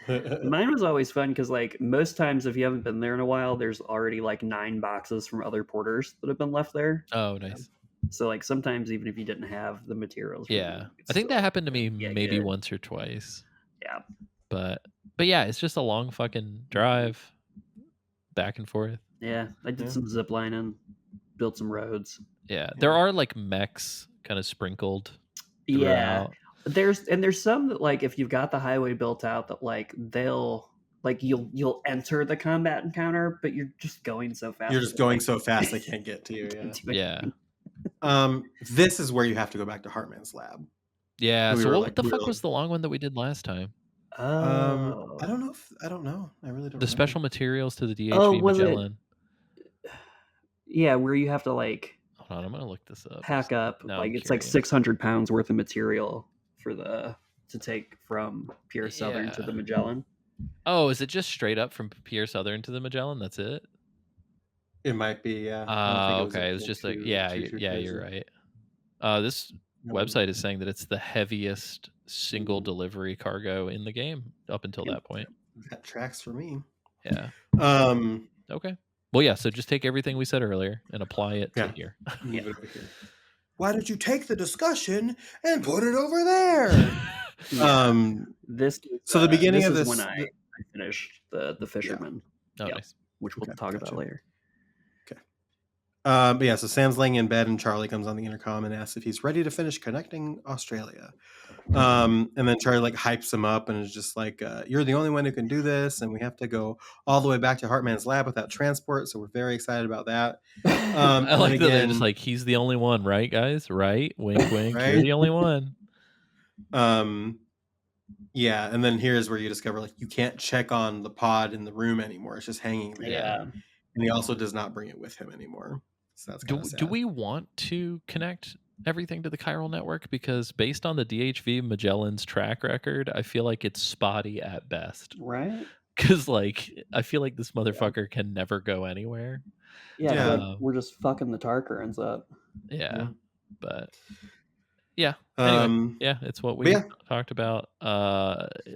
Mine was always fun because, like, most times if you haven't been there in a while, there's already like 9 boxes from other porters that have been left there. Oh, nice. So, like, sometimes even if you didn't have the materials, for Yeah. them, you could I think still that happened to me get maybe it. once or twice. Yeah. But yeah, it's just a long fucking drive back and forth. Yeah. I did some zip lining, built some roads. Yeah. There are like mechs kind of sprinkled Yeah. throughout. There's some that, like, if you've got the highway built out, that like they'll like you'll enter the combat encounter, but you're just going so fast. You're just going so fast they can't get to you. Yeah. This is where you have to go back to Heartman's lab. Yeah. We So were, what like, the fuck really- was the long one that we did last time? Oh. I don't know. I don't know. I really don't. The remember. special materials to the DHV Oh, was it- Magellan. Yeah, where you have to like Hold on, I'm gonna look this up. pack up now like I'm it's like curious. 600 pounds worth of material for to take from Pier Southern to Yeah. the Magellan. Oh, is it just straight up from Pier Southern to the Magellan? That's it? It might be. Yeah. I don't think Okay. It was just like, yeah, you're right. This website is saying that it's the heaviest single delivery cargo in the game up until that point. That tracks for me. Yeah. Um, Okay. Well, yeah. So just take everything we said earlier and apply it to Yeah. here. move it over here. Why did you take the discussion and put it over there? This So the beginning of is this- when I finished the fisherman, Oh, Yeah. nice. which we'll Okay, talk gotcha. about later. But yeah, so Sam's laying in bed and Charlie comes on the intercom and asks if he's ready to finish connecting Australia. And then Charlie like hypes him up and is just like, you're the only one who can do this, and we have to go all the way back to Heartman's lab without transport, so we're very excited about that. I like that they're just like, he's the only one, right, guys? Right? Wink, wink. You're Right? the only one. Yeah, and then here's where you discover like you can't check on the pod in the room anymore. It's just hanging there. Yeah. And he also does not bring it with him anymore. So that's kind of sad. Do we want to connect everything to the chiral network? Because based on the DHV Magellan's track record, I feel like it's spotty at best. Right? Because like I feel like this motherfucker can never go anywhere. Yeah, Yeah. like, we're just fucking the tar currents up. Yeah. Yeah. But yeah. Anyway, Um, yeah, it's what but we yeah. talked about.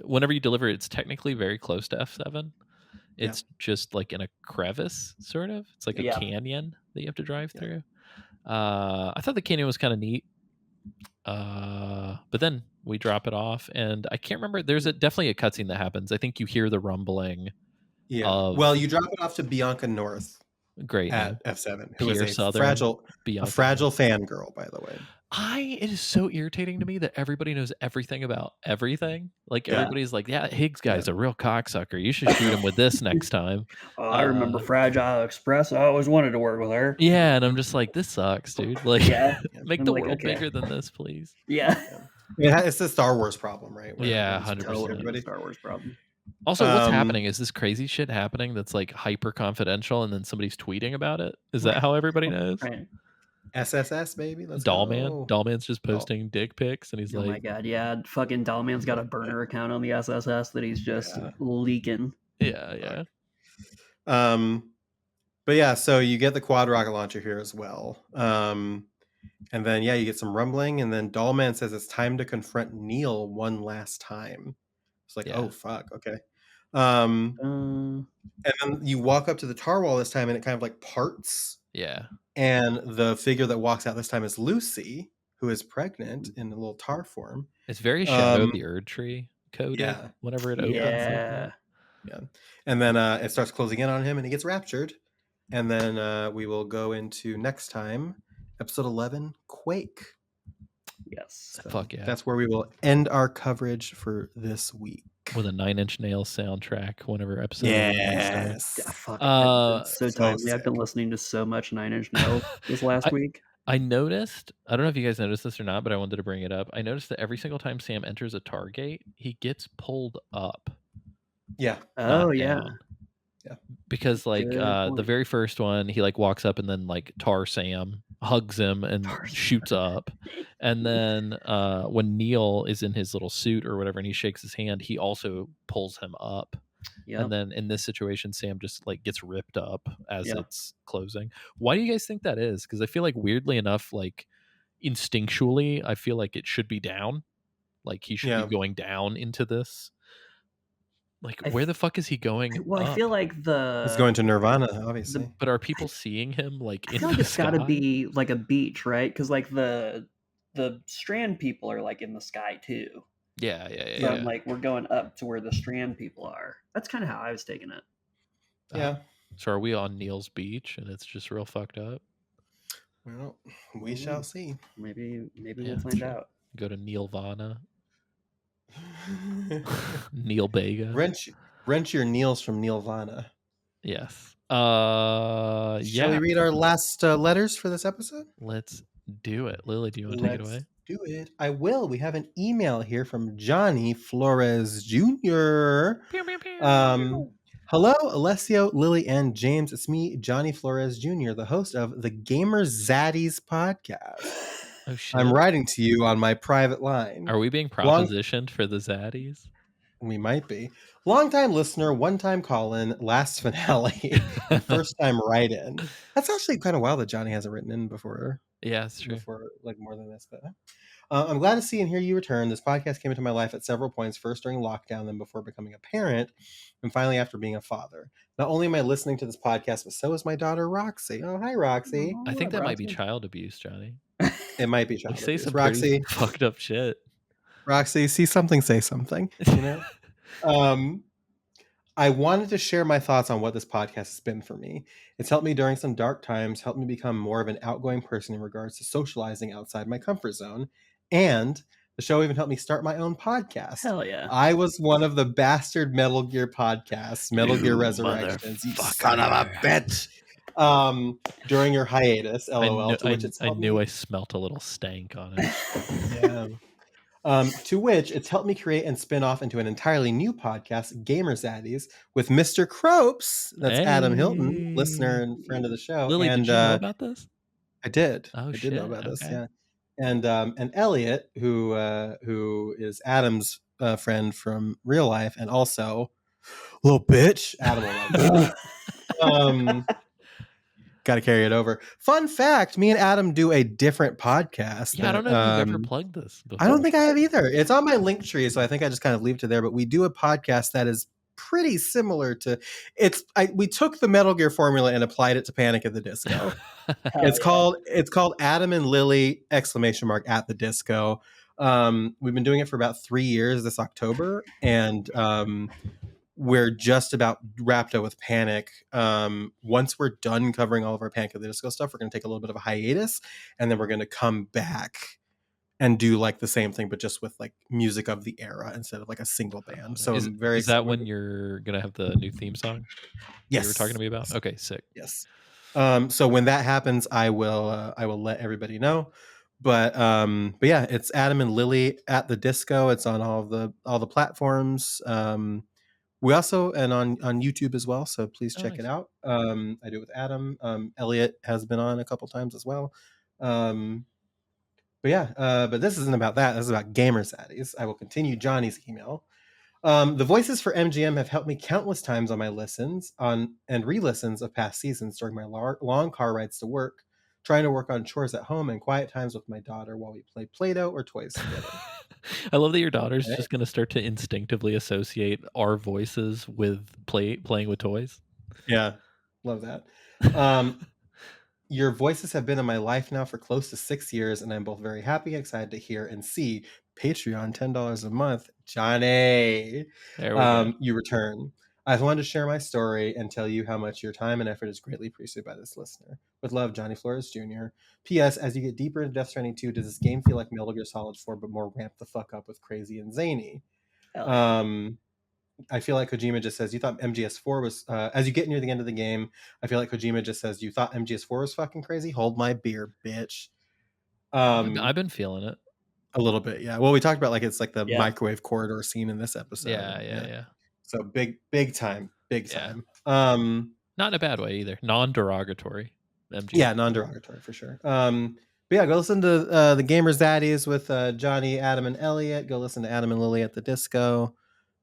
Whenever you deliver, it's technically very close to F7. It's just like in a crevice, sort of. It's like a Yeah. canyon that you have to drive through. I thought the canyon was kind of neat. But then we drop it off, and I can't remember. There's definitely a cutscene that happens. I think you hear the rumbling. Yeah. Well, you drop it off to Bianca North Great name. at F7, who is Pier a Southern, fragile Bianca. fangirl, by the way. It is so irritating to me that everybody knows everything about everything. Like Yeah. everybody's like, yeah, Higgs guy's a real cocksucker. You should shoot him with this next time. Oh, I remember Fragile Express. I always wanted to work with her. Yeah, and I'm just like, this sucks, dude. Like, Yeah. make I'm the like, world okay. bigger than this, please. Yeah. It's the Star Wars problem, right? Where Yeah, everyone's 100%. telling everybody. Star Wars problem. Also, what's Um, happening? Is this crazy shit happening that's like hyper confidential, and then somebody's tweeting about it? Is that how everybody knows? Right. SSS, baby. Let's Dollman, go. Dollman's just posting dick pics, and he's Oh my like, god, yeah. Fucking Dollman's got a burner account on the SSS that he's just leaking. yeah. But yeah, so you get the quad rocket launcher here as well. And then you get some rumbling, and then Dollman says it's time to confront Neil one last time. It's like, Yeah. oh fuck, okay. And then you walk up to the tar wall this time, and it kind of like parts. Yeah. And the figure that walks out this time is Lucy, who is pregnant in a little tar form. It's very Shadow the Erd Tree coded yeah. whenever it opens. Yeah. Yeah. And then it starts closing in on him, and he gets raptured. And then we will go into next time, episode 11, Quake. Yes. So Fuck yeah. That's where we will end our coverage for this week. With a 9 Inch Nails soundtrack whenever episode 11 starts. Yeah, fuck. So so timely. I've been listening to so much 9 Inch Nails this last week. I noticed, I don't know if you guys noticed this or not, but I wanted to bring it up. I noticed that every single time Sam enters a tar gate, he gets pulled up. Yeah. Oh, not yeah. down. Because like Good the point. very first one, he like walks up and then like Tar Sam hugs him and shoots up. And then when Neil is in his little suit or whatever and he shakes his hand, he also pulls him up. Yep. And then in this situation, Sam just like gets ripped up as Yep. it's closing. Why do you guys think that is? Because I feel like weirdly enough, like instinctually, I feel like it should be down. Like he should be Yeah. going down into this. Like I where f- the fuck is he going Well, I up? feel like It's going to Nirvana, obviously. But are people seeing him like I in feel like the it's got to sky? be like a beach, right? Because like the Strand people are like in the sky too. Yeah, yeah, yeah. So yeah. I'm like, we're going up to where the Strand people are. That's kind of how I was taking it. Yeah. So are we on Neil's beach and it's just real fucked up? Well, we shall see. Maybe Yeah, we'll find sure. out. Go to Neilvana. Neil Bega. Rent your Neils from Nirvana. Yes. Shall Yeah. we read our last letters for this episode? Let's do it. Lily, do you want to take it away? Let's do it. I will. We have an email here from Johnny Flores Jr. Hello, Alessio, Lily, and James. It's me, Johnny Flores Jr., the host of the Gamer Zaddies podcast. Oh shit. I'm writing to you on my private line. Are we being propositioned for the Zaddies? We might be. Long-time listener, one-time call-in, last finale, and first-time write-in. That's actually kind of wild that Johnny hasn't written in before. Yeah, it's true. Before, like, more than this. But I'm glad to see and hear you return. This podcast came into my life at several points, first during lockdown, then before becoming a parent, and finally after being a father. Not only am I listening to this podcast, but so is my daughter, Roxy. Oh, hi, Roxy. I think that might be Roxy. child abuse, Johnny. It might be We child say abuse. some Roxy, pretty fucked up shit. Roxy, see something, say something. You know. I wanted to share my thoughts on what this podcast has been for me. It's helped me during some dark times, helped me become more of an outgoing person in regards to socializing outside my comfort zone. And the show even helped me start my own podcast. Hell yeah. I was one of the bastard Metal Gear podcasts, Metal Gear Resurrections, you son of a bitch. During your hiatus, LOL. I knew I smelt a little stank on it. Yeah. To which it's helped me create and spin off into an entirely new podcast, Gamer Zaddies, with Mr. Cropes. That's Adam Hilton, listener and friend of the show. Lily, and, did you know about this? I did. Oh, I shit. did know about this. Okay. Yeah. And Elliot, who is Adam's friend from real life, and also little bitch, Adam will like it. Got to carry it over. Fun fact: me and Adam do a different podcast. Yeah, I don't know if you've ever plugged this before. I don't think I have either. It's on my link tree, so I think I just kind of leave it to there. But we do a podcast that is pretty similar to we took the Metal Gear formula and applied it to Panic at the Disco. It's called Adam and Lily ! At the Disco. We've been doing it for about 3 years this October, and we're just about wrapped up with Panic. Once we're done covering all of our Panic at the Disco stuff, we're going to take a little bit of a hiatus, and then we're going to come back and do like the same thing, but just with like music of the era instead of like a single band. So is, I'm very. Is that when you're gonna have the new theme song? Yes, you were talking to me about. Okay, sick. Yes. So when that happens, I will let everybody know. But yeah, it's Adam and Lily at the Disco. It's on all the platforms. We also and on YouTube as well. So please check it out. I do it with Adam. Elliot has been on a couple times as well. But yeah, but this isn't about that. This is about Gamer Zaddies. I will continue Johnny's email. The voices for MGM have helped me countless times on my listens and re-listens of past seasons during my long car rides to work, trying to work on chores at home, and quiet times with my daughter while we play Play-Doh or toys together. I love that your daughter's just going to start to instinctively associate our voices with playing with toys. Yeah, love that. Your voices have been in my life now for close to 6 years, and I'm both very happy and excited to hear and see Patreon $10 a month. Johnny, there we go. You return. I wanted to share my story and tell you how much your time and effort is greatly appreciated by this listener. With love, Johnny Flores Jr. P.S. As you get deeper into Death Stranding 2, does this game feel like Metal Gear Solid 4, but more ramped the fuck up with crazy and zany? I feel like Kojima just says, you thought MGS4 was, as you get near the end of the game, I feel like Kojima just says, you thought MGS4 was fucking crazy? Hold my beer, bitch. I've been feeling it. A little bit, yeah. Well, we talked about like it's like the microwave corridor scene in this episode. Yeah. So big time. Not in a bad way either. Non-derogatory. MGS4. Yeah, non-derogatory for sure. But yeah, go listen to the Gamers Zaddies with Johnny, Adam, and Elliot. Go listen to Adam and Lily at the Disco.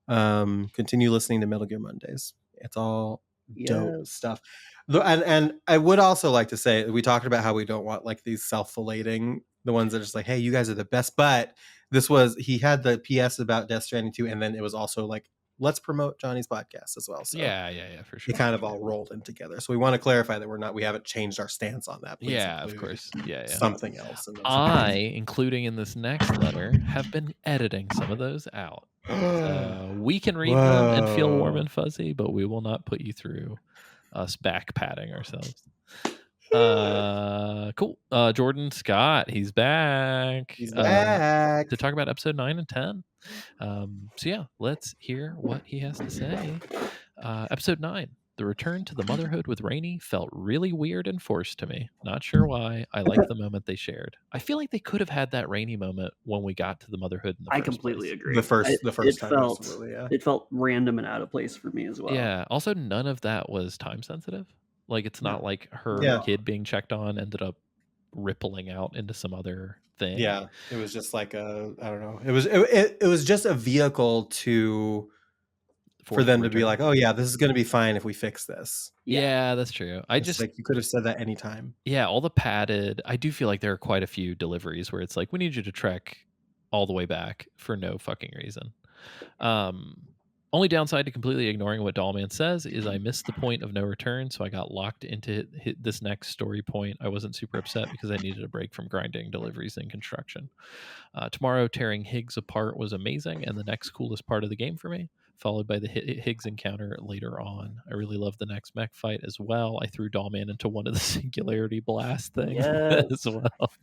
Continue listening to Metal Gear Mondays. It's all dope Yes. stuff. And I would also like to say, we talked about how we don't want like these self-flating, the ones that are just like, hey, you guys are the best. But he had the PS about Death Stranding 2, and then it was also like, let's promote Johnny's podcast as well. So Yeah, for sure. it kind of all rolled in together. So we want to clarify that we haven't changed our stance on that. Please Yeah, of include course. Yeah. something else. In those I, including in this next letter, have been editing some of those out. So we can read them and feel warm and fuzzy, but we will not put you through us back patting ourselves. Cool. Jordan Scott, he's back. He's back to talk about episode 9 and 10. So yeah, let's hear what he has to say. Episode 9. The return to the motherhood with Rainey felt really weird and forced to me. Not sure why. I like the moment they shared. I feel like they could have had that Rainey moment when we got to the motherhood in the I first completely place. agree. The first time, felt absolutely, yeah. it felt random and out of place for me as well. Yeah. Also, none of that was time sensitive. Like, it's not like her kid being checked on ended up rippling out into some other thing. Yeah, it was just like I don't know. It was just a vehicle for them to be like, oh yeah, this is going to be fine if we fix this. Yeah, that's true. It's like you could have said that anytime. Yeah, all the padded. I do feel like there are quite a few deliveries where it's like, we need you to trek all the way back for no fucking reason. Only downside to completely ignoring what Dollman says is I missed the point of no return, so I got locked into this next story point. I wasn't super upset because I needed a break from grinding deliveries and construction. Tomorrow, tearing Higgs apart was amazing and the next coolest part of the game for me, followed by the Higgs encounter later on. I really love the next mech fight as well. I threw Dollman into one of the singularity blast things as well.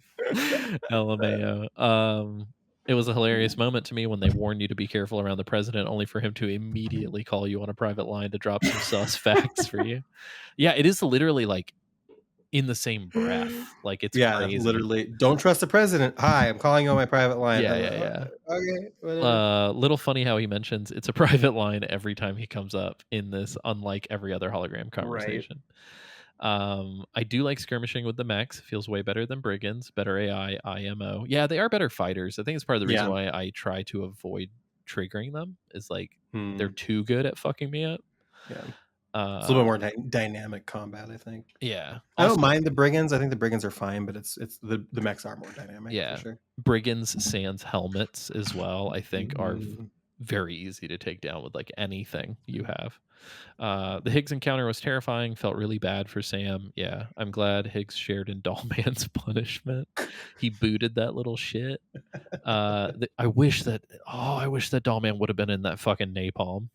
LMAO. It was a hilarious moment to me when they warned you to be careful around the president, only for him to immediately call you on a private line to drop some sus facts for you. Yeah, it is literally like in the same breath. Like, it's crazy. Literally. Don't trust the president. Hi, I'm calling you on my private line. Yeah. Okay. Whatever. Little funny how he mentions it's a private line every time he comes up in this, unlike every other hologram conversation. I do like skirmishing with the mechs. Feels way better than brigands. Better AI, IMO. Yeah, they are better fighters. I think it's part of the reason why I try to avoid triggering them. Is like they're too good at fucking me up. Yeah, it's a little bit more dynamic combat, I think. Yeah, I don't mind the brigands. I think the brigands are fine, but it's the mechs are more dynamic. Yeah, for sure. brigands sans helmets as well, I think are very easy to take down with like anything you have. The Higgs encounter was terrifying. Felt really bad for Sam. Yeah, I'm glad Higgs shared in Dollman's punishment. He booted that little shit. I wish that Dollman would have been in that fucking napalm.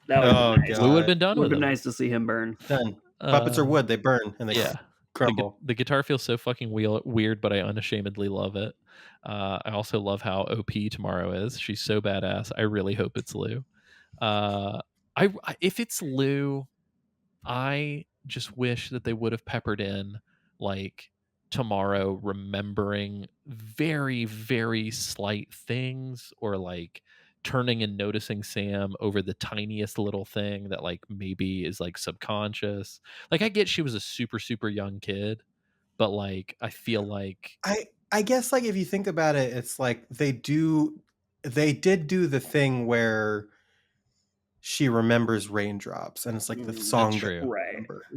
That would nice. We would have been done with it. Would have him. been nice to see him burn. Done. Puppets are wood. They burn and they crumble. The guitar feels so fucking weird, but I unashamedly love it. I also love how OP Tomorrow is. She's so badass. I really hope it's Lou. If it's Lou, I just wish that they would have peppered in like Tomorrow remembering very, very slight things, or like turning and noticing Sam over the tiniest little thing that like maybe is like subconscious. Like, I get she was a super, super young kid, but like I feel like I guess like if you think about it, it's like they did do the thing where she remembers raindrops, and it's like the song that's true.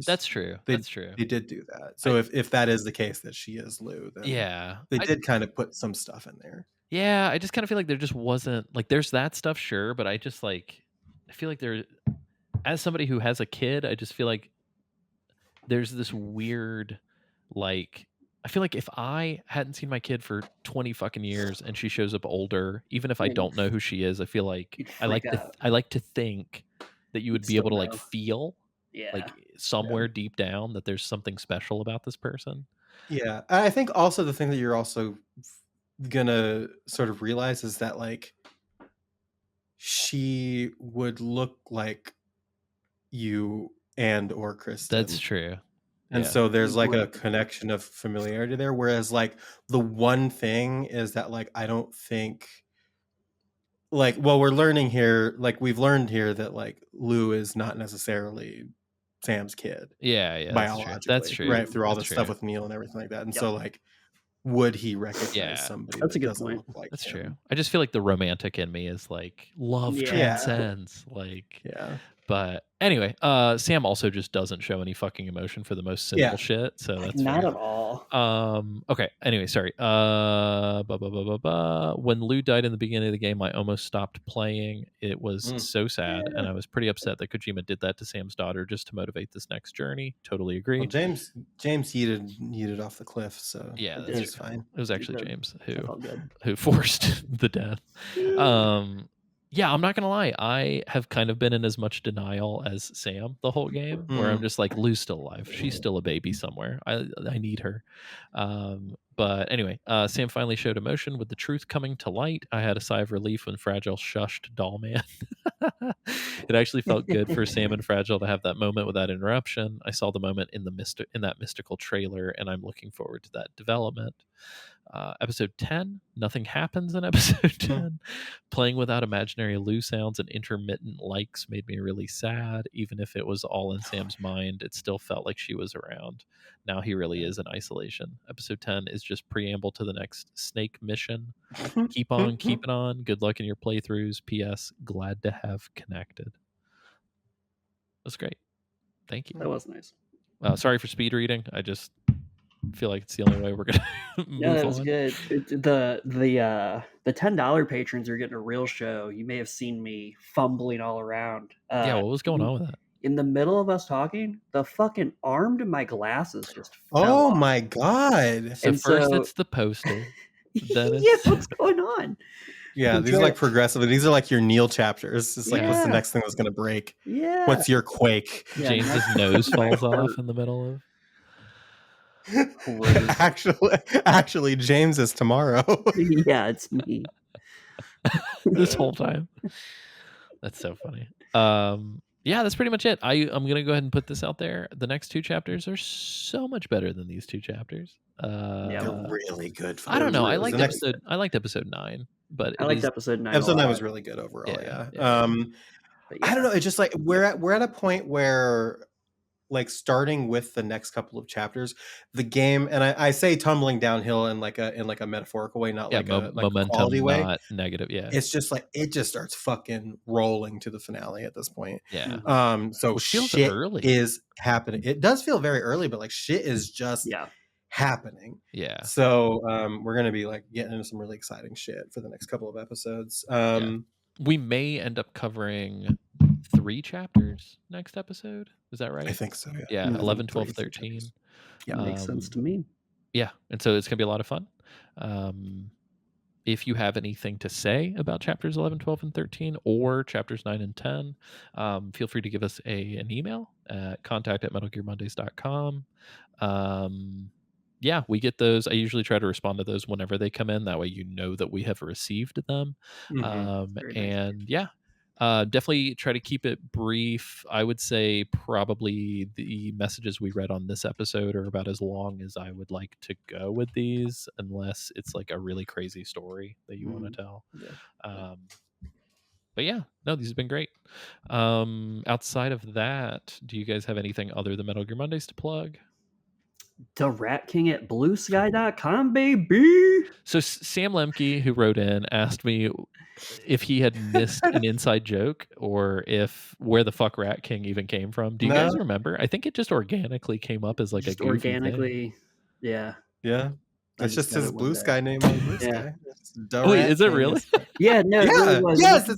That's true. That's true. They did do that. So if that is the case that she is Lou, then they did kind of put some stuff in there. Yeah, I just kind of feel like there just wasn't like, there's that stuff, sure, but I just like, I feel like there, as somebody who has a kid, I just feel like there's this weird, like, I feel like if I hadn't seen my kid for 20 fucking years and she shows up older, even if I don't know who she is, I feel like I like to think that you would be able to like feel like somewhere deep down that there's something special about this person. Yeah. I think also the thing that you're also gonna sort of realize is that like she would look like you and or Kristen. That's true. And so there's like a connection of familiarity there. Whereas like the one thing is that like I don't think like, well, we've learned here that like Lou is not necessarily Sam's kid. Yeah, biologically. That's true. Right, through all the stuff with Neil and everything like that. And so like would he recognize Yeah. somebody That's that a good doesn't point. look like That's him? true. I just feel like the romantic in me is like love Yeah. transcends. Like, Yeah. but anyway, Sam also just doesn't show any fucking emotion for the most simple Yeah. shit, so that's Not fair. at all. Okay. Anyway, sorry. When Lou died in the beginning of the game, I almost stopped playing. It was so sad, and I was pretty upset that Kojima did that to Sam's daughter just to motivate this next journey. Totally agree. Well, James yeeted off the cliff, so Yeah, that's it's fine. It was actually Good. James That felt good. who forced the death. Yeah, I'm not gonna lie. I have kind of been in as much denial as Sam the whole game, where I'm just like, Lou's still alive. She's still a baby somewhere. I need her. But anyway, Sam finally showed emotion with the truth coming to light. I had a sigh of relief when Fragile shushed Doll Man. It actually felt good for Sam and Fragile to have that moment without interruption. I saw the moment in that mystical trailer, and I'm looking forward to that development. Episode 10, nothing happens in episode 10. Playing without imaginary Lou sounds and intermittent likes made me really sad. Even if it was all in Sam's mind, it still felt like she was around. Now he really is in isolation. Episode 10 is just preamble to the next Snake mission. Keep on keeping on. Good luck in your playthroughs. P.S. Glad to have connected. That's great. Thank you. That was nice. Sorry for speed reading. I just feel like it's the only way we're gonna move Yeah, that was on. good. The $10 patrons are getting a real show. You may have seen me fumbling all around. Yeah, what was going on with that? In the middle of us talking, the fucking arm to my glasses just fell Oh off. my god! So And first so- it's the poster. Then Yeah, it's what's going on? Yeah, these are like progressive. These are like your Neil chapters. It's like, what's the Yeah. next thing that's gonna break? Yeah. What's your quake? Yeah, James's next- nose falls hurt. off in the middle of Great. Actually, James is tomorrow. Yeah, it's me. this whole time. That's so funny. Yeah, that's pretty much it. I'm gonna go ahead and put this out there. The next two chapters are so much better than these two chapters. They're really good. I don't know. I liked liked episode 9, but I liked episode 9. episode a 9 lot. was really good overall. Yeah, Yeah. But I don't know. It's just like we're at a point where, like, starting with the next couple of chapters, the game, and I say tumbling downhill in like a metaphorical way, not like a momentum, quality way. not negative. Yeah, It's just like it just starts fucking rolling to the finale at this point. yeah. So Which feels shit early. is happening. It does feel very early, but like shit is just happening. Yeah. So we're gonna be like getting into some really exciting shit for the next couple of episodes. We may end up covering 3 chapters next episode. Is that right? I think so. Yeah, 11, 12, 13. Yeah, makes sense to me. Yeah, and so it's gonna be a lot of fun. If you have anything to say about chapters 11, 12, and 13, or chapters 9 and 10, feel free to give us an email at contact@metalgearmondays.com. Yeah, we get those. I usually try to respond to those whenever they come in. That way you know that we have received them. Very nice. And yeah, definitely try to keep it brief. I would say probably the messages we read on this episode are about as long as I would like to go with these, unless it's like a really crazy story that you want to tell. But yeah, no, these have been great. Outside of that, do you guys have anything other than Metal Gear Mondays to plug? The Rat King at bluesky.com, baby. So Sam Lemke, who wrote in, asked me if he had missed an inside joke or if where the fuck Rat King even came from. Do you guys remember? I think it just organically came up as like Just a goofy organically, thing. Yeah. It's just his Blue Sky name on Blue Sky. Wait, is it really? Yeah, no, it really was. Yes,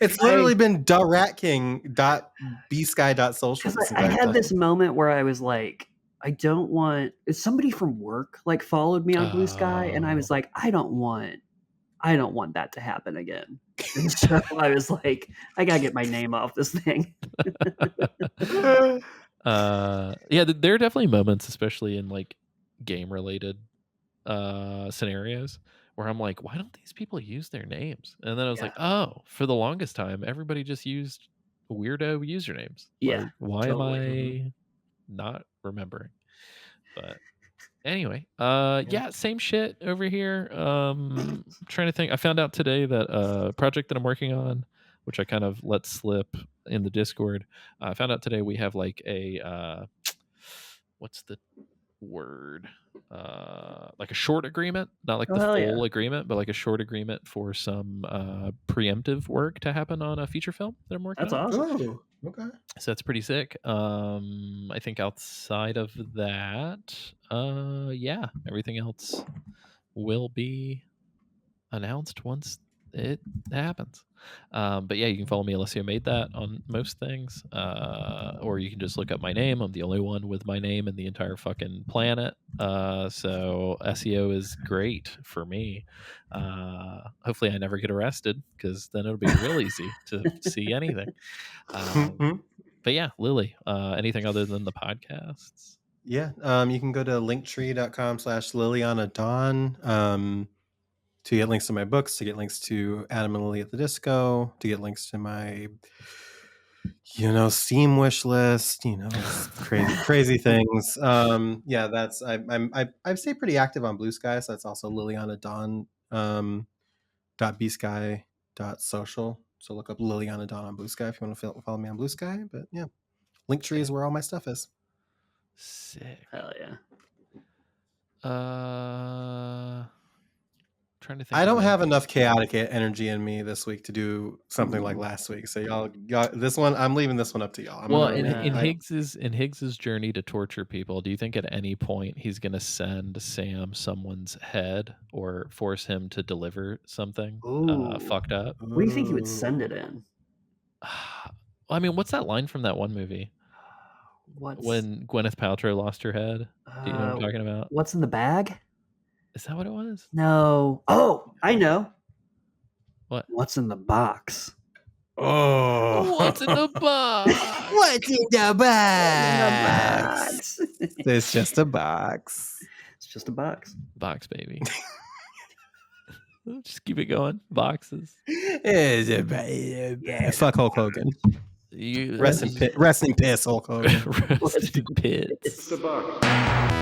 it's literally been ratking.bsky.social. I had this moment where I was like, I don't want somebody from work like followed me on Blue Sky, and I was like, I don't want that to happen again. And so I was like, I gotta get my name off this thing. Yeah, there are definitely moments, especially in like game related scenarios, where I'm like, why don't these people use their names? And then I was like, oh, for the longest time everybody just used weirdo usernames. Yeah, like, why totally. am I not remembering? But anyway, yeah, same shit over here. Trying to think. I found out today that project that I'm working on, which I kind of let slip in the Discord, I found out today we have like a what's the word? like a short agreement, not like Oh, the hell full yeah. agreement, but like a short agreement for some preemptive work to happen on a feature film that I'm working That's on. awesome. Oh, okay. So that's pretty sick. I think outside of that, yeah, everything else will be announced once it happens. But yeah, you can follow me, Alessio Made That, on most things, or you can just look up my name. I'm the only one with my name in the entire fucking planet. So SEO is great for me. Hopefully, I never get arrested, because then it'll be real easy to see anything. But yeah, Lily, anything other than the podcasts? Yeah. You can go to linktree.com/Liliana Dawn to get links to my books, to get links to Adam and Lily at the Disco, to get links to my Steam wish list, crazy things. Yeah, that's I stay pretty active on Blue Sky, so that's also Liliana Dawn .bsky.social. So look up Liliana Dawn on Blue Sky if you want to follow me on Blue Sky. But yeah, Linktree is where all my stuff is. Sick. Hell yeah. Trying to think. I of don't my- have enough chaotic energy in me this week to do something like last week. So y'all, this one, I'm leaving this one up to y'all. Well, in Higgs's journey to torture people, do you think at any point he's going to send Sam someone's head or force him to deliver something Ooh. fucked up? Where do you think he would send it in? I mean, what's that line from that one movie when Gwyneth Paltrow lost her head? Do you know what I'm talking about? What's in the bag? Is that what it was? No. Oh, I know. What? What's in the box? Oh, What's in the box? What's in the box? box. It's just a box. It's just a box. Box, baby. Just keep it going. Boxes. Yeah. Fuck Hulk Hogan. You Rest in piss, Hulk Hogan. Rest in pits. It's the box.